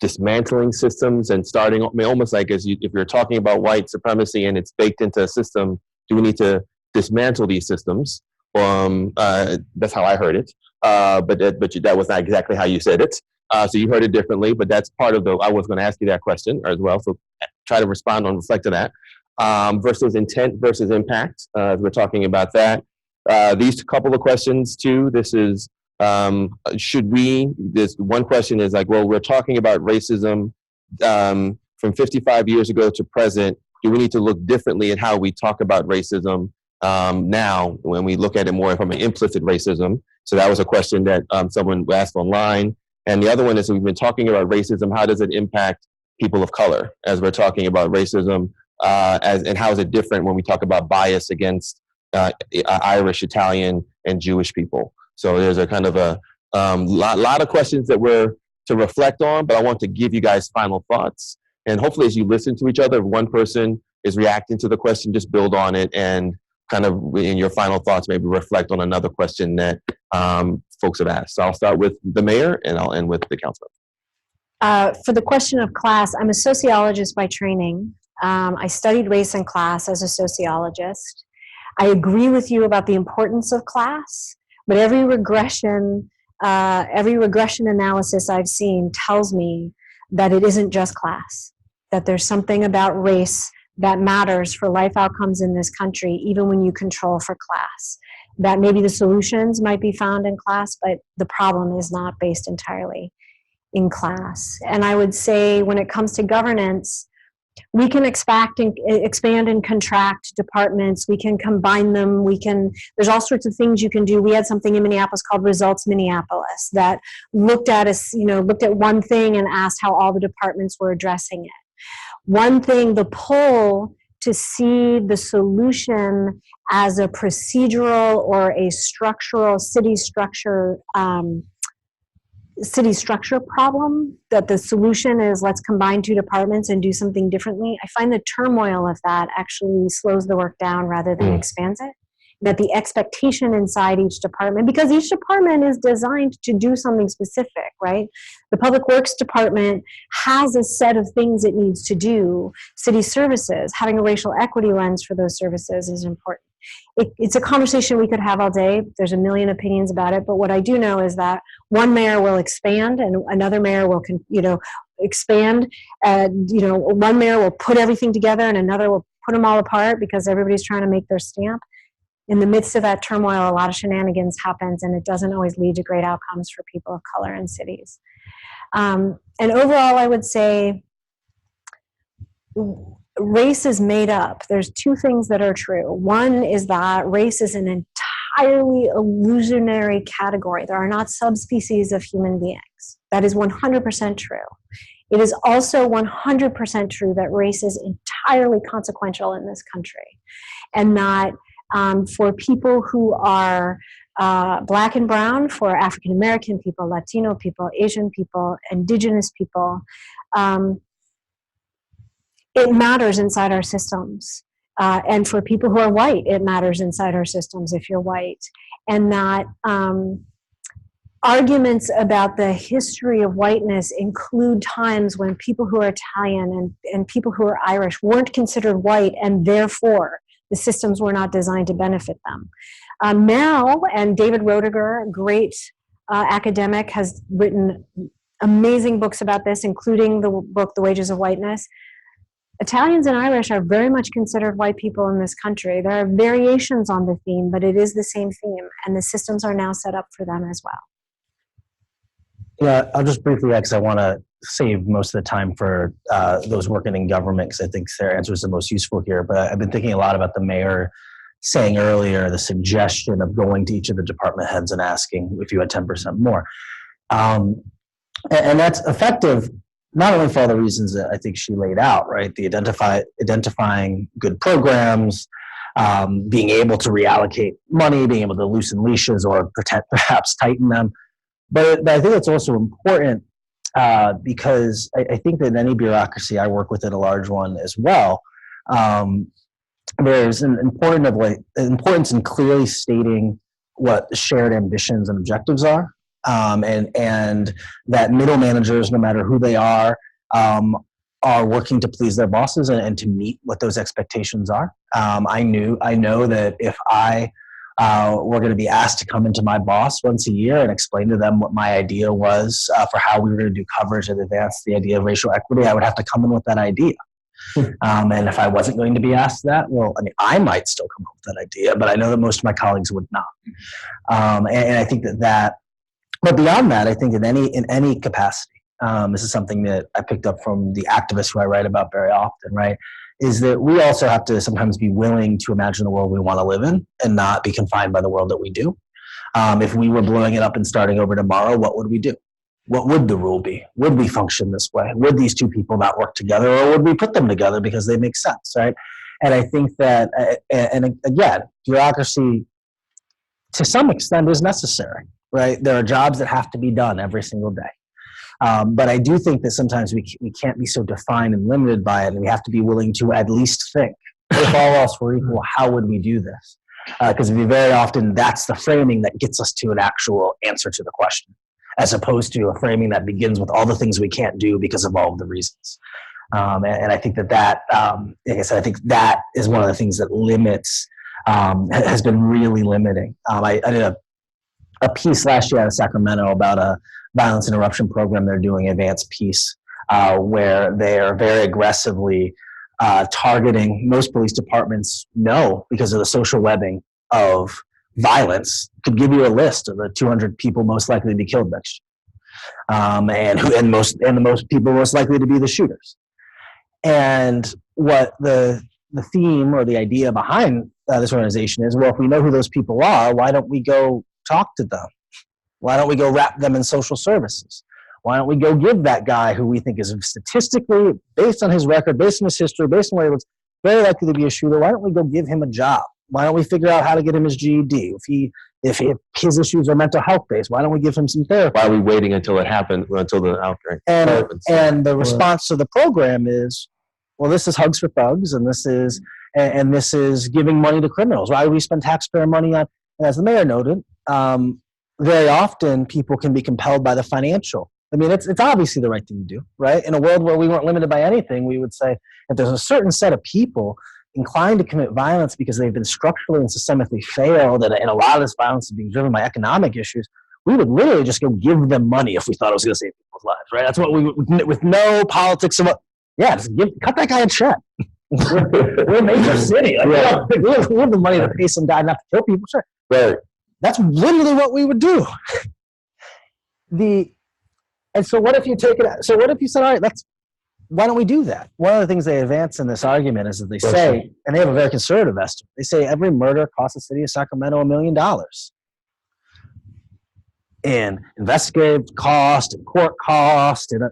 Speaker 2: dismantling systems and starting, I mean, almost like if you're talking about white supremacy and it's baked into a system, do we need to dismantle these systems? That's how I heard it, but that was not exactly how you said it. So you heard it differently, but that's part of I was going to ask you that question as well. So try to respond on, reflect to that. Versus intent versus impact. We're talking about that. These couple of questions too. This is, this one question is like, well, we're talking about racism from 55 years ago to present. Do we need to look differently at how we talk about racism now when we look at it more from an implicit racism? So that was a question that someone asked online. And the other one is, we've been talking about racism. How does it impact people of color as we're talking about racism? And how is it different when we talk about bias against Irish, Italian, and Jewish people? So there's a kind of a lot of questions that we're to reflect on, but I want to give you guys final thoughts. And hopefully as you listen to each other, if one person is reacting to the question, just build on it and kind of in your final thoughts, maybe reflect on another question that folks have asked. So I'll start with the mayor and I'll end with the councilor.
Speaker 7: For the question of class, I'm a sociologist by training. I studied race and class as a sociologist. I agree with you about the importance of class, but every regression analysis I've seen tells me that it isn't just class, that there's something about race that matters for life outcomes in this country, even when you control for class. That maybe the solutions might be found in class, but the problem is not based entirely in class. And I would say when it comes to governance, we can expand and contract departments. We can combine them. There's all sorts of things you can do. We had something in Minneapolis called Results Minneapolis that looked at one thing and asked how all the departments were addressing it. One thing, the pull to see the solution as a procedural or a structural city structure problem, that the solution is let's combine two departments and do something differently. I find the turmoil of that actually slows the work down rather than expands it. That the expectation inside each department, because each department is designed to do something specific, right? The Public Works Department has a set of things it needs to do. City services, having a racial equity lens for those services is important. It's a conversation we could have all day. There's a million opinions about it, but what I do know is that one mayor will expand and another mayor will, expand. One mayor will put everything together and another will put them all apart because everybody's trying to make their stamp. In the midst of that turmoil, a lot of shenanigans happens, and it doesn't always lead to great outcomes for people of color in cities. And overall, I would say race is made up. There's two things that are true. One is that race is an entirely illusionary category. There are not subspecies of human beings. That is 100% true. It is also 100% true that race is entirely consequential in this country, and that for people who are Black and brown, for African American people, Latino people, Asian people, indigenous people, it matters inside our systems. And for people who are white, it matters inside our systems if you're white. And that arguments about the history of whiteness include times when people who are Italian and people who are Irish weren't considered white, and therefore the systems were not designed to benefit them. Now, and David Roediger, a great academic, has written amazing books about this, including the book, The Wages of Whiteness. Italians and Irish are very much considered white people in this country. There are variations on the theme, but it is the same theme, and the systems are now set up for them as well.
Speaker 5: Yeah, I'll just briefly add, because I want to save most of the time for those working in government, because I think their answer is the most useful here. But I've been thinking a lot about the mayor saying earlier the suggestion of going to each of the department heads and asking if you had 10% more. And that's effective not only for all the reasons that I think she laid out, right? The identifying good programs, being able to reallocate money, being able to loosen leashes or perhaps tighten them. But I think it's also important because I think that in any bureaucracy, I work within a large one as well, there's an importance in clearly stating what the shared ambitions and objectives are, and that middle managers, no matter who they are working to please their bosses and to meet what those expectations are. I know that if I were going to be asked to come into my boss once a year and explain to them what my idea was for how we were going to do coverage and advance the idea of racial equity, I would have to come in with that idea. And if I wasn't going to be asked that, well, I mean, I might still come up with that idea, but I know that most of my colleagues would not. And I think that, but beyond that, I think in any capacity, this is something that I picked up from the activists who I write about very often, right? Is that we also have to sometimes be willing to imagine the world we want to live in and not be confined by the world that we do. If we were blowing it up and starting over tomorrow, what would we do? What would the rule be? Would we function this way? Would these two people not work together, or would we put them together because they make sense, right? And I think that, and again, bureaucracy to some extent is necessary, right? There are jobs that have to be done every single day. But I do think that sometimes we can't be so defined and limited by it, and we have to be willing to at least think, if all else were equal, how would we do this? Because very often that's the framing that gets us to an actual answer to the question, as opposed to a framing that begins with all the things we can't do because of all of the reasons. And I think that, like I said, I think that is one of the things that limits, has been really limiting. I did a piece last year out of Sacramento about a violence interruption program they're doing, Advanced Peace, where they are very aggressively targeting. Most police departments know, because of the social webbing of violence, could give you a list of the 200 people most likely to be killed next year, and the most people most likely to be the shooters. And what the theme or the idea behind this organization is, well, if we know who those people are, why don't we go talk to them? Why don't we go wrap them in social services? Why don't we go give that guy who we think is statistically, based on his record, based on his history, based on where he was very likely to be a shooter, why don't we go give him a job? Why don't we figure out how to get him his GED? If his issues are mental health based, why don't we give him some therapy?
Speaker 2: Why are we waiting until it happens, until the outbreak?
Speaker 5: And the response to the program is, well, this is Hugs for Thugs, and this is giving money to criminals. Why do we spend taxpayer money on? And as the mayor noted, very often people can be compelled by the financial. I mean, it's obviously the right thing to do, right? In a world where we weren't limited by anything, we would say if there's a certain set of people inclined to commit violence because they've been structurally and systemically failed, and a lot of this violence is being driven by economic issues, we would literally just go give them money if we thought it was going to save people's lives, right? That's what we would, with no politics of, just cut that guy a check. we're a major city. Like, we have the money to pay some guy not to kill people, sure.
Speaker 2: Right.
Speaker 5: That's literally what we would do. And so what if you take it? So what if you said, all right, why don't we do that? One of the things they advance in this argument is that they say, and they have a very conservative estimate, they say every murder costs the city of Sacramento $1 million in investigative cost and court cost, and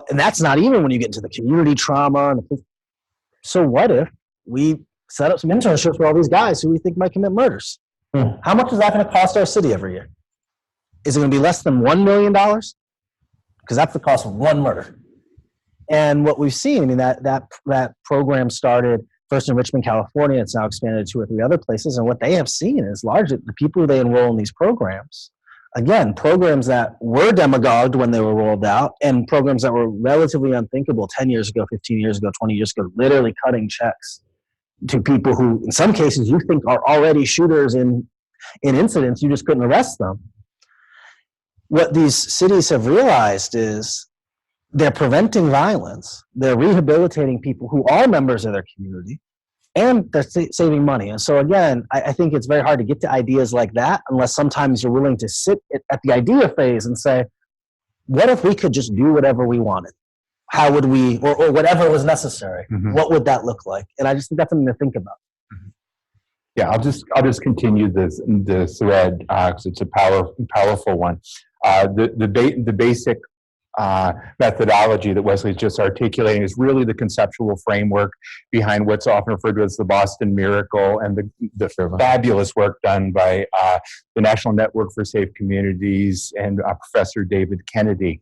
Speaker 5: that's not even when you get into the community trauma. So what if we set up some internships for all these guys who we think might commit murders? How much is that going to cost our city every year? Is it going to be less than $1 million? Because that's the cost of one murder. And what we've seen, I mean, that program started first in Richmond, California. It's now expanded to 2 or 3 other places. And what they have seen is largely the people who they enroll in these programs, again, programs that were demagogued when they were rolled out, and programs that were relatively unthinkable 10 years ago, 15 years ago, 20 years ago, literally cutting checks to people who, in some cases, you think are already shooters in incidents, you just couldn't arrest them. What these cities have realized is they're preventing violence. They're rehabilitating people who are members of their community. and they're saving money. And so again, I think it's very hard to get to ideas like that unless sometimes you're willing to sit at the idea phase and say, what if we could just do whatever we wanted? How would we, or whatever was necessary? What would that look like? And I just think that's something to think about.
Speaker 6: Yeah, I'll just continue the thread because it's a powerful one. The basic methodology that Wesley's just articulating is really the conceptual framework behind what's often referred to as the Boston Miracle and the fabulous work done by the National Network for Safe Communities and Professor David Kennedy.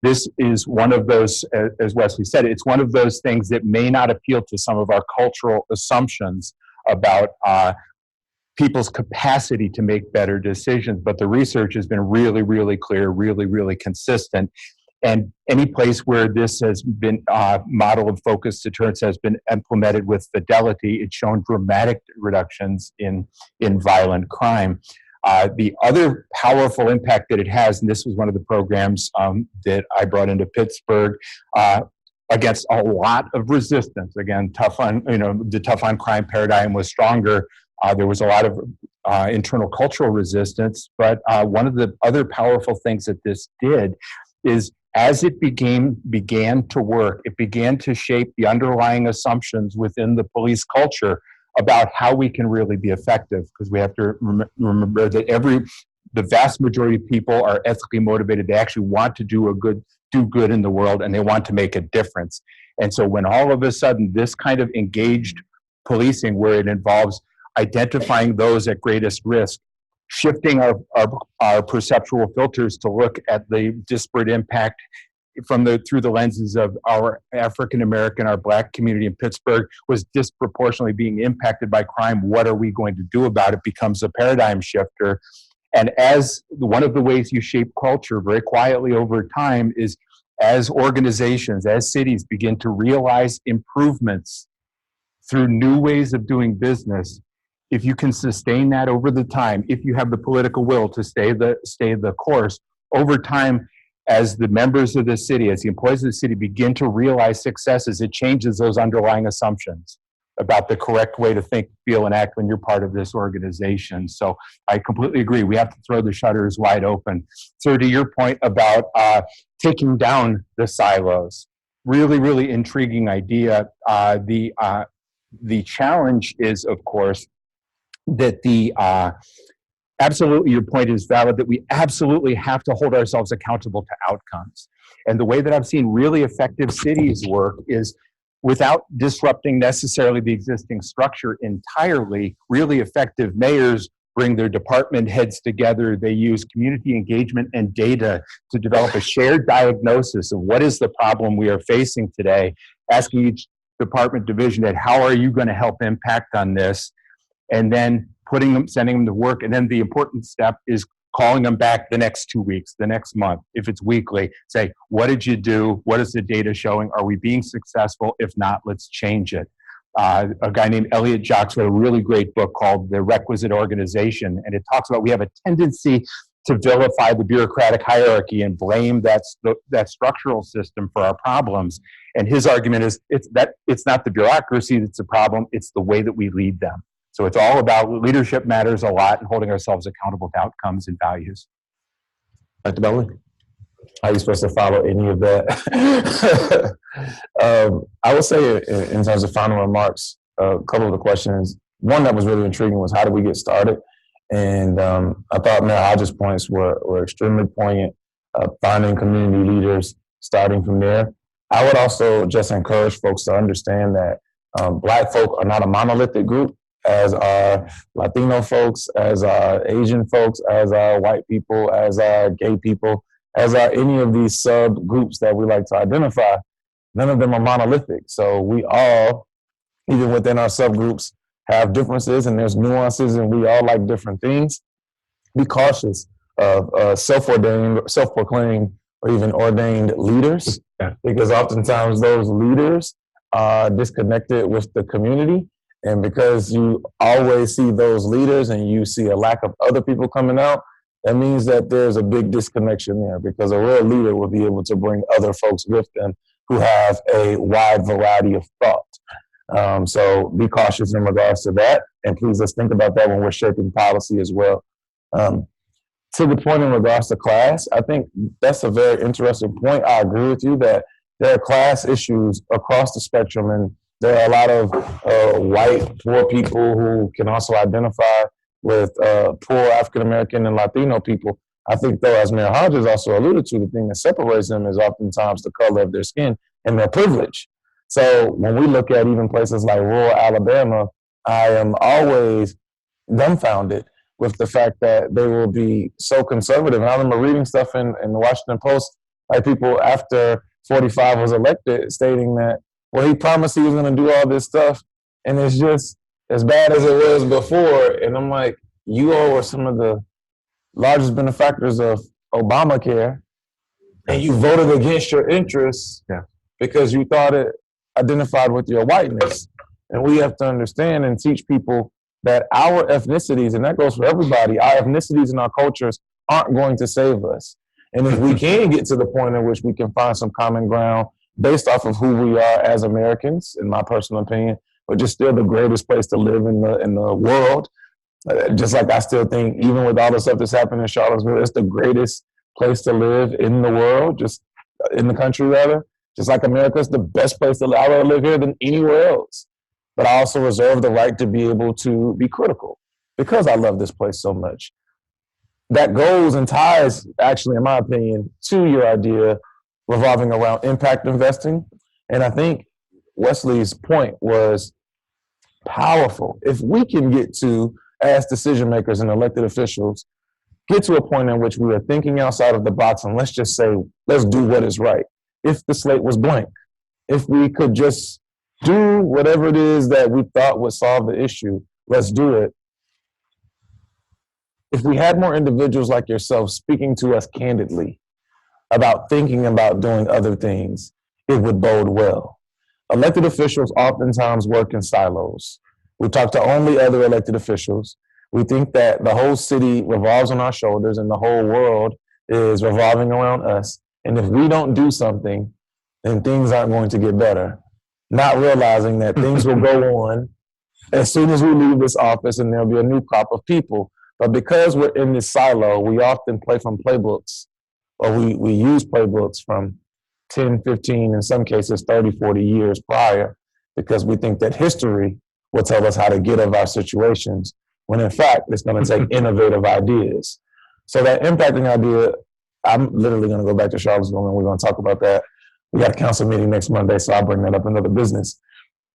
Speaker 6: This is one of those, as Wesley said, it's one of those things that may not appeal to some of our cultural assumptions about people's capacity to make better decisions, but the research has been really, really clear, really, really consistent. And any place where this has been model of focused deterrence has been implemented with fidelity, it's shown dramatic reductions in violent crime. The other powerful impact that it has, and this was one of the programs that I brought into Pittsburgh, against a lot of resistance. Again, the tough on crime paradigm was stronger. There was a lot of internal cultural resistance, but one of the other powerful things that this did is as it began to work, it began to shape the underlying assumptions within the police culture about how we can really be effective, because we have to remember that the vast majority of people are ethically motivated. They actually want to do good in the world, and they want to make a difference. And so when all of a sudden this kind of engaged policing, where it involves identifying those at greatest risk, shifting our perceptual filters to look at the disparate impact through the lenses of our African American, our Black community in Pittsburgh was disproportionately being impacted by crime. What are we going to do about it? Becomes a paradigm shifter. And as one of the ways you shape culture very quietly over time is as organizations, as cities begin to realize improvements through new ways of doing business, if you can sustain that over the time, if you have the political will to stay the course, over time, as the members of the city, as the employees of the city begin to realize successes, it changes those underlying assumptions about the correct way to think, feel, and act when you're part of this organization. So I completely agree. We have to throw the shutters wide open. So to your point about taking down the silos, really, really intriguing idea. The challenge is, of course, that absolutely your point is valid, that we absolutely have to hold ourselves accountable to outcomes. And the way that I've seen really effective cities work is without disrupting necessarily the existing structure entirely. Really effective mayors bring their department heads together. They use community engagement and data to develop a shared diagnosis of what is the problem we are facing today, asking each department division head, how are you going to help impact on this? And then sending them to work. And then the important step is calling them back the next 2 weeks, the next month, if it's weekly, say, what did you do? What is the data showing? Are we being successful? If not, let's change it. A guy named Elliot Jacques wrote a really great book called The Requisite Organization. And it talks about we have a tendency to vilify the bureaucratic hierarchy and blame that structural system for our problems. And his argument is it's not the bureaucracy that's the problem, it's the way that we lead them. So it's all about leadership matters a lot and holding ourselves accountable to outcomes and values.
Speaker 4: Dr. Bellamy, how are you supposed to follow any of that? I would say in terms of final remarks, a couple of the questions. One that was really intriguing was how do we get started? And I thought Mayor Hodges' points were extremely poignant, finding community leaders, starting from there. I would also just encourage folks to understand that Black folk are not a monolithic group, as are Latino folks, as are Asian folks, as are white people, as are gay people, as are any of these subgroups that we like to identify. None of them are monolithic. So we all, even within our subgroups, have differences and there's nuances and we all like different things. Be cautious of self-proclaimed or even ordained leaders, because oftentimes those leaders are disconnected with the community. And because you always see those leaders and you see a lack of other people coming out, that means that there's a big disconnection there, because a real leader will be able to bring other folks with them who have a wide variety of thought. So be cautious in regards to that. And please, let's think about that when we're shaping policy as well. To the point in regards to class, I think that's a very interesting point. I agree with you that there are class issues across the spectrum, and there are a lot of white, poor people who can also identify with poor African-American and Latino people. I think, though, as Mayor Hodges also alluded to, the thing that separates them is oftentimes the color of their skin and their privilege. So when we look at even places like rural Alabama, I am always dumbfounded with the fact that they will be so conservative. And I remember reading stuff in the Washington Post, like people after 45 was elected stating that, well, he promised he was going to do all this stuff, and it's just as bad as it was before. And I'm like, you all were some of the largest benefactors of Obamacare, and you voted against your interests because you thought it identified with your whiteness. And we have to understand and teach people that our ethnicities, and that goes for everybody, our ethnicities and our cultures aren't going to save us. And if we can get to the point in which we can find some common ground based off of who we are as Americans, in my personal opinion, which is still the greatest place to live in the world. Just like I still think, even with all the stuff that's happened in Charlottesville, it's the greatest place to live in the world, just in the country rather. Just like America's the best place to live. I'd rather live here than anywhere else. But I also reserve the right to be able to be critical because I love this place so much. That goes and ties, actually, in my opinion, to your idea revolving around impact investing. And I think Wesley's point was powerful. If we can get to, as decision makers and elected officials, get to a point in which we are thinking outside of the box and let's just say, let's do what is right. If the slate was blank, if we could just do whatever it is that we thought would solve the issue, let's do it. If we had more individuals like yourself speaking to us candidly about thinking about doing other things, it would bode well. Elected officials oftentimes work in silos. We talk to only other elected officials. We think that the whole city revolves on our shoulders and the whole world is revolving around us. And if we don't do something, then things aren't going to get better. Not realizing that things will go on as soon as we leave this office and there'll be a new crop of people. But because we're in this silo, we often play from playbooks, or we use playbooks from 10, 15, in some cases 30, 40 years prior, because we think that history will tell us how to get out of our situations, when in fact, it's going to take innovative ideas. So that impacting idea, I'm literally going to go back to Charlottesville and we're going to talk about that. We got a council meeting next Monday, so I'll bring that up in another business.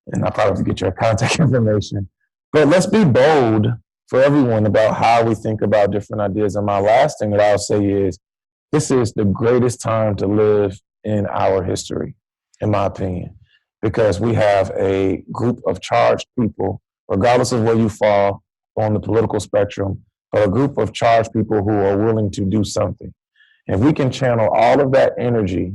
Speaker 4: And I'll probably have to get your contact information. But let's be bold for everyone about how we think about different ideas. And my last thing that I'll say is, this is the greatest time to live in our history, in my opinion, because we have a group of charged people, regardless of where you fall on the political spectrum, but a group of charged people who are willing to do something. If we can channel all of that energy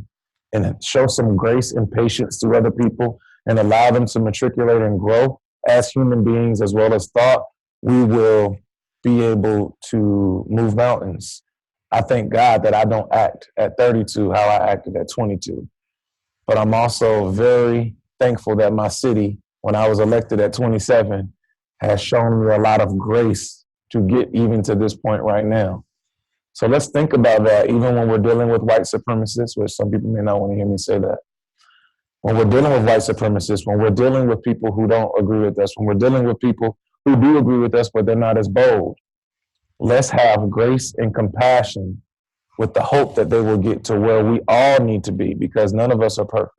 Speaker 4: and show some grace and patience to other people and allow them to matriculate and grow as human beings as well as thought, we will be able to move mountains. I thank God that I don't act at 32 how I acted at 22. But I'm also very thankful that my city, when I was elected at 27, has shown me a lot of grace to get even to this point right now. So let's think about that, even when we're dealing with white supremacists, which some people may not want to hear me say that. When we're dealing with white supremacists, when we're dealing with people who don't agree with us, when we're dealing with people who do agree with us, but they're not as bold, let's have grace and compassion with the hope that they will get to where we all need to be, because none of us are perfect.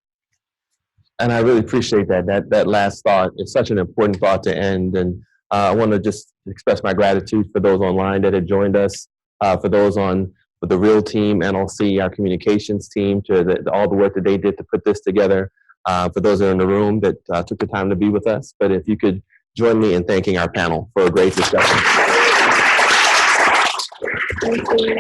Speaker 2: And I really appreciate that last thought. It's such an important thought to end. And I want to just express my gratitude for those online that had joined us, for those on with the Real Team, NLC, our communications team, to all the work that they did to put this together, for those that are in the room that took the time to be with us. But if you could join me in thanking our panel for a great discussion.
Speaker 7: Thank you.